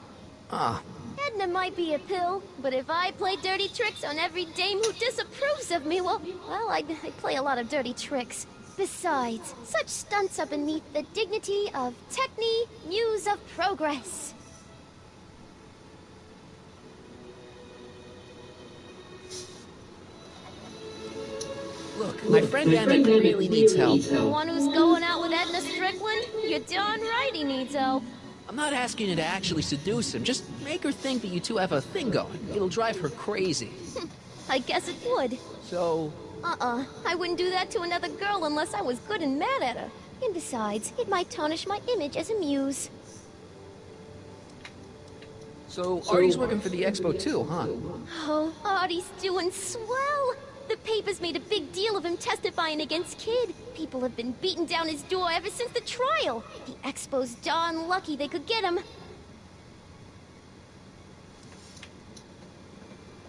Ah. Edna might be a pill, but if I play dirty tricks on every dame who disapproves of me, well, I play a lot of dirty tricks. Besides, such stunts are beneath the dignity of Techni, Muse of Progress. Look, my friend Emmett really needs help. The one who's going out with Edna Strickland? You're darn right he needs help. I'm not asking you to actually seduce him. Just make her think that you two have a thing going. It'll drive her crazy. I guess it would. So... I wouldn't do that to another girl unless I was good and mad at her. And besides, it might tarnish my image as a muse. So, Artie's working for the Expo too, huh? Oh, Artie's doing swell. The papers made a big deal of him testifying against Kid. People have been beating down his door ever since the trial. The Expo's darn lucky they could get him.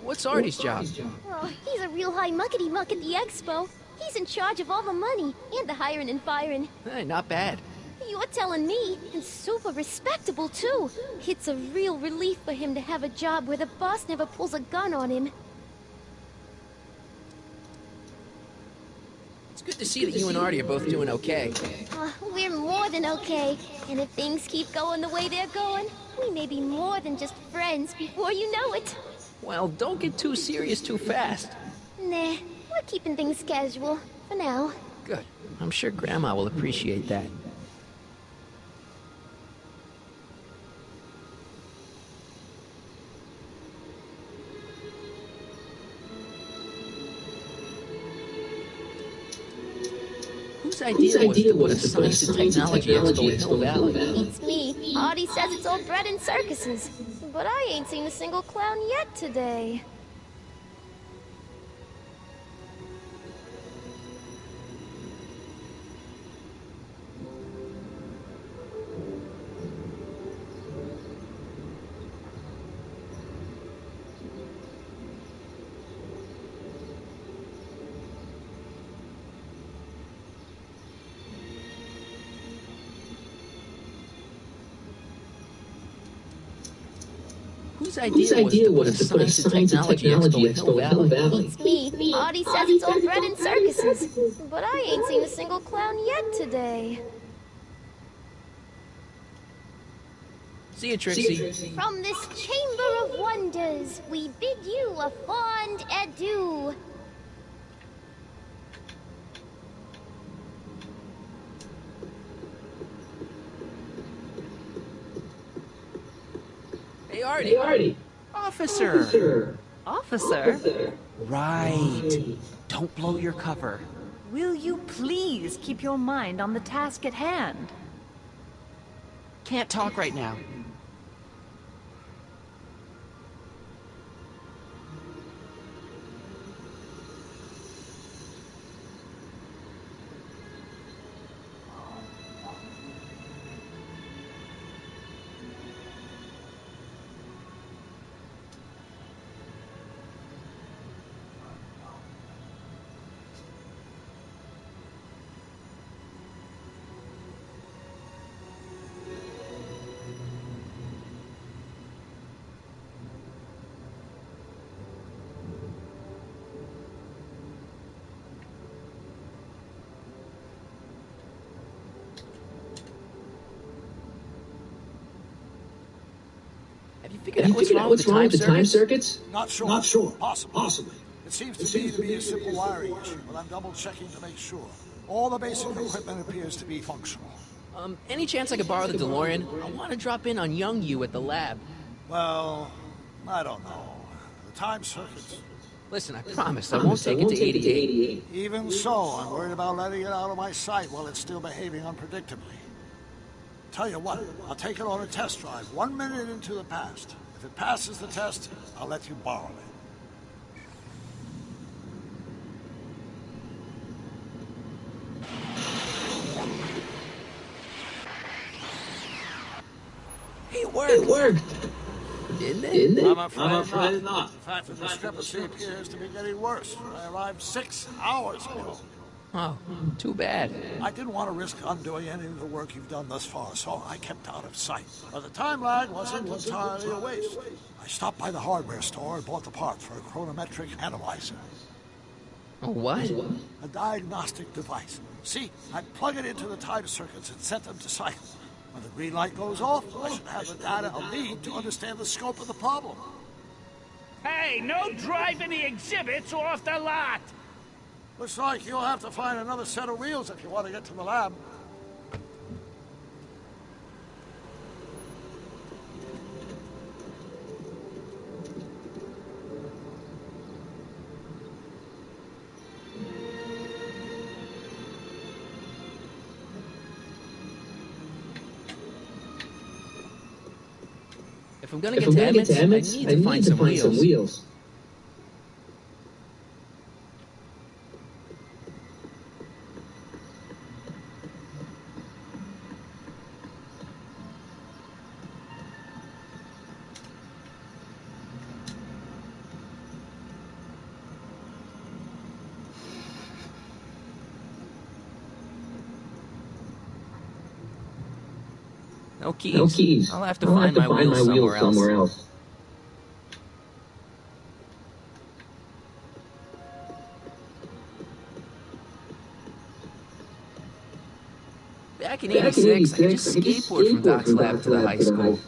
What's Artie's job? Oh, he's a real high muckety-muck at the Expo. He's in charge of all the money, and the hiring and firing. Hey, not bad. You're telling me, and super respectable, too. It's a real relief for him to have a job where the boss never pulls a gun on him. It's good to see that you and Artie are both doing okay. We're more than okay. And if things keep going the way they're going, we may be more than just friends before you know it. Well, don't get too serious too fast. Nah, we're keeping things casual, for now. Good. I'm sure Grandma will appreciate that. Whose idea was to put a science and technology expo in Hill Valley? It's me. Artie says it's all bread and circuses. But I ain't seen a single clown yet today. Whose idea was to put a science and technology expo in Hill Valley? It's me. Artie says it's all bread and circuses. But I ain't seen a single clown yet today. See you, Trixie. From this chamber of wonders, we bid you a fond adieu. Hey, Artie. Officer. Officer? Right. Don't blow your cover. Will you please keep your mind on the task at hand? Can't talk right now. Have you figured out what's wrong with the time circuits? Not sure. Possibly. It seems to me to be a simple wiring issue, but I'm double-checking to make sure. All the basic equipment appears to be functional. Any chance I could borrow the DeLorean? I want to drop in on young you at the lab. Well, I don't know. The time circuits... Listen, I promise I won't take it to 88. Even so, I'm worried about letting it out of my sight while it's still behaving unpredictably. Tell you what, I'll take it on a test drive 1 minute into the past. If it passes the test, I'll let you borrow it. It worked. Didn't it? I'm afraid not. The fact that the discrepancy appears to be getting worse. I arrived 6 hours ago. Oh, too bad. I didn't want to risk undoing any of the work you've done thus far, so I kept out of sight. But the time lag wasn't entirely a waste. I stopped by the hardware store and bought the parts for a chronometric analyzer. A what? A diagnostic device. See, I plug it into the time circuits and set them to cycle. When the green light goes off, I should have the data I'll need to understand the scope of the problem. Hey, no driving the exhibits off the lot! Looks like you'll have to find another set of wheels if you want to get to the lab. If I'm gonna get to Emmett's, I need to find some wheels. No keys. No keys. I'll have to find my wheels somewhere else. Back in 86, I could just skateboard from Doc's lab to the high school.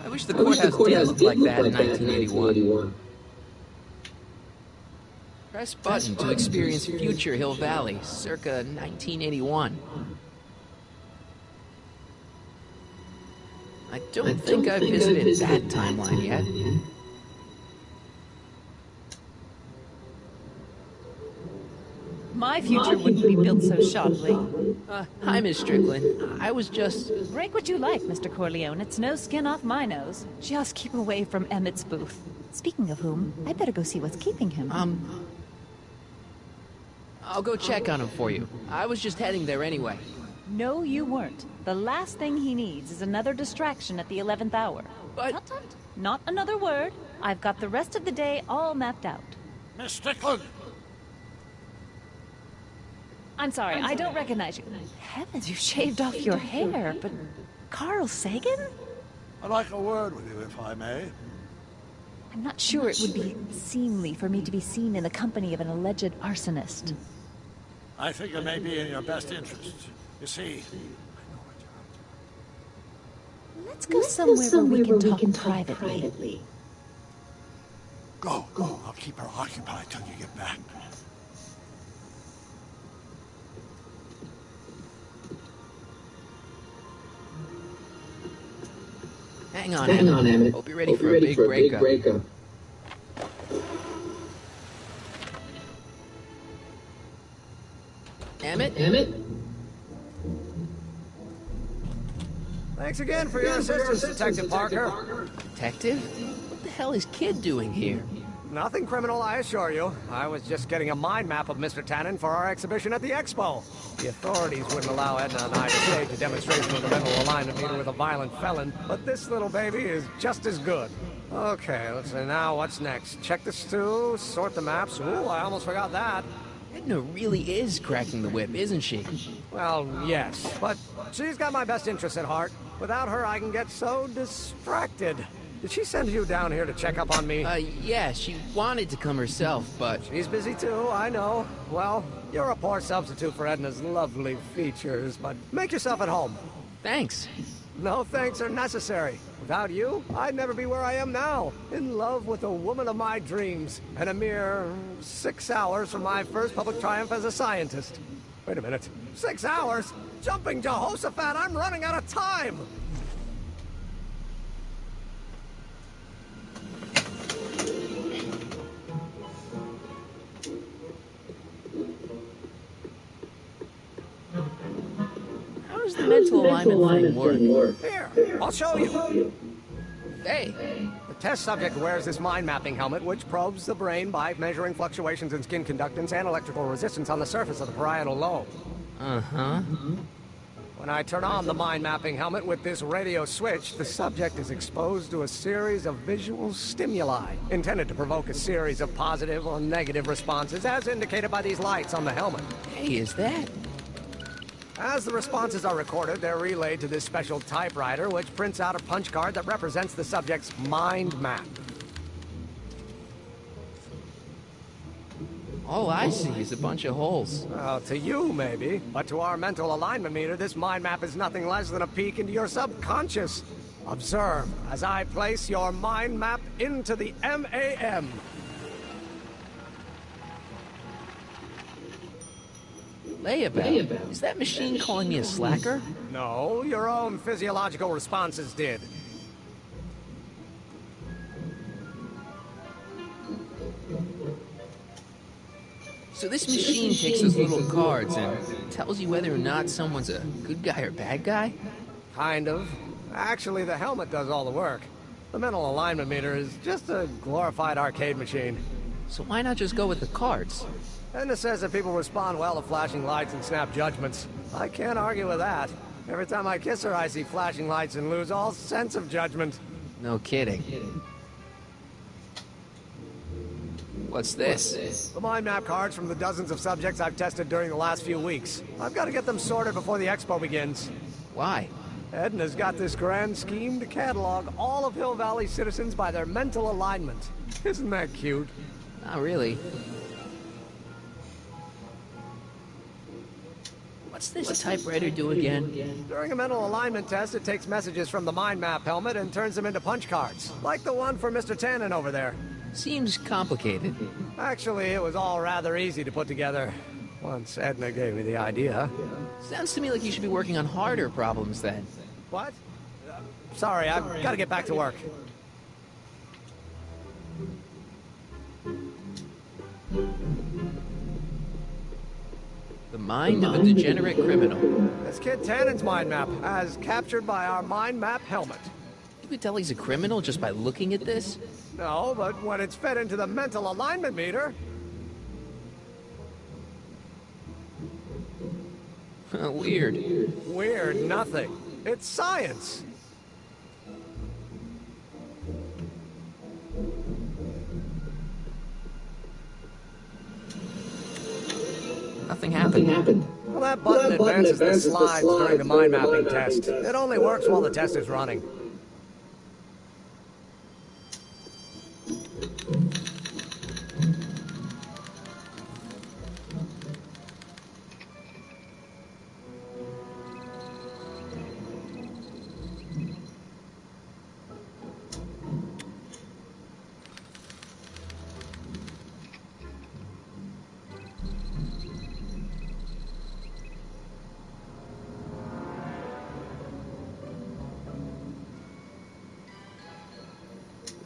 I wish the courthouse did look like that in 1981. Press button to experience future Hill Valley, circa 1981. I don't think I've visited that timeline yet. My future wouldn't be built so shoddily. Hi, Miss Strickland. I was just... Break what you like, Mr. Corleone. It's no skin off my nose. Just keep away from Emmett's booth. Speaking of whom, I'd better go see what's keeping him. I'll go check on him for you. I was just heading there anyway. No, you weren't. The last thing he needs is another distraction at the 11th hour. But... Tut, tut. Not another word. I've got the rest of the day all mapped out. Miss Strickland! I'm sorry, I don't recognize you. Heavens, you shaved off your hair, but... Carl Sagan? I'd like a word with you, if I may. I'm not sure it would be seemly for me to be seen in the company of an alleged arsonist. I think it may be in your best interest. You see... Let's go somewhere where we can talk privately. Go. I'll keep her occupied till you get back. Hang on, Emmett. Hope you're ready for a big breakup. Emmett? Thanks again for your assistance, Detective Parker. Detective? What the hell is Kid doing here? Nothing criminal, I assure you. I was just getting a mind map of Mr. Tannen for our exhibition at the Expo. The authorities wouldn't allow Edna and I to stage a demonstration of the mental alignment meter with a violent felon, but this little baby is just as good. Okay, let's see, now what's next? Check the stew, sort the maps. Ooh, I almost forgot that. Edna really is cracking the whip, isn't she? Well, yes, but she's got my best interests at heart. Without her, I can get so distracted. Did she send you down here to check up on me? Yeah, she wanted to come herself, but... She's busy too, I know. Well, you're a poor substitute for Edna's lovely features, but make yourself at home. Thanks. No thanks are necessary. Without you, I'd never be where I am now. In love with the woman of my dreams. And a mere 6 hours from my first public triumph as a scientist. Wait a minute. 6 hours? Jumping Jehoshaphat, I'm running out of time! How does the mental alignment thing work? Here, I'll show you. Hey. The test subject wears this mind mapping helmet, which probes the brain by measuring fluctuations in skin conductance and electrical resistance on the surface of the parietal lobe. Uh-huh. When I turn on the mind mapping helmet with this radio switch, the subject is exposed to a series of visual stimuli, intended to provoke a series of positive or negative responses, as indicated by these lights on the helmet. Hey, is that? As the responses are recorded, they're relayed to this special typewriter, which prints out a punch card that represents the subject's mind map. All I see is a bunch of holes. Well, to you, maybe. But to our mental alignment meter, this mind map is nothing less than a peek into your subconscious. Observe as I place your mind map into the MAM. Layabout? Is that machine calling me a slacker? No, your own physiological responses did. So this machine takes those little cards and tells you whether or not someone's a good guy or bad guy? Kind of. Actually, the helmet does all the work. The mental alignment meter is just a glorified arcade machine. So why not just go with the cards? Edna says that people respond well to flashing lights and snap judgments. I can't argue with that. Every time I kiss her, I see flashing lights and lose all sense of judgment. No kidding. What's this? The mind map cards from the dozens of subjects I've tested during the last few weeks. I've got to get them sorted before the expo begins. Why? Edna's got this grand scheme to catalog all of Hill Valley citizens by their mental alignment. Isn't that cute? Not really. What's this typewriter do again? During a mental alignment test, it takes messages from the mind map helmet and turns them into punch cards. Like the one for Mr. Tannen over there. Seems complicated. Actually, it was all rather easy to put together. Once Edna gave me the idea. Sounds to me like you should be working on harder problems then. What? Sorry, I've got to get back to work. The mind of a degenerate criminal. That's Kid Tannen's mind map, as captured by our mind map helmet. You could tell he's a criminal just by looking at this? No, but when it's fed into the mental alignment meter... Weird. Weird nothing. It's science. Nothing happened. Well, that button advances the slides during the mind mapping test. It only works while the test is running.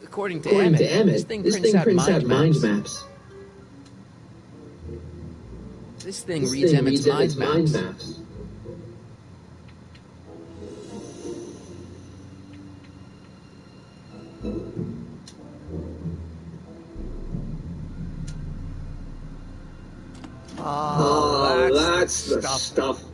According to Emmett, this thing prints out mind maps. This thing reads Emmett's mind maps. Oh, that's the stuff.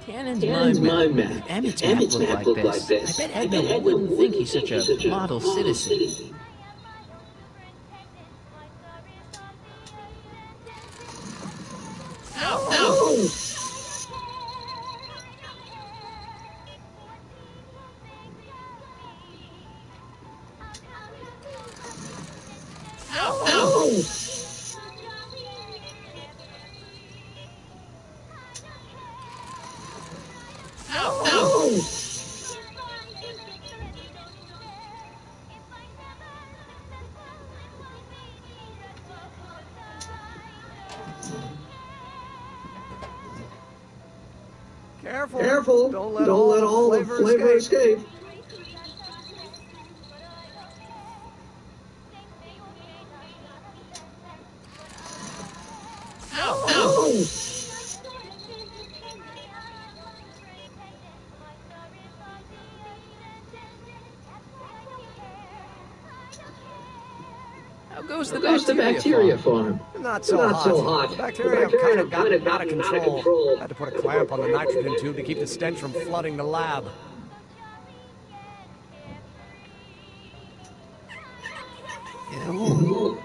Tannen's mind map. Emmett's map looked like this. I bet Edna wouldn't think he's such a model citizen. Ow! Careful. Don't let all the flavor escape. Ow! How goes the bacteria farm? Not so hot. The bacteria have kind of gotten out of control. Had to put a clamp on the nitrogen tube to keep the stench from flooding the lab. Ew.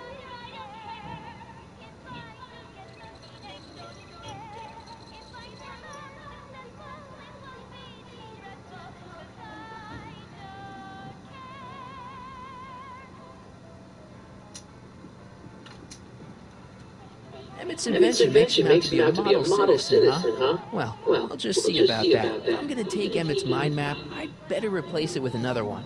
Emmett's invention makes him out to be a model citizen, huh? Well, I'll just see about that. If I'm gonna take Emmett's mind map, I'd better replace it with another one.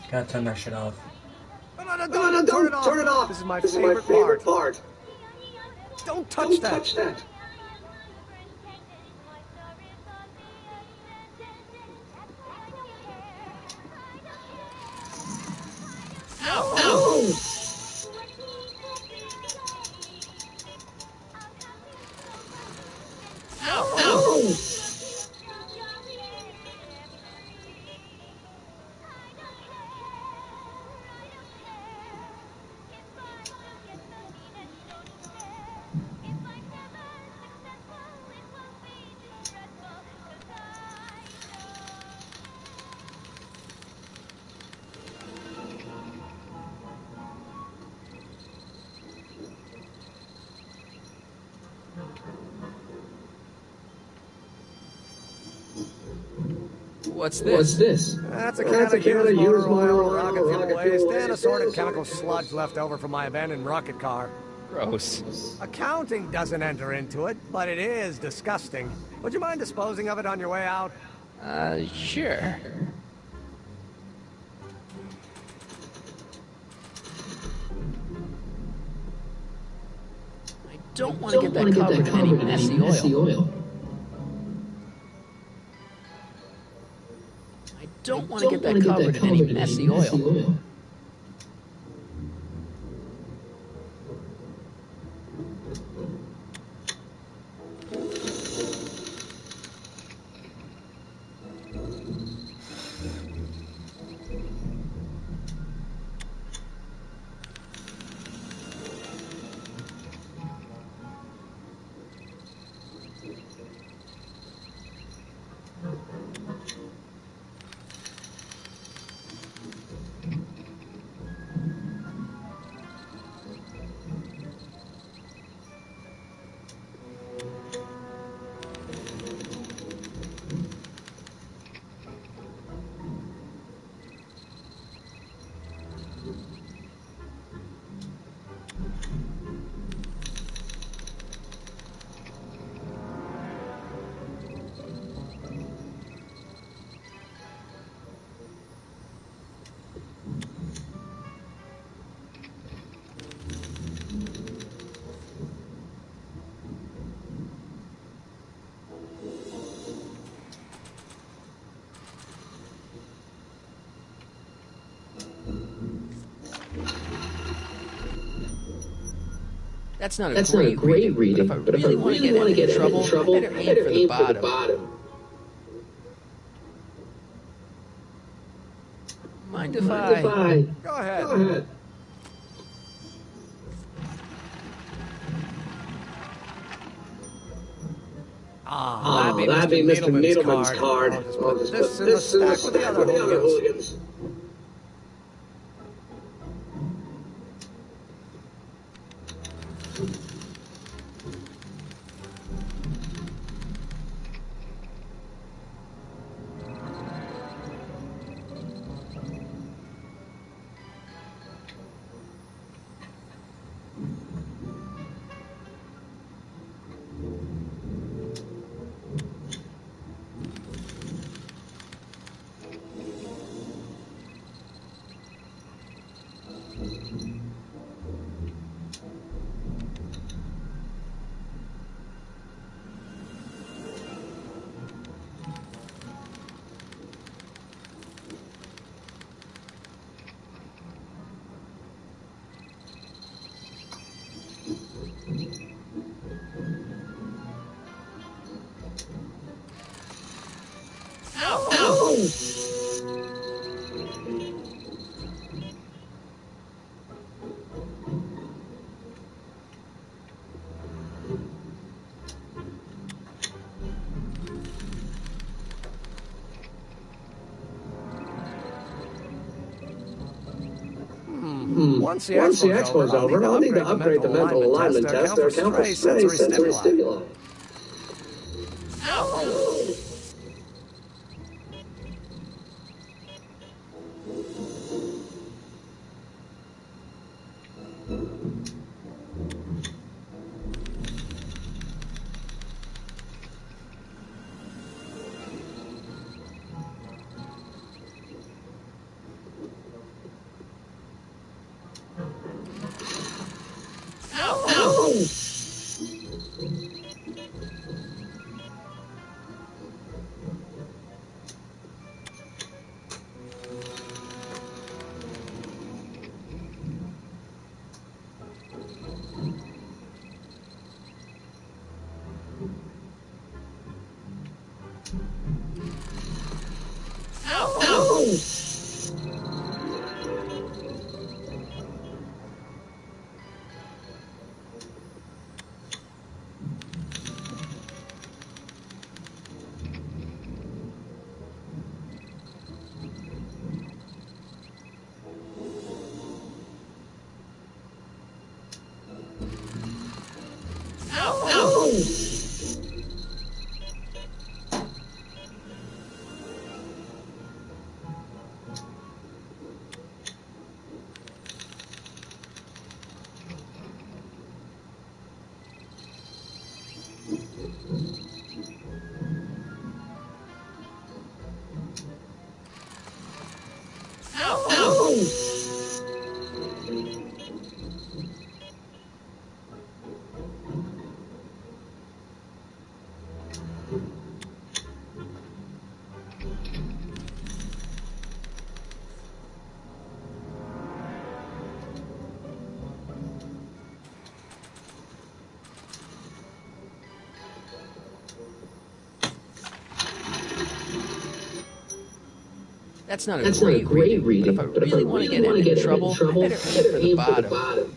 Gotta turn that shit off. No, don't turn it off. This is my favorite part. Don't touch that. Ow! Ow! What's What's this? That's a can of used motor rocket fuel waste and assorted chemical sludge left over from my abandoned rocket car. Gross. Accounting doesn't enter into it, but it is disgusting. Would you mind disposing of it on your way out? Sure. I don't want to get that covered in any messy oil. I don't want to get that covered in any messy oil. That's not a great reading, but if I really want to get in trouble, I better aim for the bottom. Mind if I... Go ahead. That'd be Mr. Needleman's card. I'll just put this in the stack with the other hooligans. Once the expo's over, I'll need to upgrade the mental alignment test to account for stray sensory stimuli. That's not a great reading, but if I really want to get in trouble, I better aim for the bottom.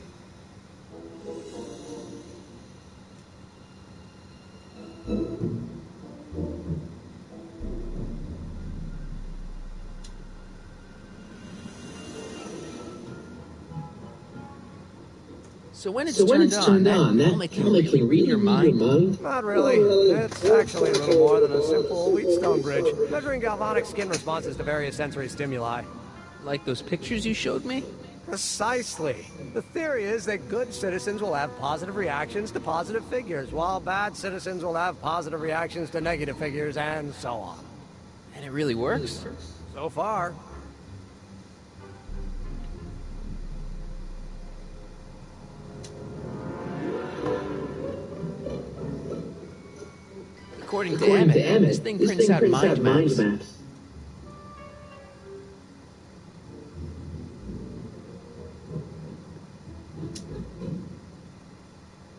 So when it's turned on, that helmet can really read your mind? Not really. It's actually a little more than a simple Wheatstone bridge, measuring galvanic skin responses to various sensory stimuli. Like those pictures you showed me? Precisely. The theory is that good citizens will have positive reactions to positive figures, while bad citizens will have positive reactions to negative figures, and so on. And it really works? So far. According to Emmett, this thing prints out mind maps.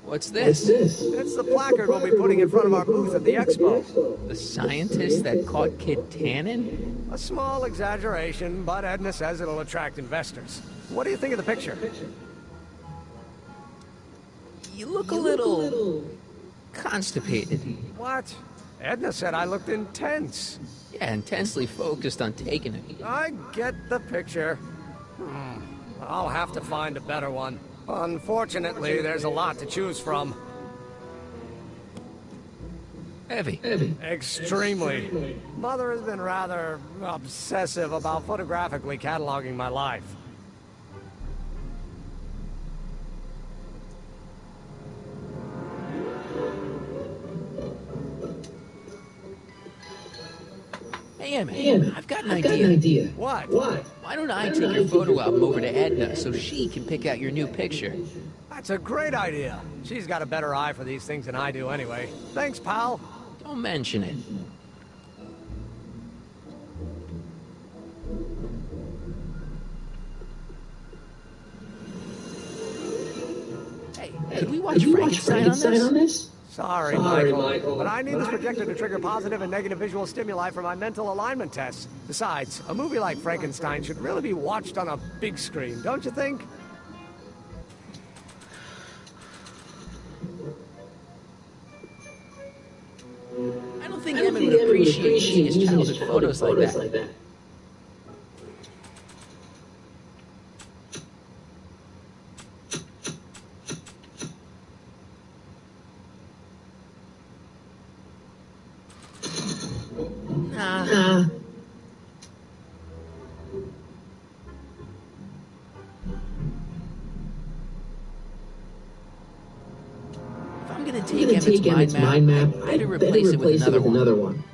What's this? It's the placard we'll be putting in front of our booth at the expo. The scientist that caught Kid Tannen? A small exaggeration, but Edna says it'll attract investors. What do you think of the picture? You look a little constipated. What? Edna said I looked intense. Yeah, intensely focused on taking it. I get the picture. I'll have to find a better one. Unfortunately, there's a lot to choose from. Heavy. Extremely. Mother has been rather obsessive about photographically cataloging my life. Hey, Emmett, I've got an idea. What? Why don't I take your photo album over to Edna so she can pick out your new picture? That's a great idea. She's got a better eye for these things than I do anyway. Thanks, pal. Don't mention it. Hey, could we watch Frankenstein on this? Sorry, Michael, but I need this projector to trigger positive and negative visual stimuli for my mental alignment tests. Besides, a movie like Frankenstein should really be watched on a big screen, don't you think? I don't think Emmett would appreciate using his childhood photos like that. take Emmett's mind map. I'd better replace it with another one.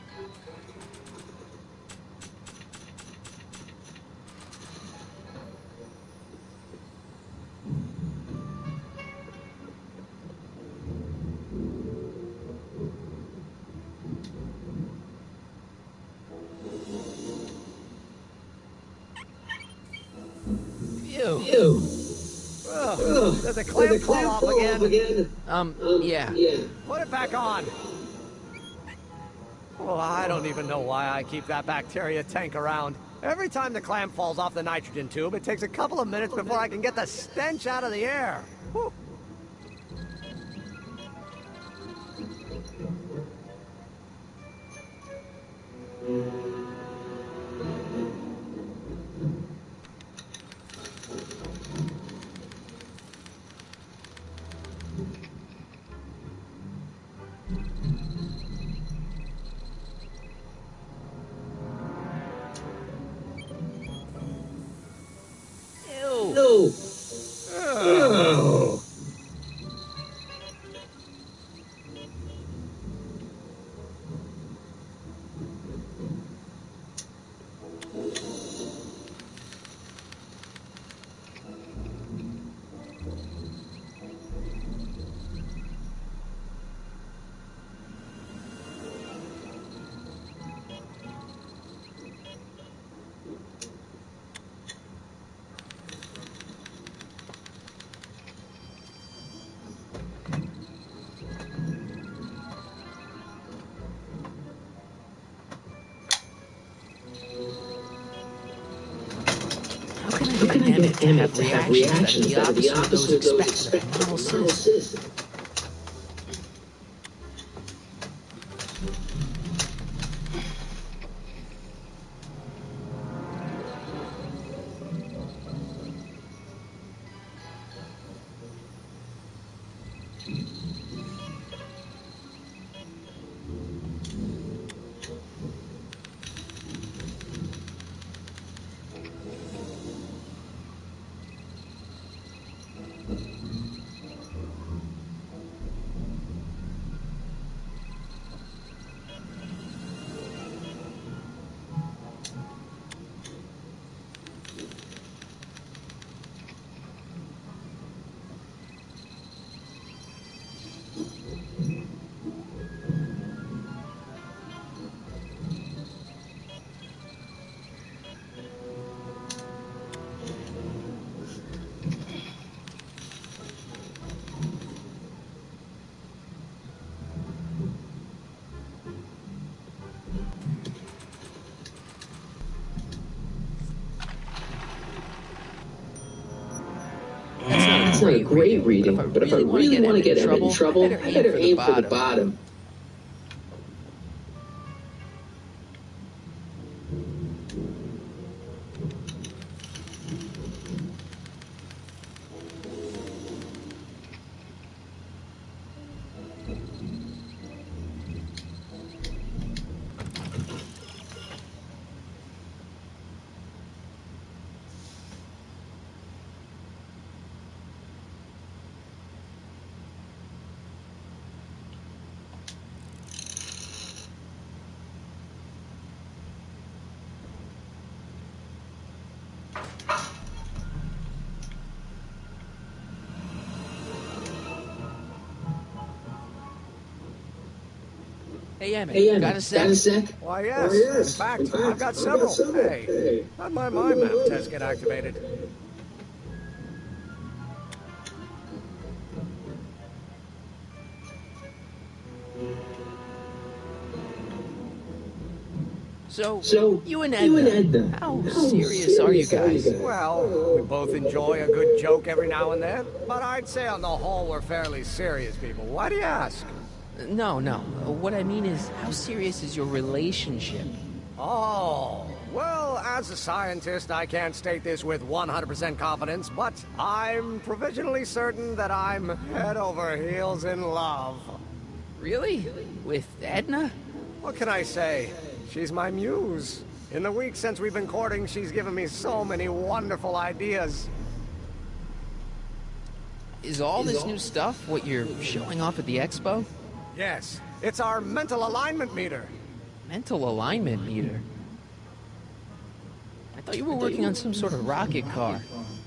Ew. Did the clamp fall off again? Yeah. Put it back on. Well, I don't even know why I keep that bacteria tank around. Every time the clamp falls off the nitrogen tube, it takes a couple of minutes before I can get the stench out of the air. Whew. No. Oh. How can I get Emmett to have reactions that are the opposite of those expected from a normal citizen? That's not a great reading, but if I really want to get Emmett in trouble, I better aim for the bottom. Hey, Emmett, got a sec? Why, yes. In fact, I've got several. Hey, how'd my mind map test get activated? So you and Edna, how serious are you guys? Well, we both enjoy a good joke every now and then, but I'd say on the whole we're fairly serious people. Why do you ask? No. What I mean is, how serious is your relationship? Oh, well, as a scientist, I can't state this with 100% confidence, but I'm provisionally certain that I'm head over heels in love. Really? With Edna? What can I say? She's my muse. In the week since we've been courting, she's given me so many wonderful ideas. Is all this new stuff what you're showing off at the expo? Yes, it's our mental alignment meter. Mental alignment meter? I thought you were working on some sort of rocket car.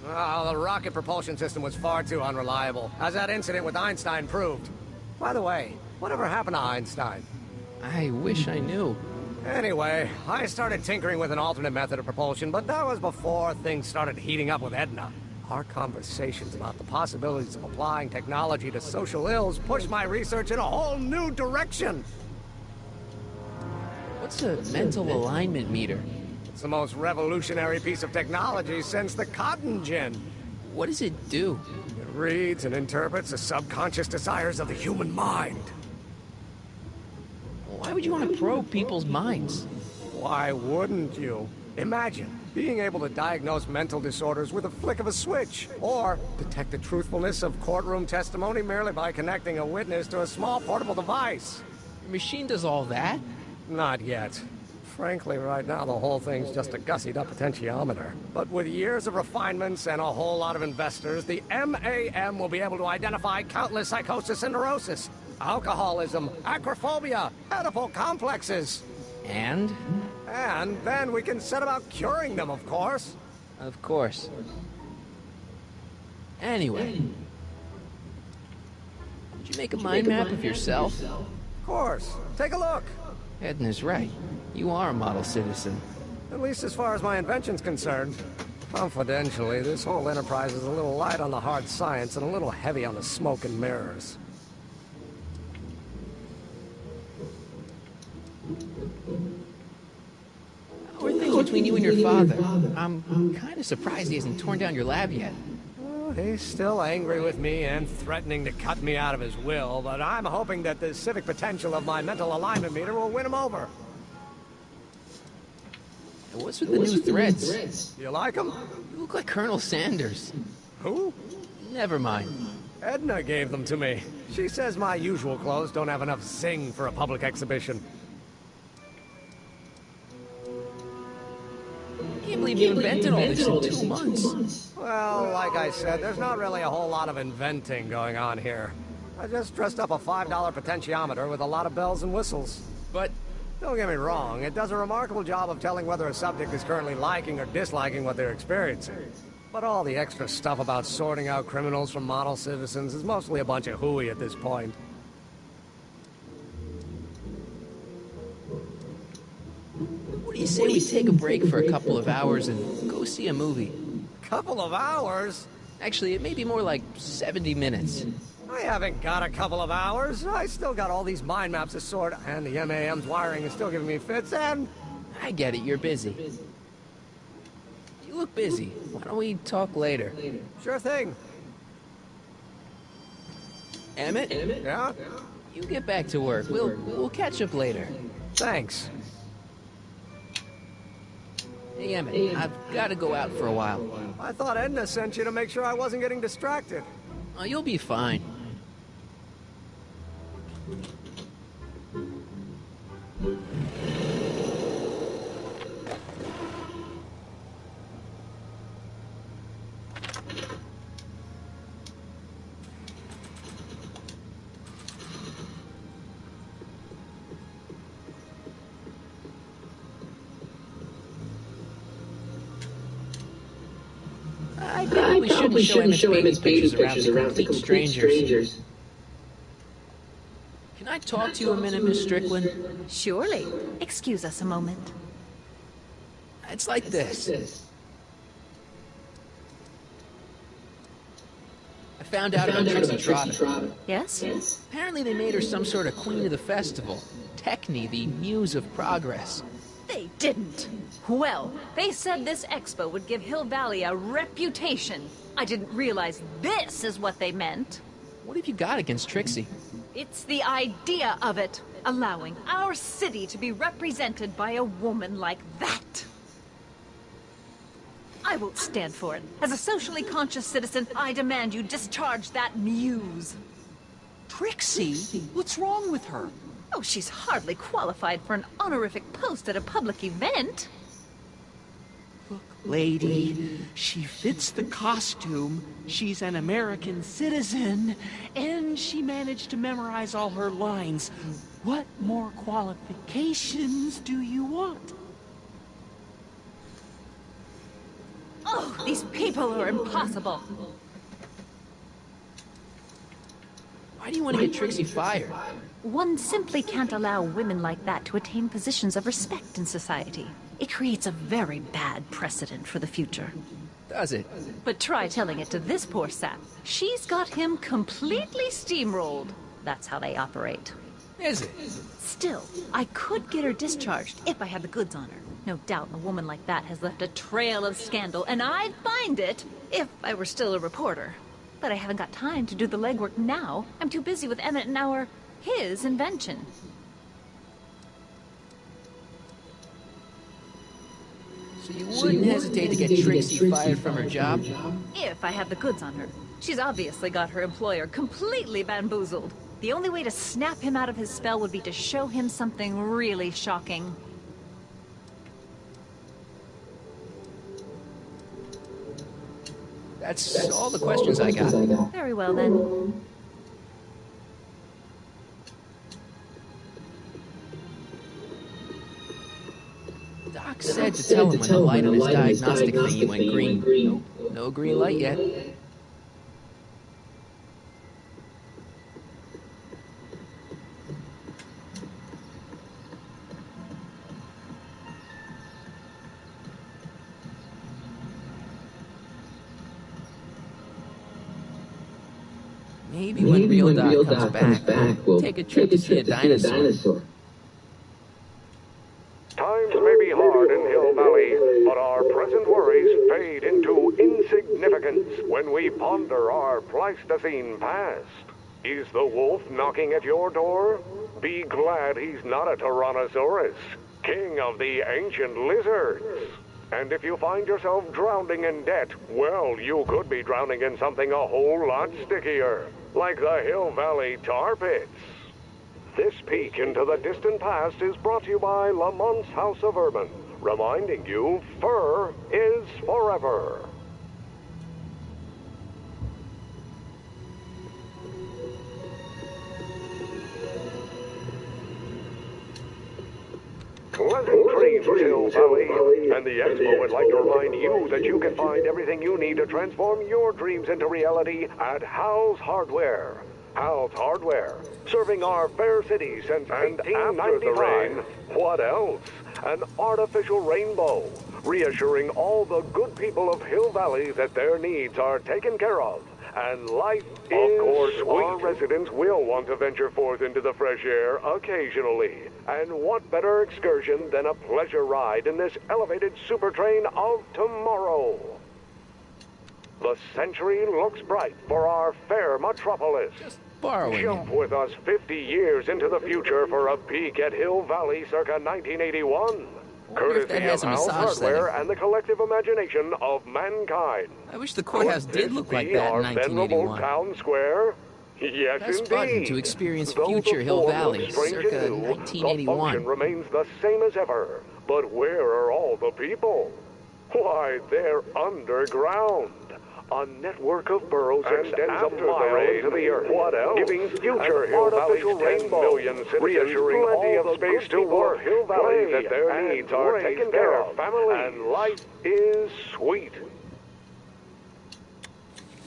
Oh, the rocket propulsion system was far too unreliable, as that incident with Einstein proved. By the way, whatever happened to Einstein? I wish I knew. Anyway, I started tinkering with an alternate method of propulsion, but that was before things started heating up with Edna. Our conversations about the possibilities of applying technology to social ills pushed my research in a whole new direction. What's a mental alignment meter? It's the most revolutionary piece of technology since the cotton gin. What does it do? It reads and interprets the subconscious desires of the human mind. Why would you want to probe people's minds? Why wouldn't you? Imagine being able to diagnose mental disorders with a flick of a switch, or detect the truthfulness of courtroom testimony merely by connecting a witness to a small portable device. Your machine does all that? Not yet. Frankly, right now the whole thing's just a gussied-up potentiometer. But with years of refinements and a whole lot of investors, the MAM will be able to identify countless psychosis and neurosis, alcoholism, acrophobia, Oedipal complexes. And? And then we can set about curing them, of course. Of course. Anyway. Did you make a mind map of yourself? Of course. Take a look. Edna's right. You are a model citizen. At least as far as my invention's concerned. Confidentially, this whole enterprise is a little light on the hard science and a little heavy on the smoke and mirrors. How are things between you and your father? I'm kind of surprised he hasn't torn down your lab yet. Well, he's still angry with me and threatening to cut me out of his will, but I'm hoping that the civic potential of my mental alignment meter will win him over. What's with the new threads? You like them? You look like Colonel Sanders. Who? Never mind. Edna gave them to me. She says my usual clothes don't have enough zing for a public exhibition. I can't believe you invented all this in 2 months. Well, like I said, there's not really a whole lot of inventing going on here. I just dressed up a $5 potentiometer with a lot of bells and whistles. But don't get me wrong, it does a remarkable job of telling whether a subject is currently liking or disliking what they're experiencing. But all the extra stuff about sorting out criminals from model citizens is mostly a bunch of hooey at this point. What do you say we take a break for a couple of hours and go see a movie? Couple of hours? Actually, it may be more like 70 minutes. I haven't got a couple of hours. I still got all these mind maps to sort, and the MAM's wiring is still giving me fits, and... I get it, you're busy. You look busy. Why don't we talk later? Sure thing. Emmett? Yeah? You get back to work. We'll catch up later. Thanks. Hey, Emmett, I've got to go out for a while. I thought Edna sent you to make sure I wasn't getting distracted. Oh, you'll be fine. I probably shouldn't show Emmett's baby pictures around to complete strangers. Can I talk to you a minute, Miss Strickland? Surely. Excuse us a moment. It's like this. I found out about Trixie Trotter. Yes? Apparently they made her some sort of queen of the festival. Techne, the muse of progress. They didn't. Well, they said this expo would give Hill Valley a reputation. I didn't realize this is what they meant. What have you got against Trixie? It's the idea of it. Allowing our city to be represented by a woman like that. I won't stand for it. As a socially conscious citizen, I demand you discharge that muse. Trixie? What's wrong with her? Oh, she's hardly qualified for an honorific post at a public event. Look, lady, she fits the costume, she's an American citizen, and she managed to memorize all her lines. What more qualifications do you want? Oh, these people are impossible. Why do you want to get Trixie fired? One simply can't allow women like that to attain positions of respect in society. It creates a very bad precedent for the future. Does it? But try telling it to this poor sap. She's got him completely steamrolled. That's how they operate. Is it? Still, I could get her discharged if I had the goods on her. No doubt a woman like that has left a trail of scandal, and I'd find it if I were still a reporter. But I haven't got time to do the legwork now. I'm too busy with Emmett and his invention. So you wouldn't hesitate to get Trixie fired from her job? If I have the goods on her. She's obviously got her employer completely bamboozled. The only way to snap him out of his spell would be to show him something really shocking. That's all the questions I got. Very well, then. Doc said to tell him when the light on his diagnostic thingy went green. Nope, no green light yet. Maybe when real Doc comes back, we'll take a trip to see a dinosaur. Times may be hard in Hill Valley, but our present worries fade into insignificance when we ponder our Pleistocene past. Is the wolf knocking at your door? Be glad he's not a Tyrannosaurus, king of the ancient lizards. And if you find yourself drowning in debt, well, you could be drowning in something a whole lot stickier, like the Hill Valley tar pits. This peek into the distant past is brought to you by Lamont's House of Urban, reminding you fur is forever. Pleasant dreams, Hill Valley. And the Expo would like to remind you that you can find everything you need to transform your dreams into reality at Hal's Hardware. Hal's Hardware, serving our fair city since 1895. What else? An artificial rainbow, reassuring all the good people of Hill Valley that their needs are taken care of. And life is, of course, our residents will want to venture forth into the fresh air occasionally. And what better excursion than a pleasure ride in this elevated super train of tomorrow? The century looks bright for our fair metropolis. Borrowing Jump with us 50 years into the future for a peek at Hill Valley circa 1981. Courtesy of Hal's Hardware and the collective imagination of mankind. I wish the courthouse did look like that in 1981. Town square? Yes, Press indeed. button to experience Though future the Hill form Valley, looks strange circa and new, 1981. The function remains the same as ever. But where are all the people? Why, they're underground. A network of burrows extends a mile into the earth. What else? Giving future Hill Valley's 10 million citizens reassuring plenty of space to work, Hill Valley that their needs are taken care of, and life is sweet.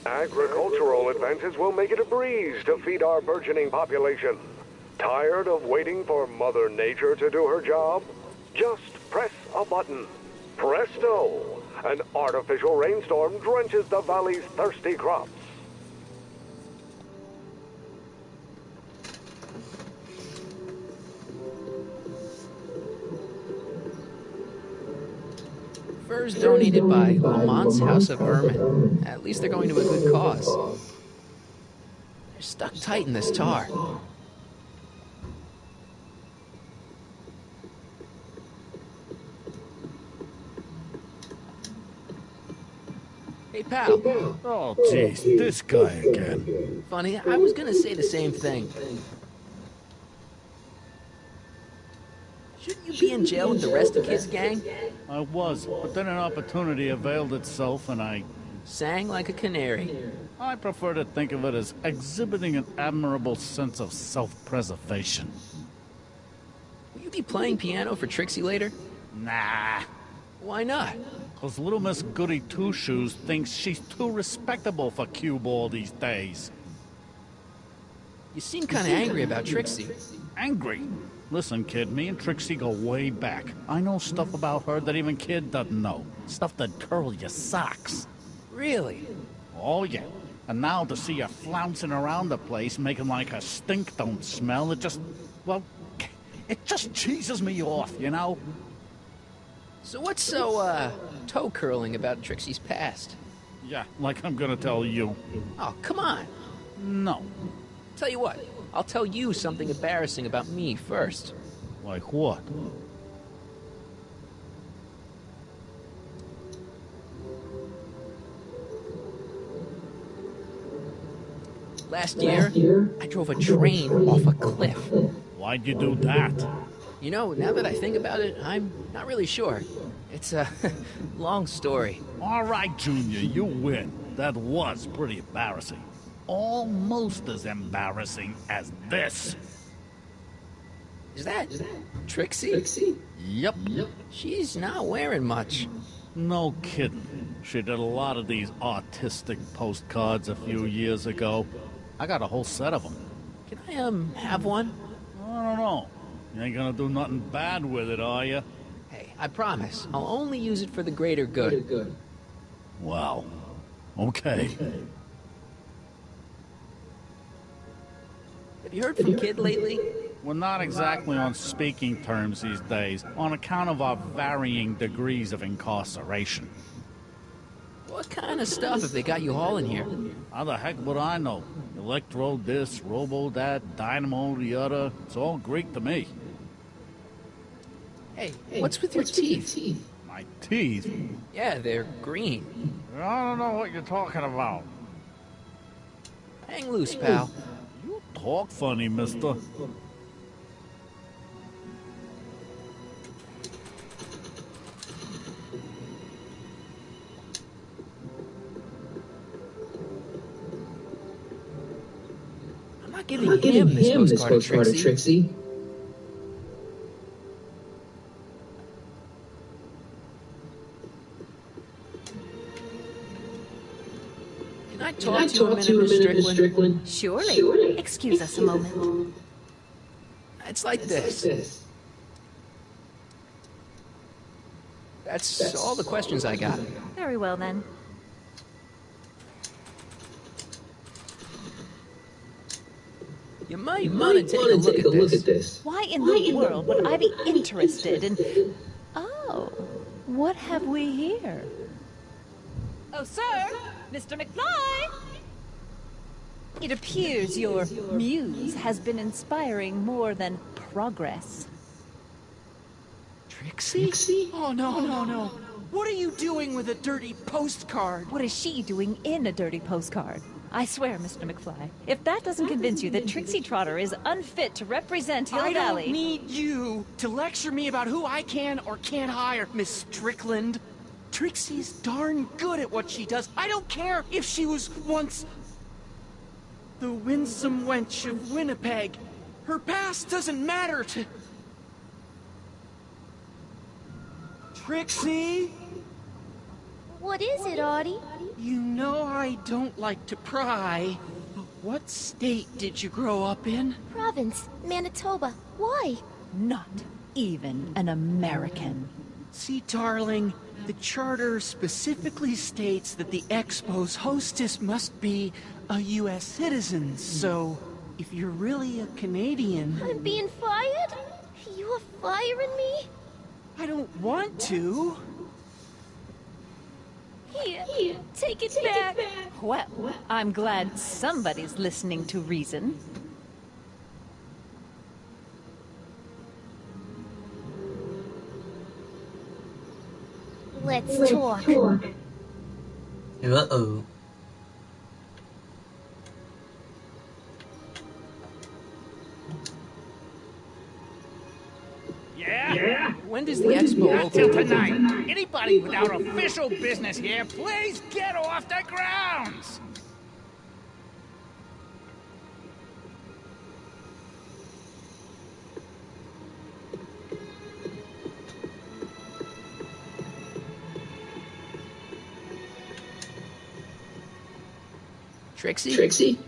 Agricultural advances will make it a breeze to feed our burgeoning population. Tired of waiting for Mother Nature to do her job? Just press a button. Presto! An artificial rainstorm drenches the valley's thirsty crops. Furs donated by Lamont's House of Ermine. At least they're going to a good cause. They're stuck tight in this tar. Hey, pal. Oh, jeez, this guy again. Funny, I was gonna say the same thing. Shouldn't you be in jail with the rest of Kid's gang? I was, but then an opportunity availed itself and I... Sang like a canary. I prefer to think of it as exhibiting an admirable sense of self-preservation. Will you be playing piano for Trixie later? Nah. Why not? Because little Miss Goody Two-Shoes thinks she's too respectable for cue ball these days. You seem kind of angry about Trixie. Angry? Listen, kid, me and Trixie go way back. I know stuff about her that even Kid doesn't know. Stuff that curl your socks. Really? Oh, yeah. And now to see her flouncing around the place, making like her stink don't smell, it just... well, it just cheeses me off, you know? So what's so, toe-curling about Trixie's past? Yeah, like I'm gonna tell you. Oh, come on. No. Tell you what, I'll tell you something embarrassing about me first. Like what? Last year, I drove a train off a cliff. Why'd you do that? You know, now that I think about it, I'm not really sure. It's a long story. All right, Junior, you win. That was pretty embarrassing. Almost as embarrassing as this. Is that Trixie? Yep. She's not wearing much. No kidding. She did a lot of these artistic postcards a few years ago. I got a whole set of them. Can I, have one? I don't know. You ain't gonna do nothing bad with it, are you? Hey, I promise. I'll only use it for the greater good. Wow. Okay. Have you heard from Kid lately? We're not exactly on speaking terms these days, on account of our varying degrees of incarceration. What kind of stuff have they got you hauling here? How the heck would I know? Electro this, Robo that, Dynamo the other. It's all Greek to me. Hey, what's with your teeth? My teeth? Yeah, they're green. I don't know what you're talking about. Hang loose, pal. You talk funny, mister. I'm not giving him this postcard to Trixie. Can I talk to you a minute, Miss Strickland? Surely. Excuse us a moment. It's like this. That's all the questions I got. Very well, then. You might want to take a look at this. Why in the world would I be interested in... Oh, what have we here? Oh, sir! Mr. McFly! It appears your muse has been inspiring more than progress. Trixie? Oh, no. What are you doing with a dirty postcard? What is she doing in a dirty postcard? I swear, Mr. McFly, if that doesn't convince you that Trixie Trotter is unfit to represent Hill Valley... I don't need you to lecture me about who I can or can't hire, Miss Strickland. Trixie's darn good at what she does. I don't care if she was once the winsome wench of Winnipeg. Her past doesn't matter to... Trixie? What is it, Audie? You know I don't like to pry, but what state did you grow up in? Province, Manitoba. Why? Not even an American. See, darling, the charter specifically states that the Expo's hostess must be a U.S. citizen, so if you're really a Canadian... I'm being fired? You are firing me? I don't want to. Here, take it back. Well, I'm glad somebody's listening to reason. Let's talk. Uh-oh. Yeah? Yeah? When does the expo Not till open? tonight. Anybody without official business here, please get off the grounds! Trixie?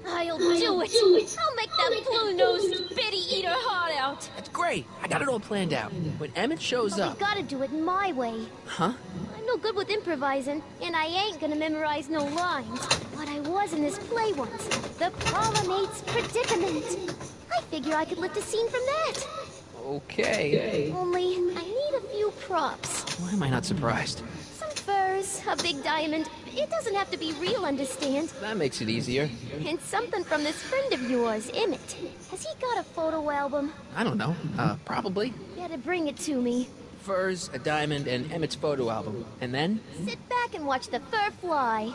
I'll do it. I'll make that blue-nosed bitty-eater heart out. That's great. I got it all planned out. When Emmett shows But up... we gotta do it my way. Huh? I'm no good with improvising, and I ain't gonna memorize no lines. But I was in this play once. The Pollinate's Predicament. I figure I could lift a scene from that. Okay. Only, I need a few props. Why am I not surprised? Some furs, a big diamond. It doesn't have to be real, understand? That makes it easier. And something from this friend of yours, Emmett. Has he got a photo album? I don't know. Probably. Gotta bring it to me. Furs, a diamond, and Emmett's photo album. And then? Sit back and watch the fur fly.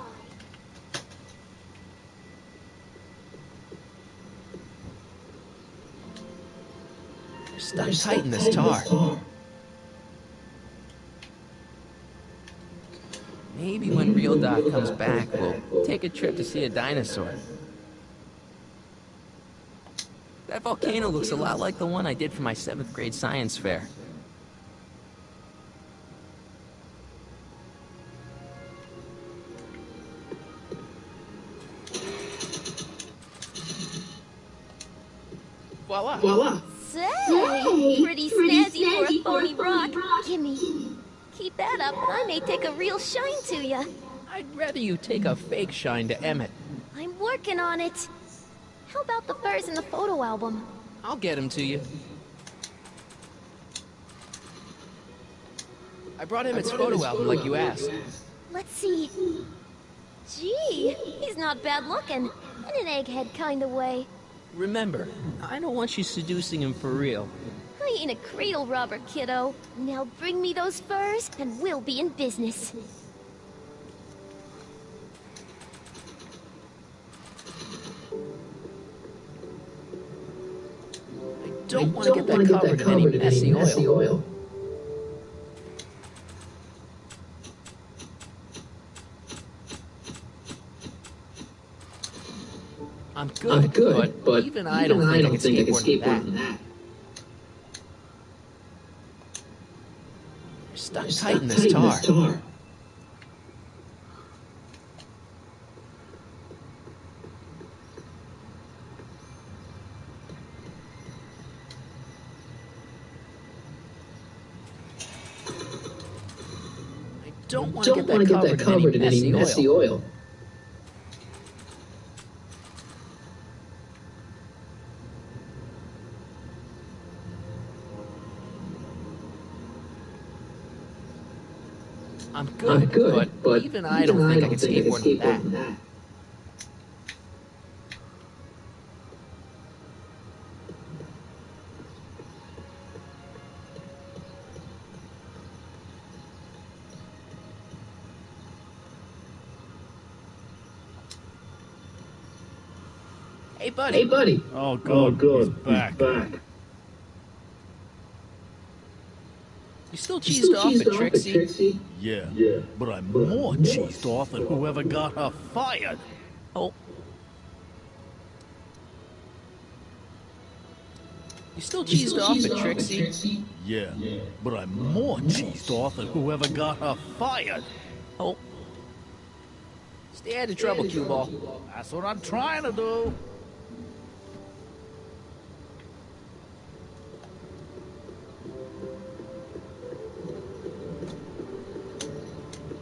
Stuck tight in this tar. Maybe when Real Doc comes back, we'll take a trip to see a dinosaur. That volcano looks a lot like the one I did for my 7th grade science fair. Voila! Say, pretty snazzy for a phony rock. Gimme. Keep that up, and I may take a real shine to ya. I'd rather you take a fake shine to Emmett. I'm working on it. How about the furs in the photo album? I'll get him to you. I brought Emmett's photo album like you asked. Let's see. Gee, he's not bad looking. In an egghead kind of way. Remember, I don't want you seducing him for real. I ain't a cradle robber, kiddo. Now bring me those furs, and we'll be in business. I don't want to get that covered in any messy oil. I'm good, but even I don't think I can skateboard into that. You're stuck tight in this tar. I don't want to get that covered in any messy oil. I'm good, but even I don't think I can skateboard into that. Hey, buddy. Oh, good. He's back. You still cheesed off at Trixie? Yeah, but I'm more cheesed off at whoever got her fired. Oh. You still cheesed off at Trixie? Yeah, but I'm more cheesed off at whoever got her fired. Oh. Stay out of trouble, cue ball. That's what I'm trying to do.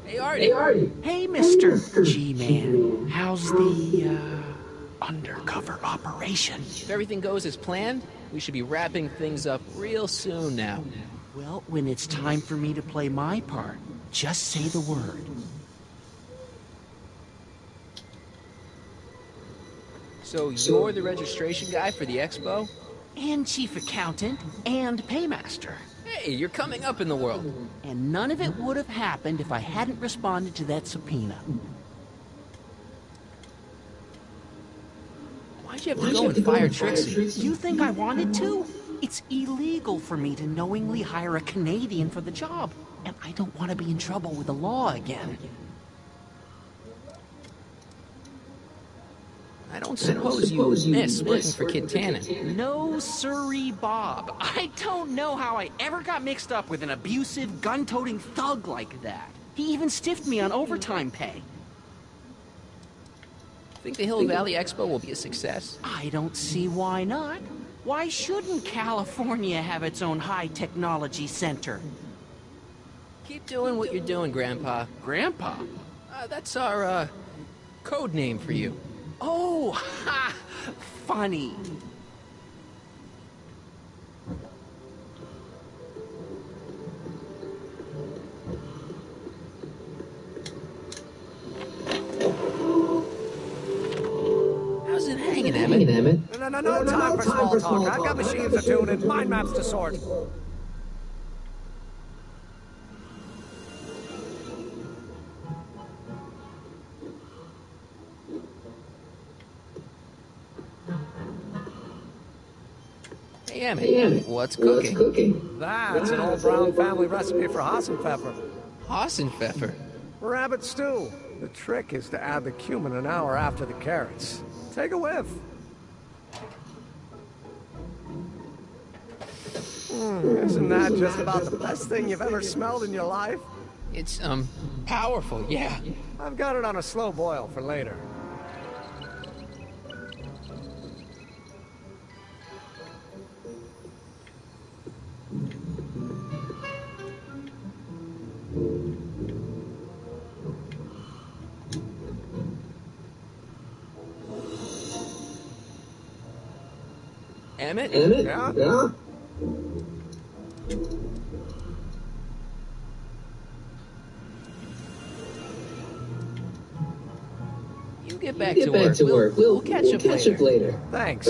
Hey, Artie. Hey, Mr. G-Man. How's the, undercover operation? If everything goes as planned, we should be wrapping things up real soon now. Well, when it's time for me to play my part, just say the word. So you're the registration guy for the expo? And chief accountant, and paymaster. Hey, you're coming up in the world. And none of it would have happened if I hadn't responded to that subpoena. Why'd you have to go and fire Trixie? You think I wanted to? It's illegal for me to knowingly hire a Canadian for the job, and I don't want to be in trouble with the law again. I don't suppose you miss working for Kid Tannen. No siree, Bob. I don't know how I ever got mixed up with an abusive, gun-toting thug like that. He even stiffed me on overtime pay. Think the Hill Valley Expo will be a success? I don't see why not. Why shouldn't California have its own high-technology center? Keep doing what you're doing, Grandpa. Grandpa? That's our, code name for you. Oh, ha! Funny. How's it hanging, Emmett? No time for small talk. I've got machines to tune and mind maps to sort. Hey, Emmett, what's cooking? That's an old Brown family recipe for Hassenpfeffer. Hassenpfeffer? Rabbit stew. The trick is to add the cumin an hour after the carrots. Take a whiff. Isn't that just about the best thing you've ever smelled in your life? It's, powerful, yeah. I've got it on a slow boil for later. Emmett? Yeah? You get back to work. We'll catch up later. Thanks.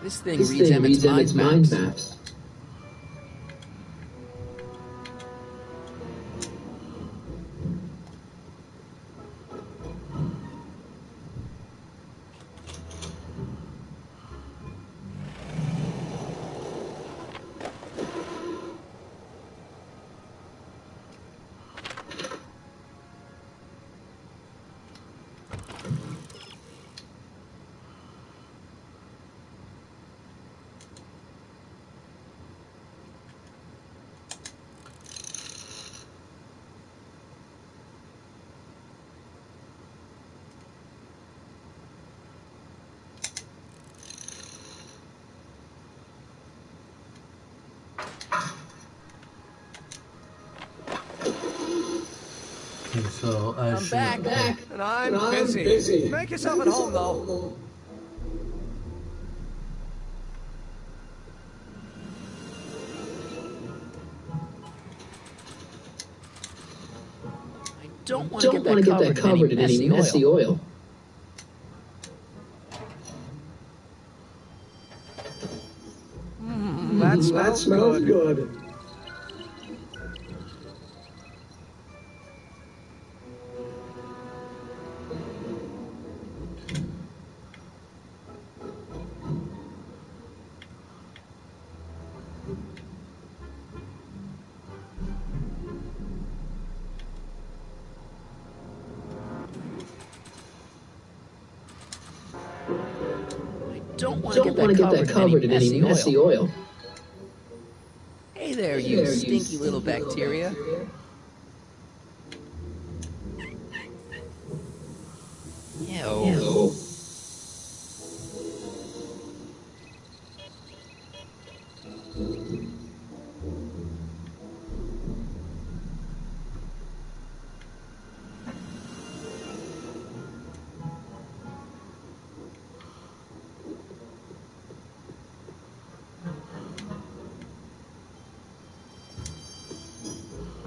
This thing reads Emmett's mind maps. So I'm back. And I'm busy. Make yourself at home, though. I don't want to get that covered in any messy oil. That smells good. Don't want to get that covered in any messy oil. Hey there, you stinky little bacteria. Ew.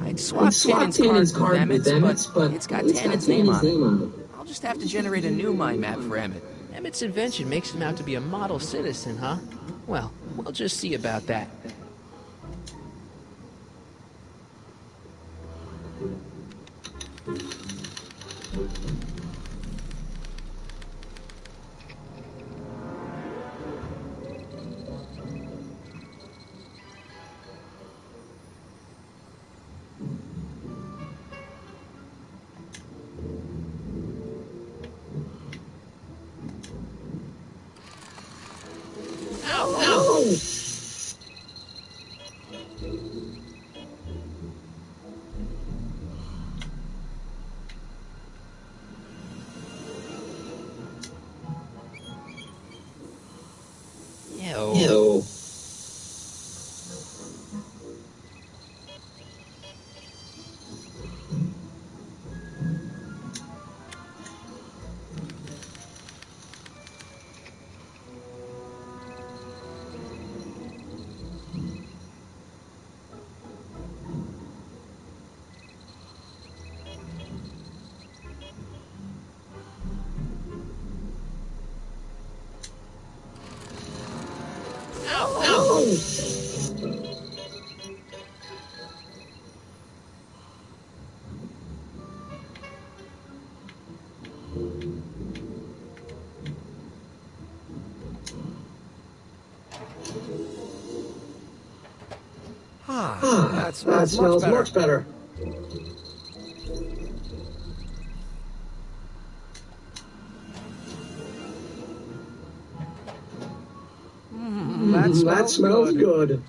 I'd swap Tannen's card with Emmett's, but it's got Tannen's name on it. I'll just have to generate a new mind map for Emmett. Emmett's invention makes him out to be a model citizen, huh? Well, we'll just see about that. Ew. That smells much better. That smells good.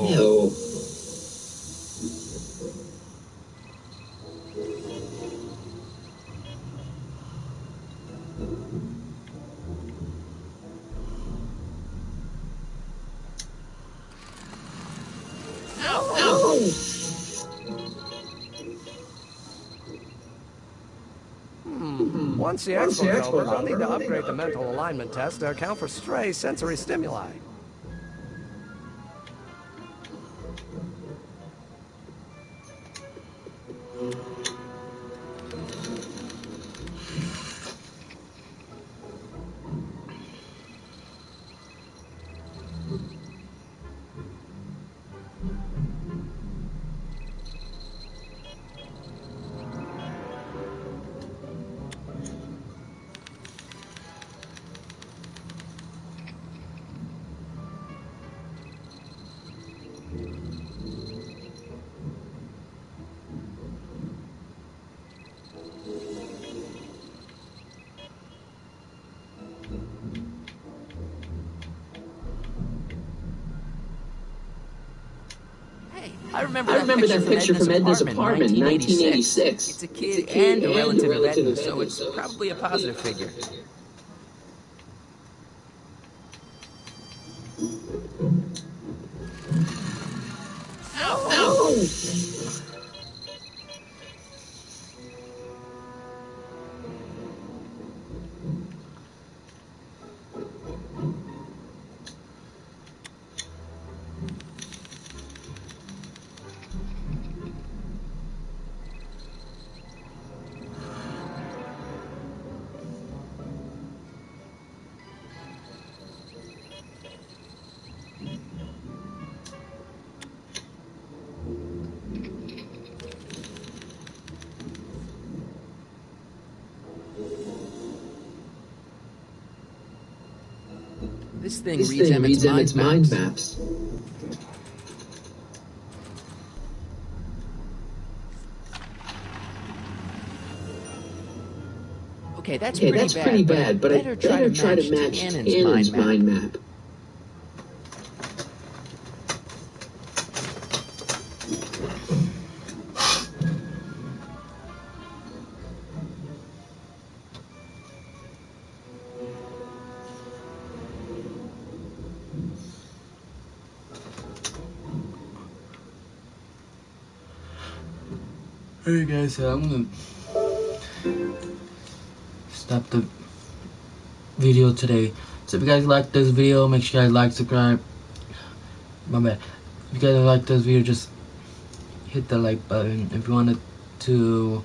Ew. Once the expo's over, I'll need to upgrade the mental alignment test to account for stray sensory stimuli. I remember that picture from Edna's apartment in 1986. It's a kid and a relative of Edna, so it's probably a positive figure. This thing reads Emmett's mind maps. Okay, that's pretty bad, but I better try to match Tannen's mind map. Alright guys, so I'm gonna stop the video today. So if you guys like this video, make sure you guys like, subscribe. My bad. If you guys like this video, just hit the like button. If you wanted to